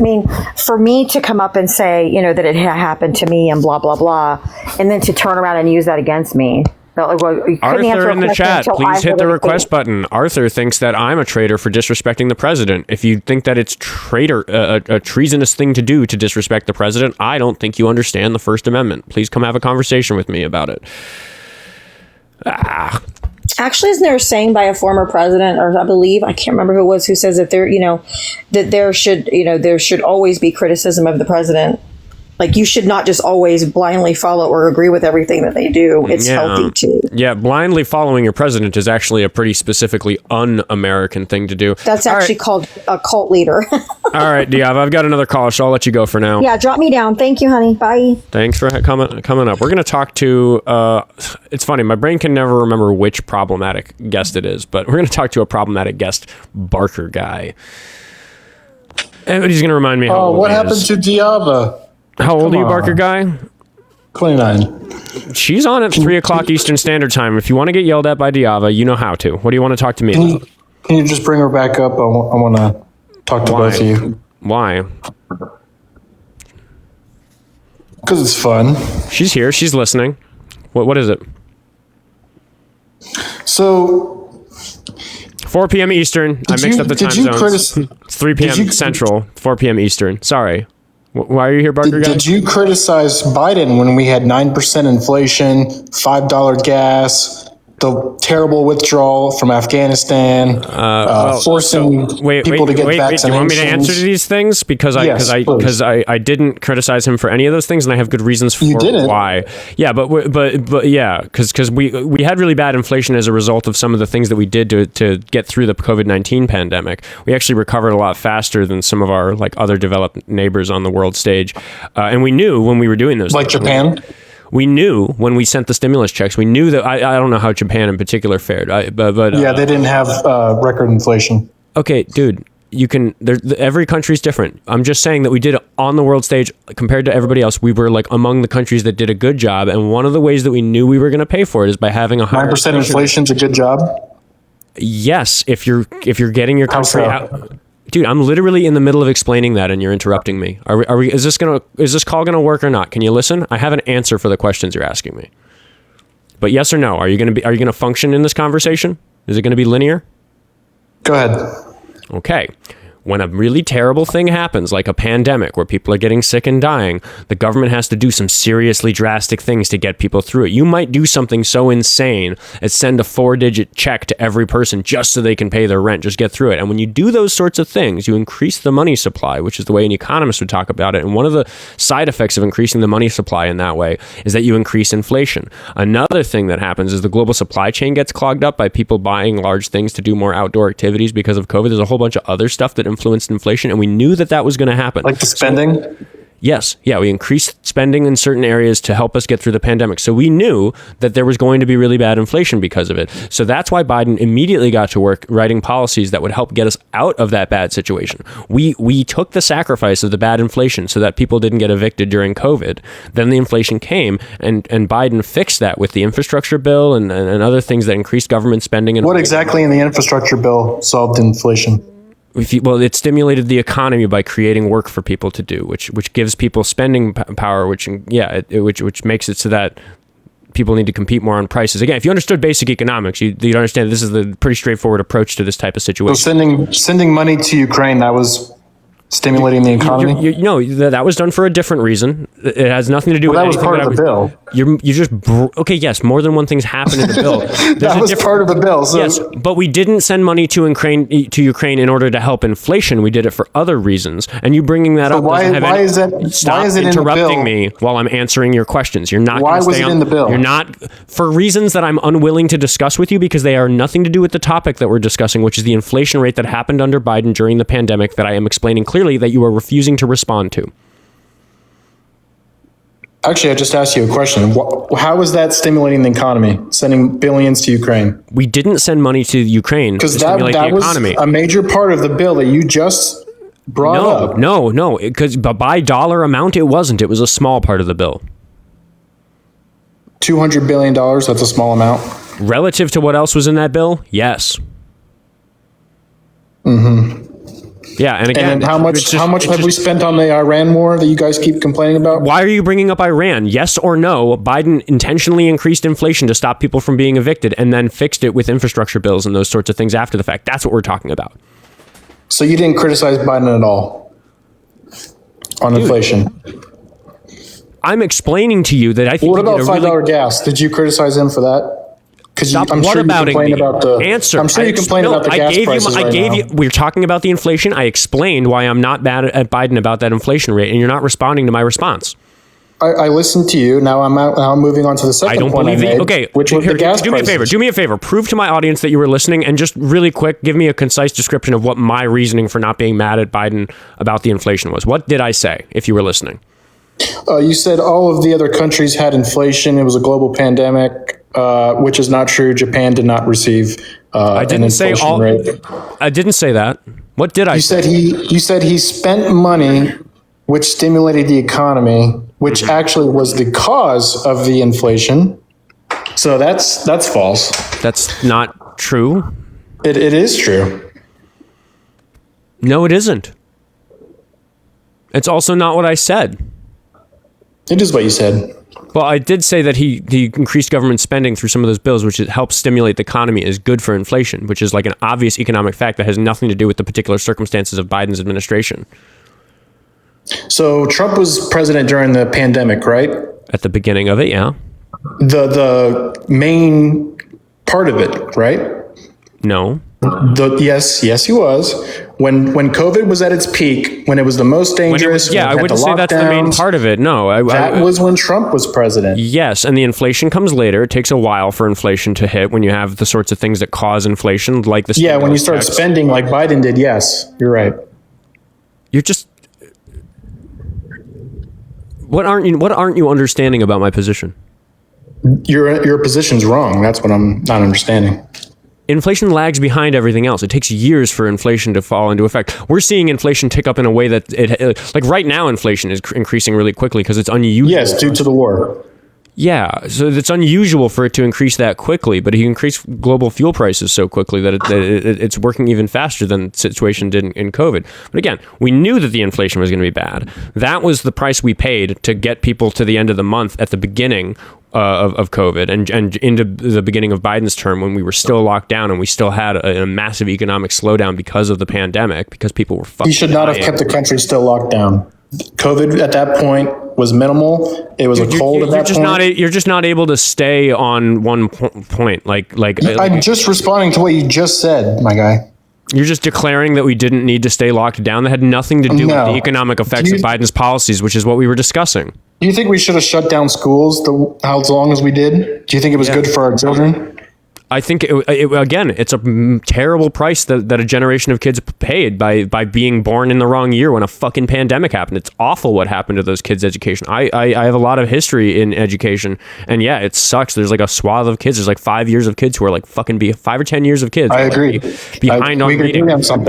mean, for me to come up and say, that it happened to me and blah, blah, blah, and then to turn around and use that against me. Arthur in the chat, please hit the request button. Arthur thinks that I'm a traitor for disrespecting the president. If you think that it's a treasonous thing to do to disrespect the president, I don't think you understand the First Amendment. Please come have a conversation with me about it. Actually, isn't there a saying by a former president, or I believe, I can't remember who it was, who says that there should always be criticism of the president. Like, you should not just always blindly follow or agree with everything that they do. It's healthy too. Yeah, blindly following your president is actually a pretty specifically un-American thing to do. That's actually called a cult leader. All right, Diab, I've got another call, so I'll let you go for now. Yeah, drop me down. Thank you, honey. Bye. Thanks for coming up. We're going to talk to, it's funny, my brain can never remember which problematic guest it is, but we're going to talk to a problematic guest, BarkerGuy. And he's going to remind me how old what he happened is. to Diaba? How old are you, BarkerGuy? 29. She's on at 3 o'clock Eastern Standard Time. If you want to get yelled at by Diava, you know how to. What do you want to talk to me about? Can you just bring her back up? I want to talk to both of you. Why? Because it's fun. She's here. She's listening. What is it? So... 4 p.m. Eastern. I mixed up the time zones. It's 3 p.m. Central, 4 p.m. Eastern. Sorry. Why are you here, BarkerGuy? Did you criticize Biden when we had 9% inflation, $5 gas, the terrible withdrawal from Afghanistan, forcing people to get vaccinations? Do you want me to answer to these things? Because I didn't criticize him for any of those things, and I have good reasons for why. Yeah, but yeah, because we had really bad inflation as a result of some of the things that we did to get through the COVID-19 pandemic. We actually recovered a lot faster than some of our other developed neighbors on the world stage, and we knew when we were doing those. Like Japan. We knew when we sent the stimulus checks. We knew that I don't know how Japan in particular fared, but yeah, they didn't have record inflation. Okay, dude, you can. Every country's different. I'm just saying that we did on the world stage compared to everybody else. We were among the countries that did a good job, and one of the ways that we knew we were going to pay for it is by having a 9% inflation's a good job. Yes, if you're getting your country out. Dude, I'm literally in the middle of explaining that, and you're interrupting me. Are we? Is this call gonna work or not? Can you listen? I have an answer for the questions you're asking me. But yes or no? Are you gonna function in this conversation? Is it gonna be linear? Go ahead. Okay. When a really terrible thing happens, like a pandemic where people are getting sick and dying, the government has to do some seriously drastic things to get people through it. You might do something so insane as send a 4-digit check to every person just so they can pay their rent, just get through it. And when you do those sorts of things, you increase the money supply, which is the way an economist would talk about it. And one of the side effects of increasing the money supply in that way is that you increase inflation. Another thing that happens is the global supply chain gets clogged up by people buying large things to do more outdoor activities because of COVID. There's a whole bunch of other stuff that influenced inflation, and we knew that was going to happen. Like the spending? Yes. Yeah, we increased spending in certain areas to help us get through the pandemic. So we knew that there was going to be really bad inflation because of it. So that's why Biden immediately got to work writing policies that would help get us out of that bad situation. We took the sacrifice of the bad inflation so that people didn't get evicted during COVID. Then the inflation came, and Biden fixed that with the infrastructure bill and other things that increased government spending. And what exactly in the infrastructure bill solved inflation? It stimulated the economy by creating work for people to do, which gives people spending power, which makes it so that people need to compete more on prices. Again, if you understood basic economics, you'd understand this is the pretty straightforward approach to this type of situation. So sending money to Ukraine, that was Stimulating the economy? No, that was done for a different reason. It has nothing to do with anything. That was part of the bill. You just okay. Yes, more than one thing's happened in the bill. That was part of the bill. So. Yes, but we didn't send money to Ukraine in order to help inflation. We did it for other reasons. And you bringing that up? Why is it? Stop why is it interrupting me while I'm answering your questions. You're not. Why was it in the bill? You're not, for reasons that I'm unwilling to discuss with you, because they are nothing to do with the topic that we're discussing, which is the inflation rate that happened under Biden during the pandemic. That I am explaining clearly that you are refusing to respond to. Actually, I just asked you a question. How is that stimulating the economy, sending billions to Ukraine? We didn't send money to Ukraine to stimulate the economy. Was a major part of the bill that you just brought up. No, because by dollar amount, it wasn't. It was a small part of the bill. $200 billion, that's a small amount. Relative to what else was in that bill, yes. Mm-hmm. Yeah, and again, how much have we spent on the Iran war that you guys keep complaining about? Why are you bringing up Iran? Yes or no? Biden intentionally increased inflation to stop people from being evicted, and then fixed it with infrastructure bills and those sorts of things after the fact. That's what we're talking about. So you didn't criticize Biden at all on inflation? I'm explaining to you that I think. What about $5 gas? Did you criticize him for that? Because I'm sure you complain about the answer. I'm sure you complain about the gas prices right now. We're talking about the inflation. I explained why I'm not mad at Biden about that inflation rate, and you're not responding to my response. I listened to you. Now I'm moving on to the second point I made. Okay, which was the gas prices. Do me a favor. Prove to my audience that you were listening, and just really quick, give me a concise description of what my reasoning for not being mad at Biden about the inflation was. What did I say? If you were listening, you said all of the other countries had inflation. It was a global pandemic. Which is not true. Japan did not receive I didn't say all. Rate. I didn't say that. What did I say? You said he spent money, which stimulated the economy, which actually was the cause of the inflation. So that's false. That's not true. It is true. No, it isn't. It's also not what I said. It is what you said. Well, I did say that he increased government spending through some of those bills, which helps stimulate the economy, is good for inflation, which is like an obvious economic fact that has nothing to do with the particular circumstances of Biden's administration. So Trump was president during the pandemic, right? At the beginning of it, yeah. The main part of it, right? No. Yes, he was. When COVID was at its peak, when it was the most dangerous. I wouldn't say that's the main part of it. No, that was when Trump was president. Yes, and the inflation comes later. It takes a while for inflation to hit when you have the sorts of things that cause inflation, like the when you start spending like Biden did. Yes, you're right. You're just what aren't you understanding about my position? Your position's wrong. That's what I'm not understanding. Inflation lags behind everything else. It takes years for inflation to fall into effect. We're seeing inflation tick up in a way that like right now, inflation is increasing really quickly because it's unusual. Yes, due to the war. Yeah, so it's unusual for it to increase that quickly, but he increased global fuel prices so quickly that it's working even faster than the situation did in COVID. But again, we knew that the inflation was going to be bad. That was the price we paid to get people to the end of the month at the beginning of COVID and into the beginning of Biden's term, when we were still locked down and we still had a massive economic slowdown because of the pandemic, because people were fucking He should not have kept the country still locked down. COVID at that point was minimal. It was a cold at that point. You're just not able to stay on one point. I'm just responding to what you just said, my guy. You're just declaring that we didn't need to stay locked down. That had nothing to do with the economic effects of Biden's policies, which is what we were discussing. Do you think we should have shut down schools as long as we did? Do you think it was good for our children? I think, again, it's a terrible price that a generation of kids paid by being born in the wrong year when a fucking pandemic happened. It's awful what happened to those kids' education. I have a lot of history in education, and yeah, it sucks. There's like a swath of kids. There's like 5 years of kids who are like fucking 5 or 10 years of kids. I agree. Behind on reading. But that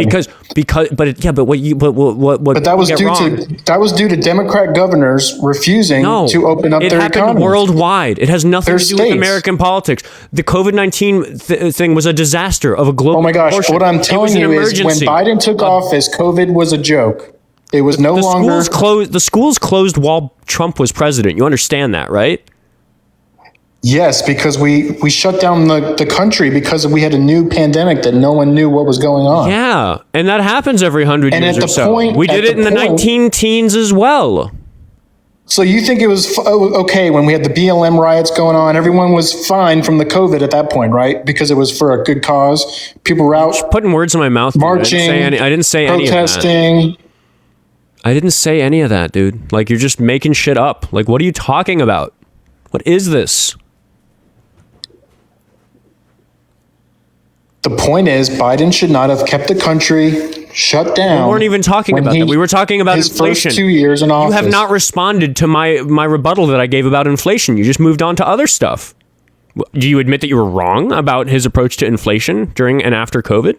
was due to Democrat governors refusing to open up their economies. It happened worldwide. It has nothing to do with American politics. The COVID-19 thing was a disaster of a global. Oh my gosh! What I'm telling you is, when Biden took office, COVID was a joke. It was no longer. The schools closed while Trump was president. You understand that, right? Yes, because we shut down the country because we had a new pandemic that no one knew what was going on. Yeah, and that happens every 100 And years at or the so. point- We did at it in the the point- 19 teens as well. So you think it was okay when we had the BLM riots going on? Everyone was fine from the COVID at that point, right? Because it was for a good cause. People were out Putting words in my mouth. Dude. marching, I didn't say any of that. protesting. I didn't say any of that, dude. Like, you're just making shit up. Like, what are you talking about? What is this? The point is, Biden should not have kept the country shut down. We weren't even talking about that. We were talking about his inflation. First 2 years in office. You have not responded to my rebuttal that I gave about inflation. You just moved on to other stuff. Do you admit that you were wrong about his approach to inflation during and after COVID?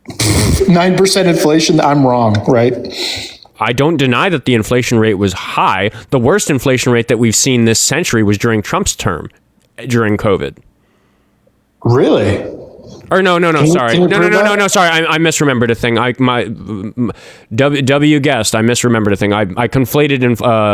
9% inflation. I'm wrong, right? I don't deny that the inflation rate was high. The worst inflation rate that we've seen this century was during Trump's term, during COVID. Really? Or no, sorry. can you prove that? No, sorry. I misremembered a thing. W guessed. I misremembered a thing. I conflated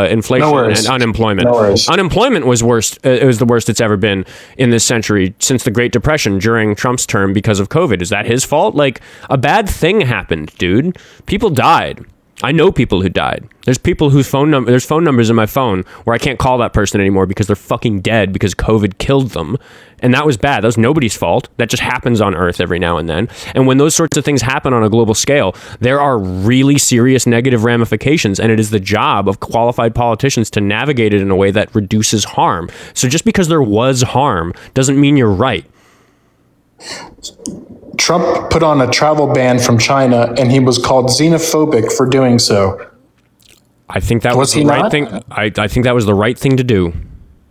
inflation and unemployment. No worries. Unemployment was worst. It was the worst it's ever been in this century since the Great Depression during Trump's term because of COVID. Is that his fault? Like, a bad thing happened, dude. People died. I know people who died. There's people whose there's phone numbers in my phone where I can't call that person anymore because they're fucking dead because COVID killed them. And that was bad. That was nobody's fault. That just happens on Earth every now and then. And when those sorts of things happen on a global scale, there are really serious negative ramifications. And it is the job of qualified politicians to navigate it in a way that reduces harm. So just because there was harm doesn't mean you're right. Trump put on a travel ban from China, and he was called xenophobic for doing so. I think that was the right thing. I think that was the right thing to do.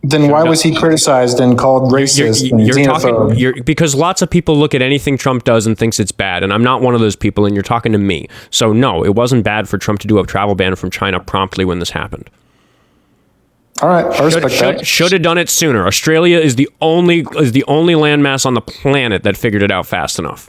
Then why was he criticized and called racist and xenophobe? Because lots of people look at anything Trump does and thinks it's bad, and I'm not one of those people, and you're talking to me. So no, it wasn't bad for Trump to do a travel ban from China promptly when this happened. All right, I respect that. Should have done it sooner. Australia is the only landmass on the planet that figured it out fast enough.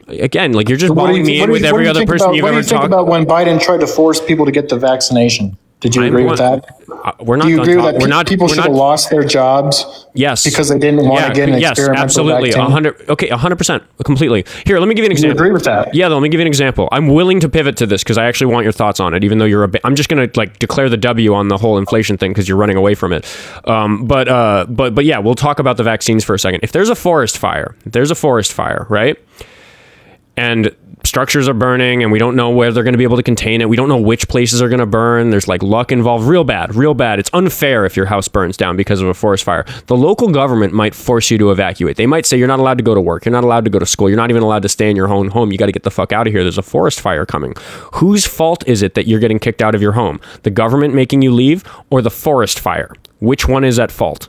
Again, like, you're just balling me in with every other person you've ever talked. What do you think about when Biden tried to force people to get the vaccination? Did you agree with that? Do you agree that people should have lost their jobs? Yes, because they didn't want to get an experimental absolutely, vaccine? 100%, completely. Here, let me give you an example. You agree with that? Yeah, let me give you an example. I'm willing to pivot to this because I actually want your thoughts on it, even though I'm just going to declare the W on the whole inflation thing because you're running away from it. But yeah, we'll talk about the vaccines for a second. If there's a forest fire, right? And structures are burning and we don't know where they're going to be able to contain it. We don't know which places are going to burn. There's luck involved. Real bad. It's unfair if your house burns down because of a forest fire. The local government might force you to evacuate. They might say you're not allowed to go to work. You're not allowed to go to school. You're not even allowed to stay in your own home. You got to get the fuck out of here. There's a forest fire coming. Whose fault is it that you're getting kicked out of your home? The government making you leave or the forest fire? Which one is at fault?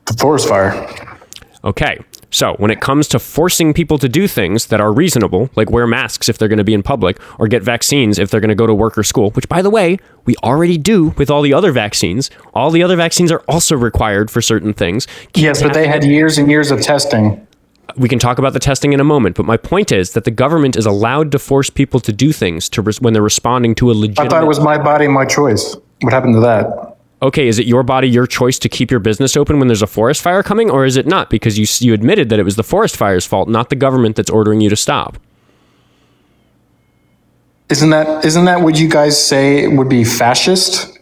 The forest fire. Okay. So when it comes to forcing people to do things that are reasonable, like wear masks if they're going to be in public, or get vaccines if they're going to go to work or school, which, by the way, we already do with all the other vaccines. All the other vaccines are also required for certain things. Yes, but they had years and years of testing. We can talk about the testing in a moment, but my point is that the government is allowed to force people to do things when they're responding to a legitimate... I thought it was my body, my choice. What happened to that? Okay, is it your body, your choice to keep your business open when there's a forest fire coming, or is it not? Because you admitted that it was the forest fire's fault, not the government that's ordering you to stop. Isn't that what you guys say would be fascist?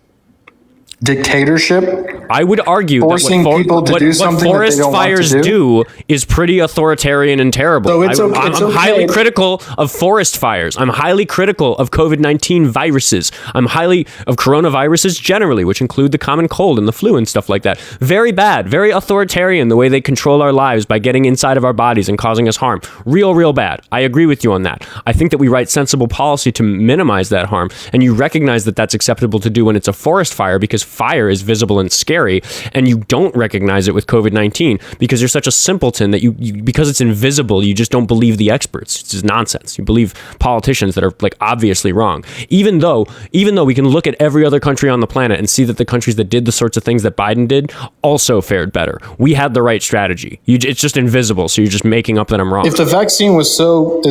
Dictatorship? I would argue forcing that people to do something what forest that they don't fires want to do is pretty authoritarian and terrible. So it's okay. I'm highly critical of forest fires. I'm highly critical of COVID-19 viruses. I'm highly of coronaviruses generally, which include the common cold and the flu and stuff like that. Very bad, very authoritarian the way they control our lives by getting inside of our bodies and causing us harm. Real bad. I agree with you on that. I think that we write sensible policy to minimize that harm, and you recognize that that's acceptable to do when it's a forest fire, because fire is visible and scary, and you don't recognize it with COVID-19 because you're such a simpleton that you because it's invisible, you just don't believe the experts. It's just nonsense. You believe politicians that are like obviously wrong. Even though we can look at every other country on the planet and see that the countries that did the sorts of things that Biden did also fared better. We had the right strategy. It's just invisible, so you're just making up that I'm wrong. If the vaccine was so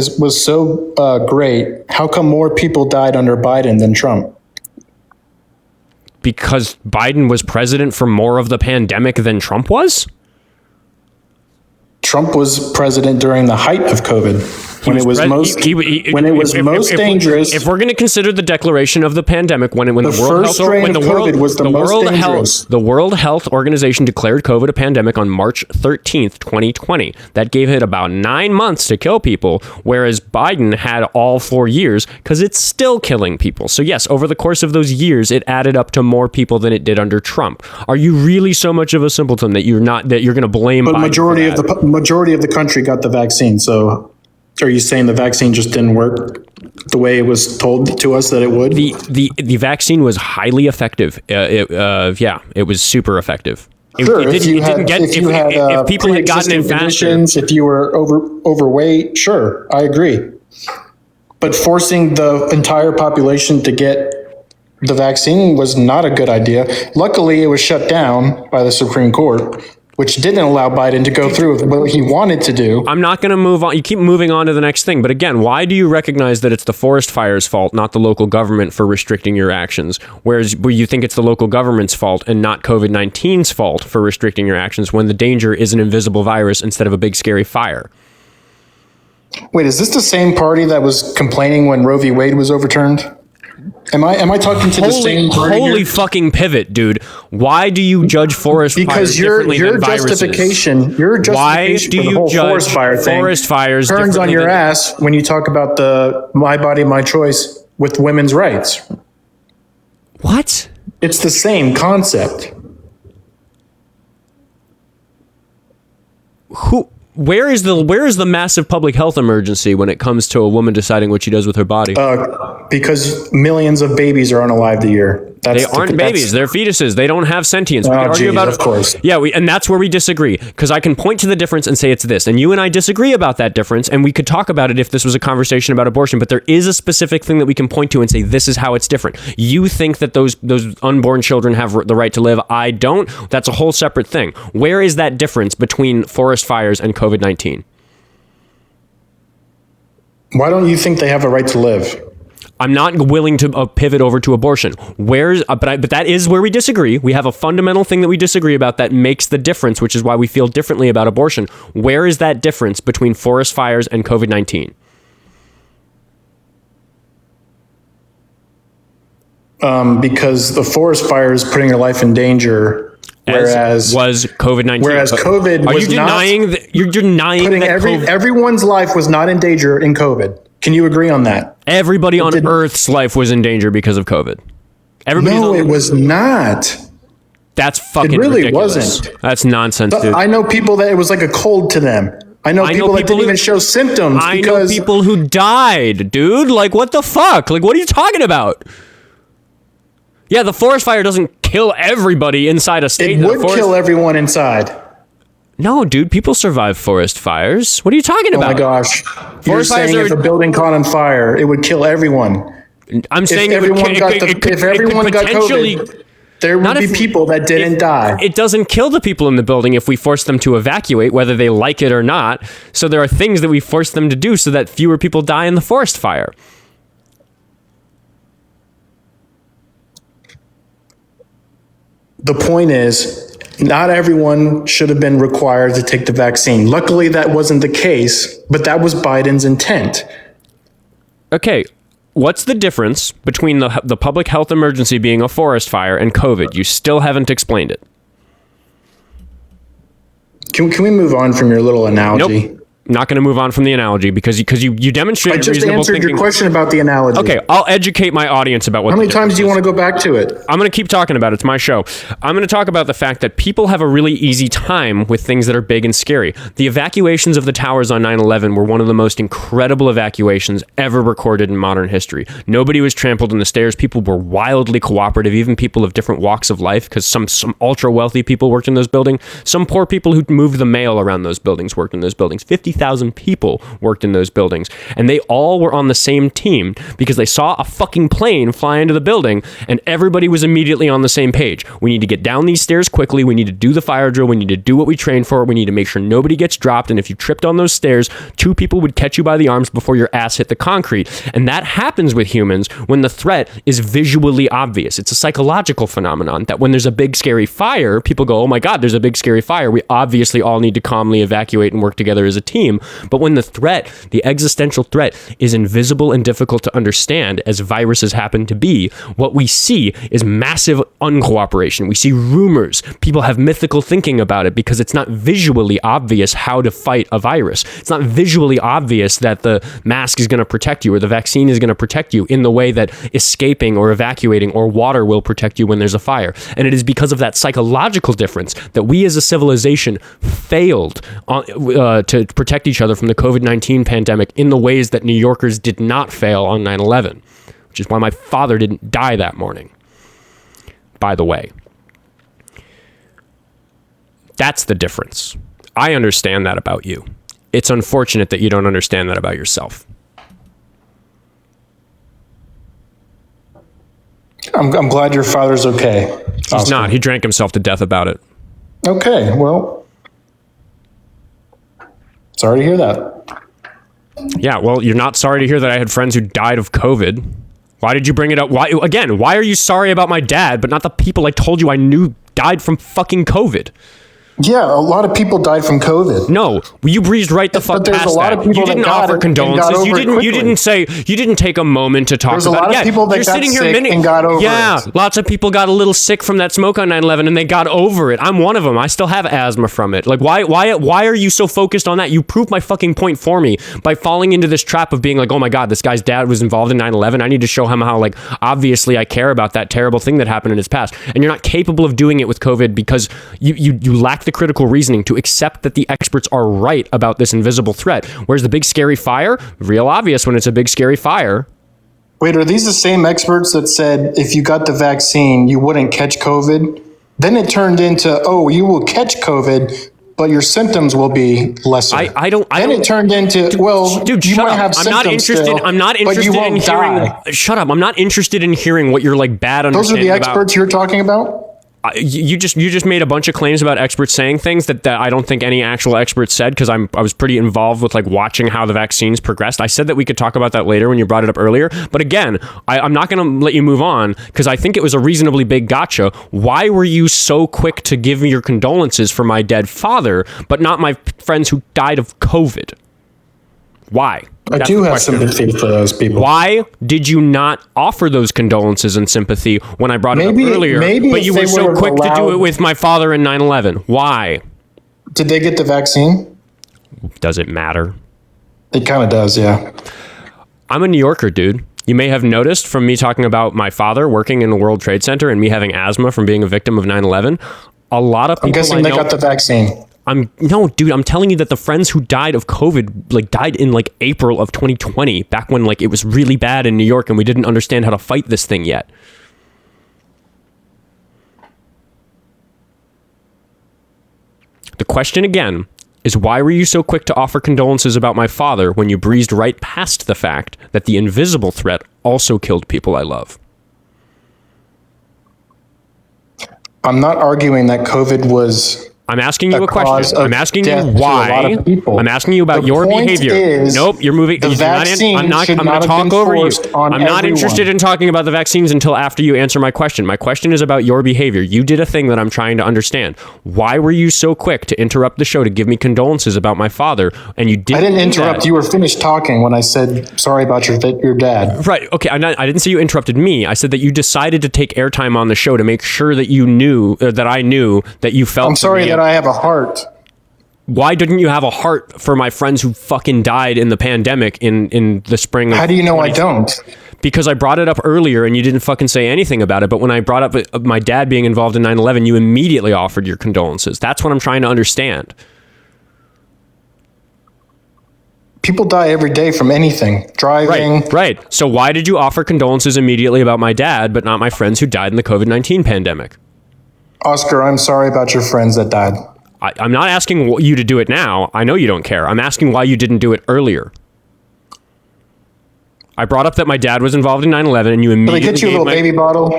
great, how come more people died under Biden than Trump? Because Biden was president for more of the pandemic than Trump was? Trump was president during the height of COVID. When it was most dangerous. If we're going to consider the declaration of the pandemic, when the World Health Organization declared COVID a pandemic on March 13th, 2020, that gave it about 9 months to kill people, whereas Biden had all 4 years because it's still killing people. So yes, over the course of those years, it added up to more people than it did under Trump. Are you really so much of a simpleton that you're going to blame? But majority of the country got the vaccine, so. Are you saying the vaccine just didn't work the way it was told to us that it would? The vaccine was highly effective. It was super effective. Sure, if people had gotten infections, if you were overweight, sure, I agree. But forcing the entire population to get the vaccine was not a good idea. Luckily, it was shut down by the Supreme Court, which didn't allow Biden to go through with what he wanted to do. I'm not going to move on. You keep moving on to the next thing. But again, why do you recognize that it's the forest fire's fault, not the local government for restricting your actions? Whereas you think it's the local government's fault and not COVID-19's fault for restricting your actions when the danger is an invisible virus instead of a big scary fire? Wait, is this the same party that was complaining when Roe v. Wade was overturned? Am I talking to the same party? Holy fucking pivot, dude. Why do you judge forest fires differently than viruses? Your justification for the whole forest fire thing turns on your ass when you talk about the my body, my choice with women's rights. What? It's the same concept. Where is the massive public health emergency when it comes to a woman deciding what she does with her body? Because millions of babies are unalived a year. They aren't babies; they're fetuses. They don't have sentience. We can argue about it, of course. Yeah, and that's where we disagree. Because I can point to the difference and say it's this, and you and I disagree about that difference, and we could talk about it if this was a conversation about abortion. But there is a specific thing that we can point to and say this is how it's different. You think that those unborn children have the right to live. I don't. That's a whole separate thing. Where is that difference between forest fires and COVID-19? Why don't you think they have a right to live? I'm not willing to pivot over to abortion. But that is where we disagree. We have a fundamental thing that we disagree about that makes the difference, which is why we feel differently about abortion. Where is that difference between forest fires and COVID-19? Because the forest fire is putting your life in danger. Whereas was COVID-19. Whereas COVID was you're denying that everyone's life was not in danger in COVID. Can you agree on that? Everybody on Earth's life was in danger because of COVID. It was not. That's fucking ridiculous. Wasn't. That's nonsense, dude. I know people that it was like a cold to them. I know people that didn't even show symptoms. I know people who died, dude. Like, what the fuck? Like, what are you talking about? Yeah, the forest fire doesn't kill everybody inside a state. It would kill everyone inside. No, dude, people survive forest fires. What are you talking about? Oh my gosh. You're saying if a building caught on fire, it would kill everyone. I'm saying if everyone got COVID, there would be people that didn't die. It doesn't kill the people in the building if we force them to evacuate, whether they like it or not. So there are things that we force them to do so that fewer people die in the forest fire. The point is, not everyone should have been required to take the vaccine. Luckily, that wasn't the case, but that was Biden's intent. Okay, what's the difference between the public health emergency being a forest fire and COVID? You still haven't explained it. Can we move on from your little analogy? Not going to move on from the analogy because you demonstrated I just reasonable answered thinking. your question about the analogy. Okay, I'll educate my audience about what. How many times do you want to go back to it? I'm going to keep talking about it. It's my show. I'm going to talk about the fact that people have a really easy time with things that are big and scary. The evacuations of the towers on 9/11 were one of the most incredible evacuations ever recorded in modern history. Nobody was trampled in the stairs. People were wildly cooperative, even people of different walks of life, because some ultra wealthy people worked in those buildings. Some poor people who moved the mail around those buildings worked in those buildings. 50,000 people worked in those buildings, and they all were on the same team because they saw a fucking plane fly into the building, and everybody was immediately on the same page. We need to get down these stairs quickly. We need to do the fire drill. We need to do what we trained for. We need to make sure nobody gets dropped, and if you tripped on those stairs, 2 people would catch you by the arms before your ass hit the concrete. And that happens with humans when the threat is visually obvious. It's a psychological phenomenon that when there's a big scary fire, people go, oh my God, there's a big scary fire. We obviously all need to calmly evacuate and work together as a team. But when the threat, the existential threat, is invisible and difficult to understand, as viruses happen to be, what we see is massive uncooperation. We see rumors. People have mythical thinking about it because it's not visually obvious how to fight a virus. It's not visually obvious that the mask is going to protect you or the vaccine is going to protect you in the way that escaping or evacuating or water will protect you when there's a fire. And it is because of that psychological difference that we as a civilization failed to protect each other from the COVID-19 pandemic in the ways that New Yorkers did not fail on 9/11, which is why my father didn't die that morning, by the way. That's the difference. I understand that about you. It's unfortunate that you don't understand that about yourself. I'm glad your father's okay. He's not. He drank himself to death about it. Okay, well, sorry to hear that. Yeah, well, you're not sorry to hear that I had friends who died of COVID. Why did you bring it up? Why are you sorry about my dad, but not the people I told you I knew died from fucking COVID? Yeah, a lot of people died from COVID. No, you breezed right the fuck past that. You didn't offer condolences. You didn't take a moment to talk about it. There's a lot of people that got sick and got over it. Yeah, lots of people got a little sick from that smoke on 9/11 and they got over it. I'm one of them. I still have asthma from it. Like, why are you so focused on that? You proved my fucking point for me by falling into this trap of being like, oh my God, this guy's dad was involved in 9/11. I need to show him how, like, obviously I care about that terrible thing that happened in his past. And you're not capable of doing it with COVID because you lack the critical reasoning to accept that the experts are right about this invisible threat. Whereas the big scary fire, real obvious when it's a big scary fire. Wait, are these the same experts that said if you got the vaccine, you wouldn't catch COVID? Then it turned into, oh, you will catch COVID, but your symptoms will be lesser. Then it turned into, dude, you shut might up. have symptoms still, I'm not interested in hearing. Shut up. I'm not interested in hearing what you're like bad understanding about. Those are the experts you're talking about? You just made a bunch of claims about experts saying things that I don't think any actual experts said, because I was pretty involved with like watching how the vaccines progressed. I said that we could talk about that later when you brought it up earlier. But again, I'm not going to let you move on because I think it was a reasonably big gotcha. Why were you so quick to give me your condolences for my dead father, but not my friends who died of COVID? Why? I do have sympathy for those people. Why did you not offer those condolences and sympathy when I brought it up earlier? But you were so quick to do it with my father in 9/11. Why? Did they get the vaccine? Does it matter? It kind of does, yeah. I'm a New Yorker, dude. You may have noticed from me talking about my father working in the World Trade Center and me having asthma from being a victim of 9/11. A lot of people I'm guessing they got the vaccine. I'm telling you that the friends who died of COVID died in like April of 2020, back when like it was really bad in New York and we didn't understand how to fight this thing yet. The question again is, why were you so quick to offer condolences about my father when you breezed right past the fact that the invisible threat also killed people I love? I'm not arguing that COVID was... I'm asking you a question. I'm asking you why. I'm asking you about your behavior. Nope, you're moving. The vaccine I'm going to talk over you. I'm not interested in talking about the vaccines until after you answer my question. My question is about your behavior. You did a thing that I'm trying to understand. Why were you so quick to interrupt the show to give me condolences about my father? And you didn't. I didn't interrupt. You were finished talking when I said sorry about your dad. Right. Okay. I didn't say you interrupted me. I said that you decided to take airtime on the show to make sure that you knew that I knew that you felt. I'm sorry that I have a heart. Why didn't you have a heart for my friends who fucking died in the pandemic in the spring of How do you know I don't? Because I brought it up earlier and you didn't fucking say anything about it. But when I brought up my dad being involved in 9/11, you immediately offered your condolences. That's what I'm trying to understand. People die every day from anything. Driving. Right. So why did you offer condolences immediately about my dad, but not my friends who died in the COVID-19 pandemic? Oscar, I'm sorry about your friends that died. I'm not asking you to do it now. I know you don't care. I'm asking why you didn't do it earlier. I brought up that my dad was involved in 9/11 and you immediately... Did they get you a little baby bottle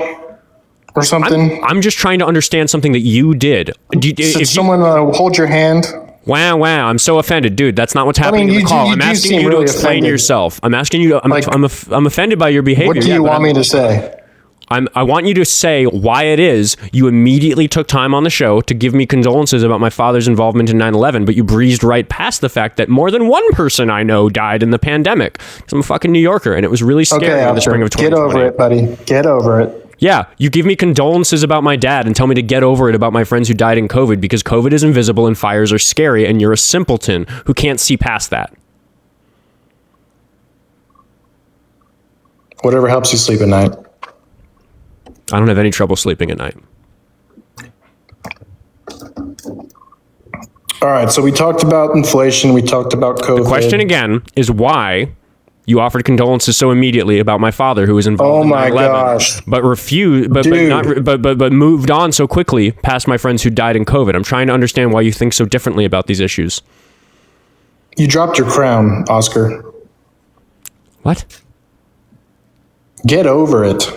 or something? I'm just trying to understand something that you did. Did someone hold your hand? Wow, I'm so offended. Dude, that's not what's happening in the call. I'm asking you to explain yourself. I'm asking you... I'm offended by your behavior. What do you want me to say? I want you to say why it is you immediately took time on the show to give me condolences about my father's involvement in 9/11, but you breezed right past the fact that more than one person I know died in the pandemic. Because I'm a fucking New Yorker, and it was really scary in the spring of 2020. Get over it, buddy. Get over it. Yeah, you give me condolences about my dad and tell me to get over it about my friends who died in COVID because COVID is invisible and fires are scary, and you're a simpleton who can't see past that. Whatever helps you sleep at night. I don't have any trouble sleeping at night. All right, so we talked about inflation. We talked about COVID. The question again is why you offered condolences so immediately about my father who was involved in 9/11, gosh. but refused, but moved on so quickly past my friends who died in COVID. I'm trying to understand why you think so differently about these issues. You dropped your crown, Oscar. What? Get over it.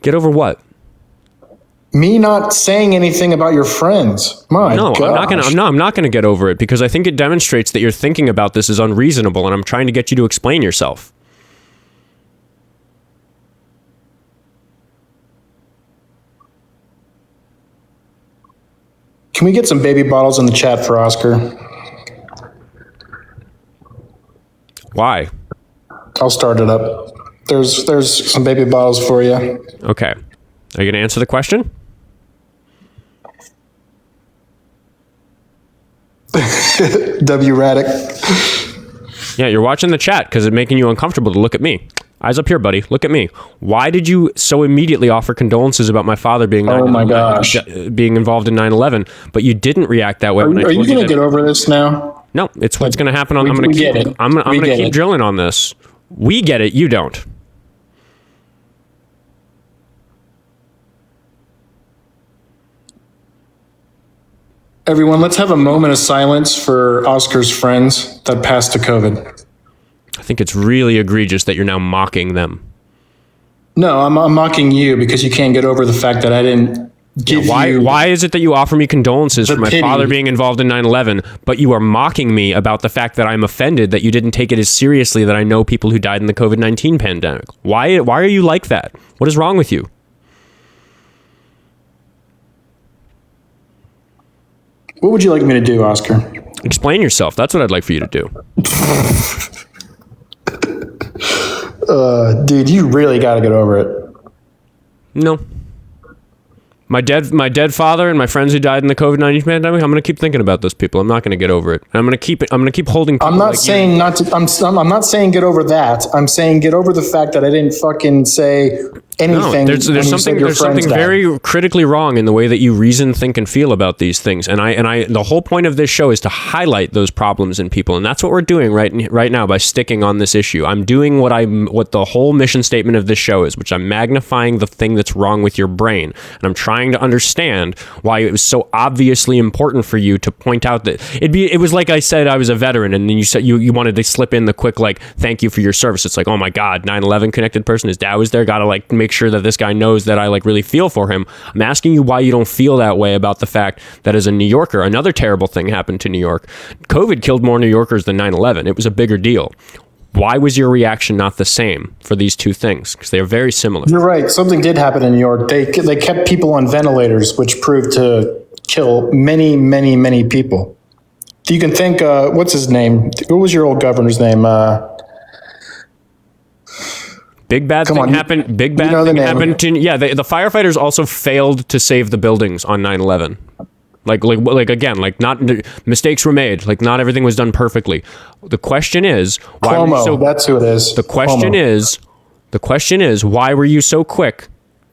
Get over what? Me not saying anything about your friends. I'm not gonna get over it because I think it demonstrates that your thinking about this is unreasonable, and I'm trying to get you to explain yourself. Can we get some baby bottles in the chat for Oscar? Why? I'll start it up. There's some baby bottles for you. Okay. Are you going to answer the question? W. Raddick. Yeah, you're watching the chat because it's making you uncomfortable to look at me. Eyes up here, buddy. Look at me. Why did you so immediately offer condolences about my father being being involved in 9/11, but you didn't react that way? Are you going to get over this now? No, it's what's going to happen. I'm going to keep drilling on this. We get it. You don't. Everyone, let's have a moment of silence for Oscar's friends that passed to COVID. I think it's really egregious that you're now mocking them. No, I'm mocking you because you can't get over the fact that I didn't give you... Why is it that you offer me condolences for my father being involved in 9/11, but you are mocking me about the fact that I'm offended that you didn't take it as seriously that I know people who died in the COVID-19 pandemic? Why are you like that? What is wrong with you? What would you like me to do, Oscar? Explain yourself. That's what I'd like for you to do. Dude, you really got to get over it. No. My dead father and my friends who died in the COVID-19 pandemic, I'm going to keep thinking about those people. I'm not going to get over it. I'm going to keep holding people. I'm not saying I'm not saying get over that. I'm saying get over the fact that I didn't fucking say anything. No, there's something very critically wrong in the way that you reason, think, and feel about these things. And I the whole point of this show is to highlight those problems in people, and that's what we're doing right now by sticking on this issue. I'm doing what the whole mission statement of this show is, which I'm magnifying the thing that's wrong with your brain, and I'm trying to understand why it was so obviously important for you to point out that it was like I said I was a veteran, and then you said you wanted to slip in the quick thank you for your service. It's like, oh my God, 9/11 connected person, his dad was there, gotta make sure that this guy knows that I really feel for him. I'm asking you why you don't feel that way about the fact that as a New Yorker, another terrible thing happened to New York. COVID killed more New Yorkers than 9/11. It was a bigger deal. Why was your reaction not the same for these two things? Because they are very similar. You're right. Something did happen in New York. They kept people on ventilators, which proved to kill many, many, many people. You can think, what's his name? What was your old governor's name? Big bad thing happened. Big bad thing happened. The firefighters also failed to save the buildings on 9/11. Like again, like not mistakes were made. Like not everything was done perfectly. The question is, why were you so, that's who it is. The question is, why were you so quick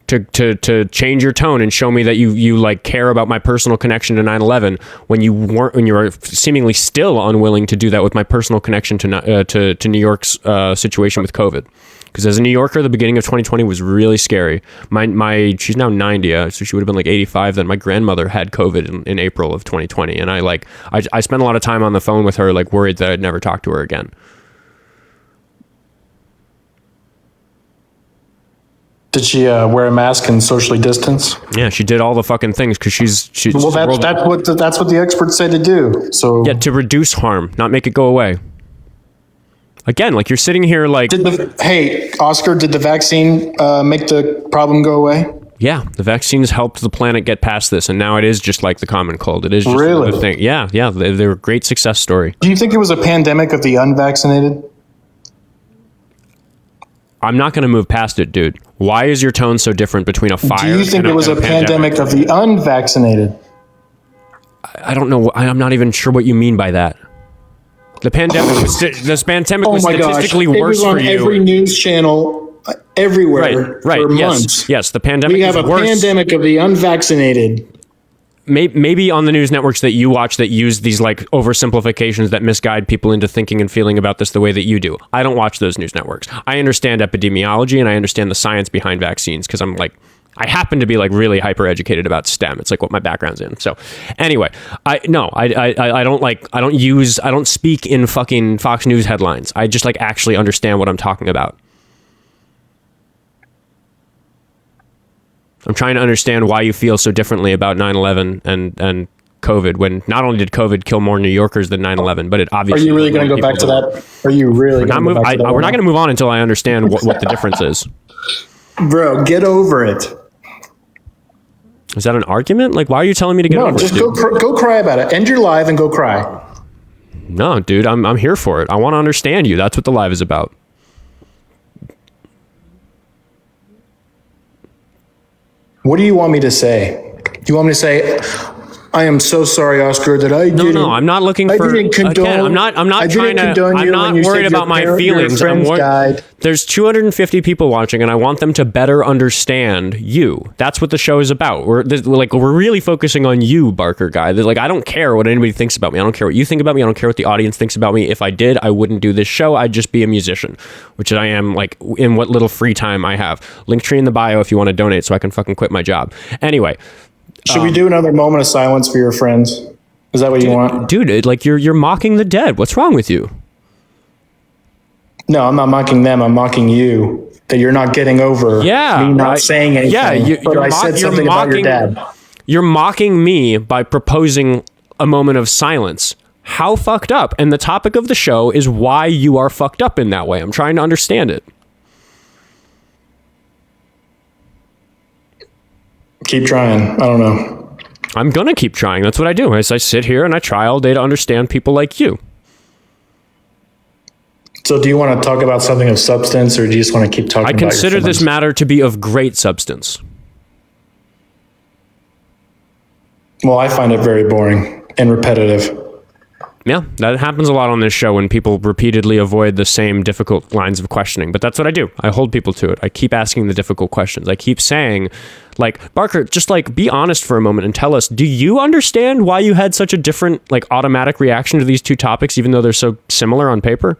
to change your tone and show me that you like care about my personal connection to 9/11 when you were seemingly still unwilling to do that with my personal connection to New York's situation with COVID? Because as a New Yorker, the beginning of 2020 was really scary. She's now 90, so she would have been like 85 then. My grandmother had COVID in April of 2020, and I spent a lot of time on the phone with her, like worried that I'd never talk to her again. Did she wear a mask and socially distance? Yeah, she did all the fucking things because she's well. That's what the experts say to do. So yeah, to reduce harm, not make it go away. Again, like you're sitting here like... Hey, Oscar, did the vaccine make the problem go away? Yeah, the vaccines helped the planet get past this, and now it is just like the common cold. It is just really? a thing. Yeah, they were a great success story. Do you think it was a pandemic of the unvaccinated? I'm not going to move past it, dude. Why is your tone so different between a fire and Do you think it was a pandemic of the unvaccinated? I don't know. I'm not even sure what you mean by that. The pandemic was statistically worse for you. It was on every news channel, everywhere, right. for months. Yes, the pandemic We have a pandemic of the unvaccinated. Maybe on the news networks that you watch that use these like oversimplifications that misguide people into thinking and feeling about this the way that you do. I don't watch those news networks. I understand epidemiology and I understand the science behind vaccines because I happen to be like really hyper educated about STEM. It's like what my background's in. So anyway, I don't speak in fucking Fox News headlines. I just like actually understand what I'm talking about. I'm trying to understand why you feel so differently about 9/11 and COVID when not only did COVID kill more New Yorkers than 9/11, but it obviously... Are you really going to go back to that? Are you really going to go back to that? We're not going to move on until I understand what the difference is. Bro, get over it. Is that an argument? Like, why are you telling me to get over it? No, just go cry about it. End your live and go cry. No, dude, I'm here for it. I want to understand you. That's what the live is about. What do you want me to say? Do you want me to say, I am so sorry, Oscar, that I didn't... No, I'm not looking for... I didn't condone... Again, I'm not trying to... I'm not worried about my feelings. There's 250 people watching, and I want them to better understand you. That's what the show is about. We're really focusing on you, BarkerGuy. Like, I don't care what anybody thinks about me. I don't care what you think about me. I don't care what the audience thinks about me. If I did, I wouldn't do this show. I'd just be a musician, which I am, like, in what little free time I have. Linktree in the bio if you want to donate so I can fucking quit my job. Anyway... Should we do another moment of silence for your friends? Is that what you want? Dude, like you're mocking the dead. What's wrong with you? No, I'm not mocking them. I'm mocking you. That you're not getting over me not saying anything. Yeah, but I said something about your dad. You're mocking me by proposing a moment of silence. How fucked up? And the topic of the show is why you are fucked up in that way. I'm trying to understand it. Keep trying. I don't know. I'm going to keep trying. That's what I do. I sit here and I try all day to understand people like you. So do you want to talk about something of substance or do you just want to keep talking about your consider this matter to be of great substance. Well, I find it very boring and repetitive. Yeah, that happens a lot on this show when people repeatedly avoid the same difficult lines of questioning. But that's what I do. I hold people to it. I keep asking the difficult questions. I keep saying, like, Barker, just like be honest for a moment and tell us, do you understand why you had such a different, like, automatic reaction to these two topics, even though they're so similar on paper?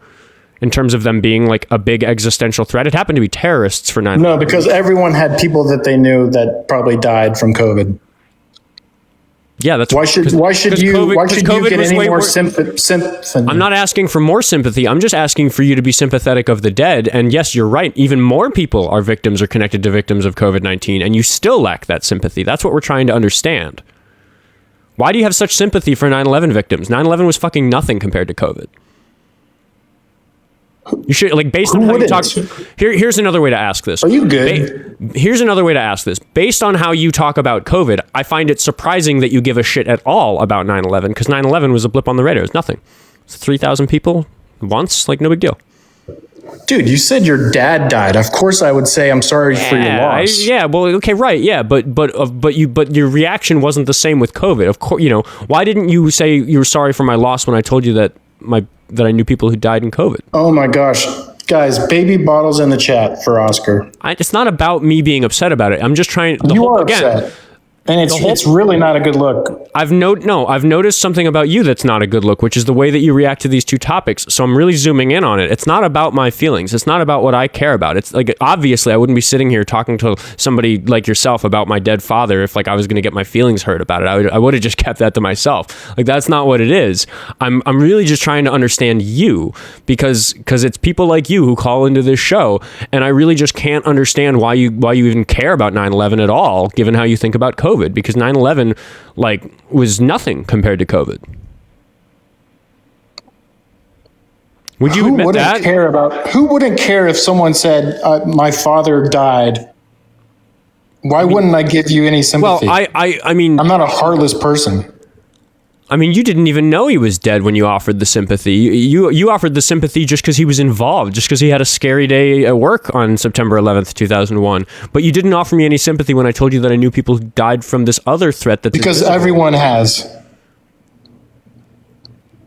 In terms of them being like a big existential threat. It happened to be terrorists for 9/11. No, because everyone had people that they knew that probably died from COVID. Yeah, that's why should you get any more sympathy? I'm not asking for more sympathy. I'm just asking for you to be sympathetic of the dead. And yes, you're right. Even more people are victims or connected to victims of COVID-19, and you still lack that sympathy. That's what we're trying to understand. Why do you have such sympathy for 9/11 victims? 9/11 was fucking nothing compared to COVID. You should, like, based on how you talk. Here's another way to ask this. Are you good? Here's another way to ask this. Based on how you talk about COVID, I find it surprising that you give a shit at all about 9/11 because 9/11 was a blip on the radar. It was nothing. It's 3,000 people once, like no big deal. dude, you said your dad died. Of course I would say I'm sorry for your loss. Well, okay, right. Yeah, but your reaction wasn't the same with COVID. Of course, why didn't you say you were sorry for my loss when I told you that I knew people who died in COVID? Oh my gosh. Guys, baby bottles in the chat for Oscar. It's not about me being upset about it. I'm just trying. Upset. And it's really not a good look. I've noticed something about you that's not a good look, which is the way that you react to these two topics. So I'm really zooming in on it. It's not about my feelings. It's not about what I care about. It's like, obviously I wouldn't be sitting here talking to somebody like yourself about my dead father if I was going to get my feelings hurt about it. I would have just kept that to myself. That's not what it is. I'm really just trying to understand you because it's people like you who call into this show, and I really just can't understand why you even care about 9/11 at all, given how you think about COVID. Because 9/11 was nothing compared to COVID. Would you admit that? Who wouldn't care if someone said my father died? Why wouldn't I give you any sympathy? Well, I mean, I'm not a heartless person. I mean, you didn't even know he was dead when you offered the sympathy. You offered the sympathy just because he was involved, just because he had a scary day at work on September 11th, 2001. But you didn't offer me any sympathy when I told you that I knew people who died from this other threat. Because everyone has.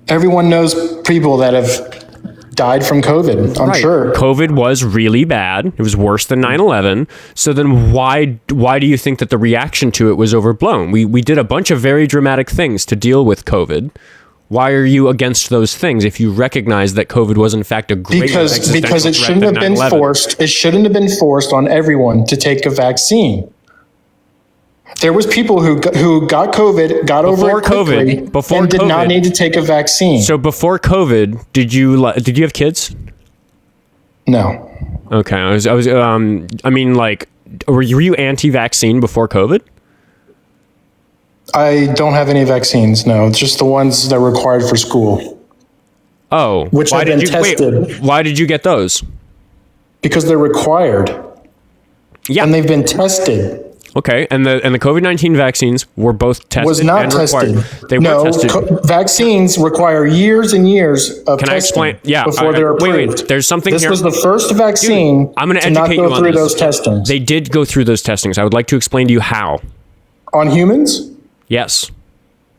Everyone knows people that have died from COVID, I'm sure. COVID was really bad. It was worse than 9/11. So then why do you think that the reaction to it was overblown? We did a bunch of very dramatic things to deal with COVID. Why are you against those things if you recognize that COVID was in fact a great because it shouldn't have been forced. It shouldn't have been forced on everyone to take a vaccine. There was people who got COVID, got over it quickly, and did not need to take a vaccine. So before COVID, did you have kids? No. Okay, were you anti-vaccine before COVID? I don't have any vaccines. No, it's just the ones that are required for school. Oh, which have been tested. Why did you get those? Because they're required. Yeah, and they've been tested. Okay, and the COVID-19 vaccines were both tested. Was not tested. They were tested. Vaccines require years and years of Can I explain? Yeah, before they're approved. Wait. There's something this here. was the first vaccine. Dude, I'm going to educate you on through this. Those testings. They did go through those testings. I would like to explain to you how. On humans? Yes.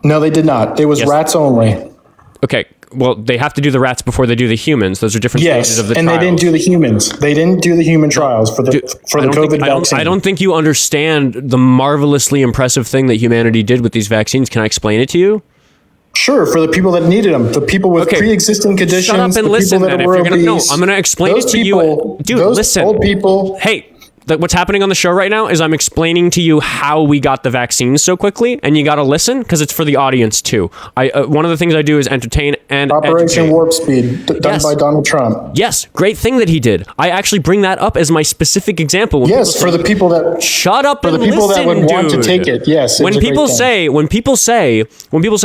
No, they did not. It was rats only. Okay. Well, they have to do the rats before they do the humans. Those are different stages of the trials. And they didn't do the humans. They didn't do the human trials for the COVID vaccine. I don't think you understand the marvelously impressive thing that humanity did with these vaccines. Can I explain it to you? Sure, for the people that needed them, the people with pre-existing conditions, shut up and listen. Then, if you're gonna, no, I'm going to explain it to you, dude. Listen, old people. Hey. What's happening on the show right now is I'm explaining to you how we got the vaccines so quickly, and you got to listen because it's for the audience too. One of the things I do is entertain and Operation Warp Speed, done by Donald Trump. Yes, great thing that he did. I actually bring that up as my specific example. Yes, for the people that shut up and listen. For the people that would want to take it. Yes. When people say,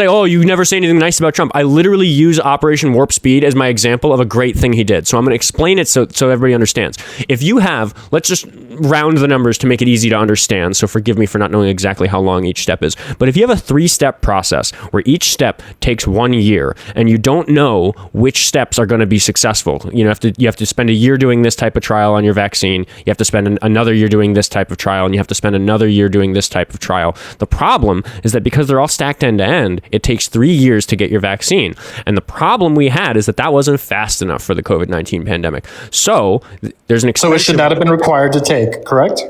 "Oh, you never say anything nice about Trump," I literally use Operation Warp Speed as my example of a great thing he did. So I'm going to explain it so everybody understands. If you have, let's just round the numbers to make it easy to understand, so forgive me for not knowing exactly how long each step is, but if you have a 3-step process where each step takes 1 year and you don't know which steps are going to be successful, you have to spend a year doing this type of trial on your vaccine, you have to spend another year doing this type of trial, and you have to spend another year doing this type of trial. The problem is that because they're all stacked end to end, it takes 3 years to get your vaccine, and the problem we had is that wasn't fast enough for the COVID-19 pandemic. So there's an So it should not have been required to take, correct?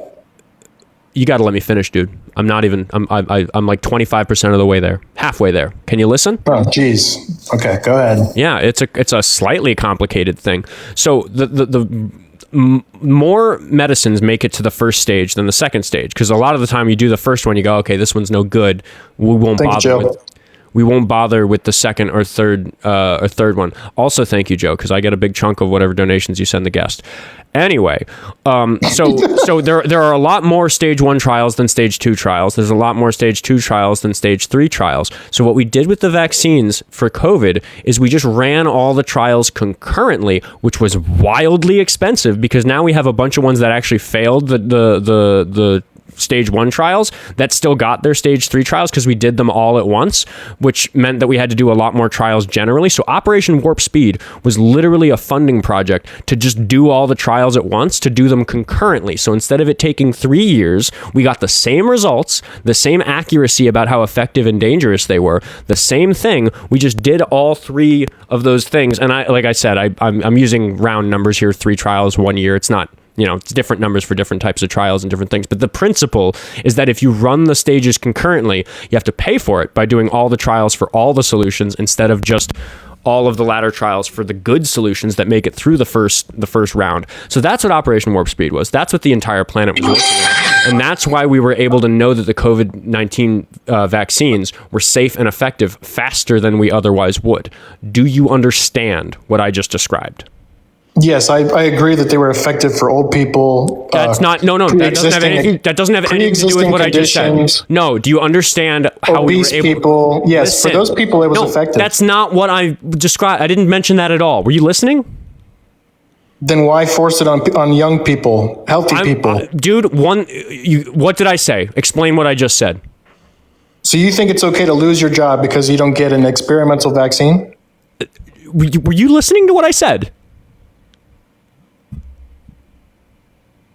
You got to let me finish, dude. I'm not even. I'm like 25% of the way there, halfway there. Can you listen? Oh, geez. Okay, go ahead. Yeah, it's a slightly complicated thing. So the more medicines make it to the first stage than the second stage, because a lot of the time you do the first one, you go, okay, this one's no good. We won't bother with the second or third one. Also, thank you, Joe, because I get a big chunk of whatever donations you send the guest. Anyway, so there are a lot more stage 1 trials than stage 2 trials. There's a lot more stage 2 trials than stage 3 trials. So what we did with the vaccines for COVID is we just ran all the trials concurrently, which was wildly expensive because now we have a bunch of ones that actually failed the stage 1 trials that still got their stage 3 trials because we did them all at once, which meant that we had to do a lot more trials generally. So Operation Warp Speed was literally a funding project to just do all the trials at once, to do them concurrently. So instead of it taking 3 years, we got the same results, the same accuracy about how effective and dangerous they were, the same thing. We just did all 3 of those things. And I'm using round numbers here, 3 trials, 1 year. It's not, it's different numbers for different types of trials and different things. But the principle is that if you run the stages concurrently, you have to pay for it by doing all the trials for all the solutions instead of just all of the ladder trials for the good solutions that make it through the first round. So that's what Operation Warp Speed was. That's what the entire planet was working on. And that's why we were able to know that the COVID-19 vaccines were safe and effective faster than we otherwise would. Do you understand what I just described? Yes, I agree that they were effective for old people. That's not, no, that doesn't have anything to do with what I just said. No, do you understand how obese we were able people? Yes, Listen, for those people, it was effective. That's not what I described. I didn't mention that at all. Were you listening? Then why force it on young people, healthy people? Dude, what did I say? Explain what I just said. So you think it's okay to lose your job because you don't get an experimental vaccine? Were you listening to what I said?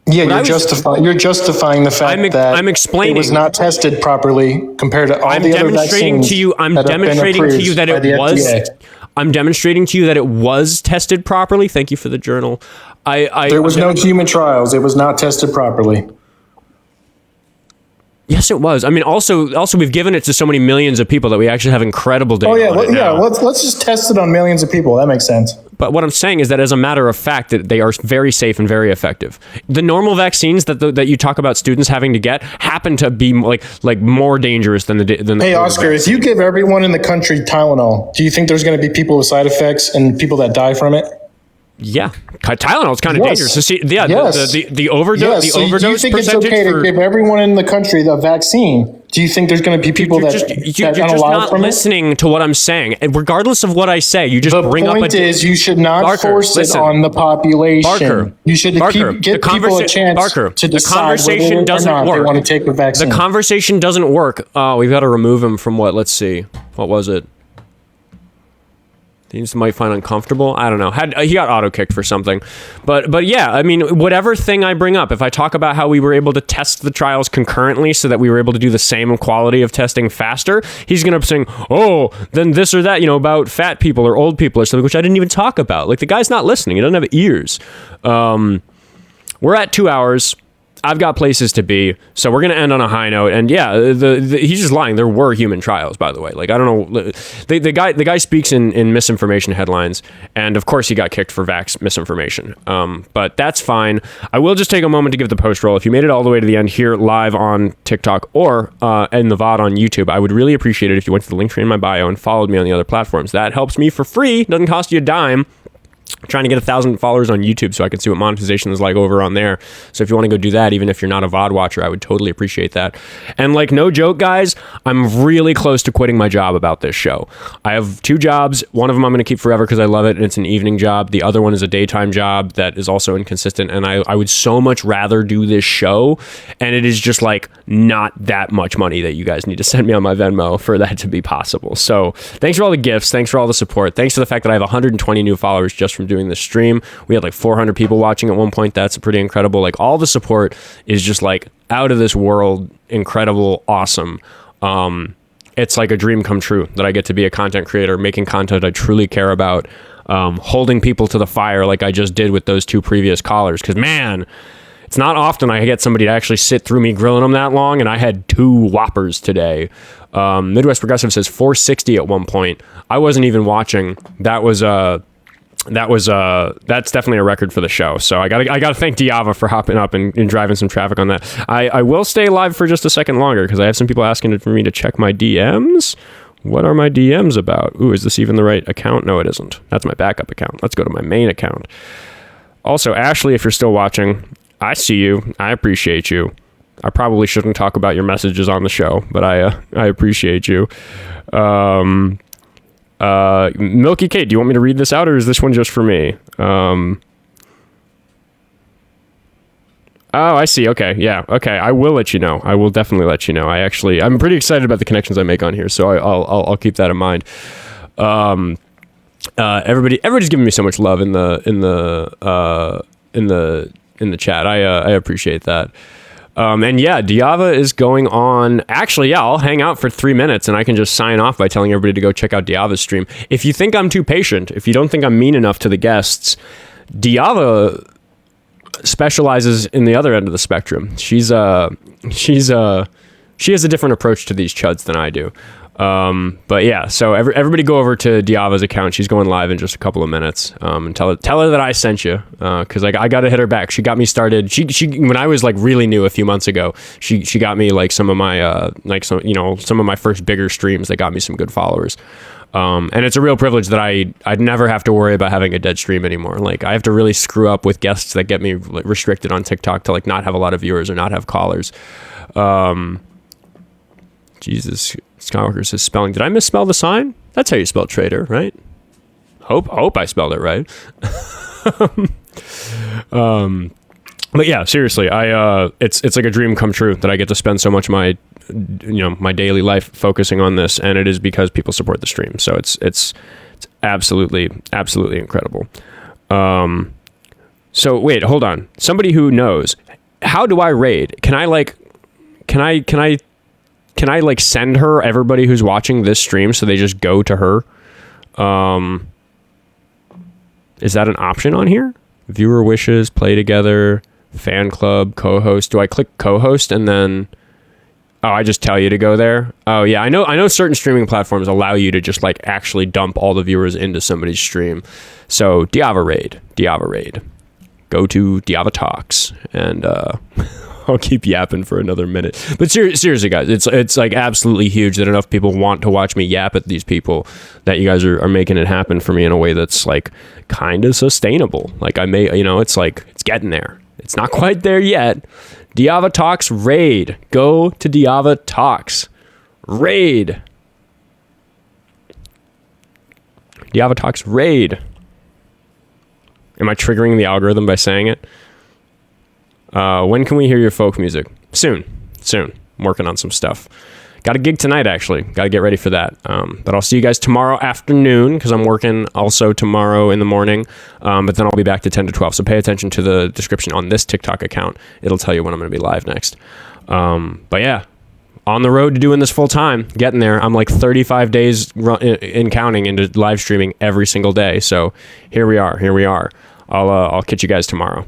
Yeah, you're justifying the fact that I'm explaining it was not tested properly compared to all the other vaccines. I'm demonstrating to you that it was. I'm demonstrating to you that it was tested properly. Thank you for the journal. There was no human trials. It was not tested properly. Yes, it was. I mean, also, we've given it to so many millions of people that we actually have incredible data. Oh yeah, let's just test it on millions of people. That makes sense. But what I'm saying is that as a matter of fact, that they are very safe and very effective. The normal vaccines that you talk about students having to get happen to be like more dangerous than the. Hey, Oscar, if you give everyone in the country Tylenol, do you think there's going to be people with side effects and people that die from it? Yeah, Tylenol is kind of dangerous. So see, the overdose. Yes. The overdose. Do you think it's okay to give everyone in the country the vaccine? Do you think there's going to be people you're just not listening to what I'm saying? And regardless of what I say, you just bring up. The point is, you should not force it on the population. You should give people a chance to decide whether or not they want to take the vaccine. The conversation doesn't work. Oh, we've got to remove him from what? Let's see. What was it? He might find uncomfortable. I don't know. He got auto-kicked for something. But yeah, I mean, whatever thing I bring up, if I talk about how we were able to test the trials concurrently so that we were able to do the same quality of testing faster, he's going to sing, oh, then this or that, about fat people or old people or something, which I didn't even talk about. Like, the guy's not listening. He doesn't have ears. We're at 2 hours. I've got places to be, so we're going to end on a high note. And yeah, he's just lying. There were human trials, by the way. Like, I don't know. The guy speaks in misinformation headlines, and of course he got kicked for vax misinformation. But that's fine. I will just take a moment to give the post roll. If you made it all the way to the end here live on TikTok or in the VOD on YouTube, I would really appreciate it if you went to the link tree in my bio and followed me on the other platforms. That helps me for free. Doesn't cost you a dime. I'm trying to get 1,000 followers on YouTube so I can see what monetization is like over on there. So if you want to go do that, even if you're not a VOD watcher, I would totally appreciate that. And like, no joke, guys, I'm really close to quitting my job about this show. I have 2 jobs. One of them I'm going to keep forever because I love it, and it's an evening job. The other one is a daytime job that is also inconsistent, and I would so much rather do this show, and it is just like not that much money that you guys need to send me on my Venmo for that to be possible. So thanks for all the gifts. Thanks for all the support. Thanks to the fact that I have 120 new followers just from doing this stream. We had like 400 people watching at one point. That's pretty incredible. Like, all the support is just like out of this world, incredible, awesome. It's like a dream come true that I get to be a content creator, making content I truly care about, holding people to the fire like I just did with those 2 previous callers. Because man, it's not often I get somebody to actually sit through me grilling them that long, and I had 2 whoppers today. Midwest Progressive says 460 at one point. I wasn't even watching. That's definitely a record for the show. So I gotta thank Diava for hopping up and driving some traffic on that. I will stay live for just a second longer because I have some people asking for me to check my DMs. What are my DMs about? Ooh, is this even the right account? No, it isn't. That's my backup account. Let's go to my main account. Also, Ashley, if you're still watching, I see you. I appreciate you. I probably shouldn't talk about your messages on the show, but I appreciate you. Milky Kate, do you want me to read this out, or is this one just for me? Oh, I see. Okay. Yeah. Okay. I will let you know. I will definitely let you know. I'm pretty excited about the connections I make on here, so I'll keep that in mind. Everybody's giving me so much love in the chat. I appreciate that. And yeah, Diava is going on. Actually, yeah, I'll hang out for 3 minutes and I can just sign off by telling everybody to go check out Diava's stream. If you think I'm too patient, if you don't think I'm mean enough to the guests, Diava specializes in the other end of the spectrum. She has a different approach to these chuds than I do. But yeah, so everybody go over to Diava's account. She's going live in just a couple of minutes. And tell her that I sent you. Cause I got to hit her back. She got me started. She when I was like really new a few months ago, she got me like some of my, some of my first bigger streams that got me some good followers. And it's a real privilege that I'd never have to worry about having a dead stream anymore. Like I have to really screw up with guests that get me like, restricted on TikTok to like not have a lot of viewers or not have callers. Jesus, Skywalker says spelling. Did I misspell the sign? That's how you spell trader, right? Hope I spelled it right. But yeah, seriously, it's like a dream come true that I get to spend so much of my daily life focusing on this, and it is because people support the stream. So it's absolutely incredible. So wait, hold on. Somebody who knows, how do I raid? Can I send her everybody who's watching this stream so they just go to her? Is that an option on here? Viewer wishes, play together, fan club, co-host. Do I click co-host and then I just tell you to go there? Oh yeah, I know certain streaming platforms allow you to just like actually dump all the viewers into somebody's stream. So Diava raid. Go to Diava Talks and I'll keep yapping for another minute. But seriously, guys, it's like absolutely huge that enough people want to watch me yap at these people that you guys are making it happen for me in a way that's like kind of sustainable. Like it's like, it's getting there. It's not quite there yet. Diava Talks raid. Go to Diava Talks. Raid. Diava Talks raid. Am I triggering the algorithm by saying it? When can we hear your folk music? Soon. I'm working on some stuff. Got a gig tonight, actually. Got to get ready for that. But I'll see you guys tomorrow afternoon because I'm working also tomorrow in the morning. But then I'll be back to 10 to 12. So pay attention to the description on this TikTok account. It'll tell you when I'm going to be live next. But yeah, on the road to doing this full time, getting there. I'm like 35 days in counting into live streaming every single day. So here we are. I'll catch you guys tomorrow.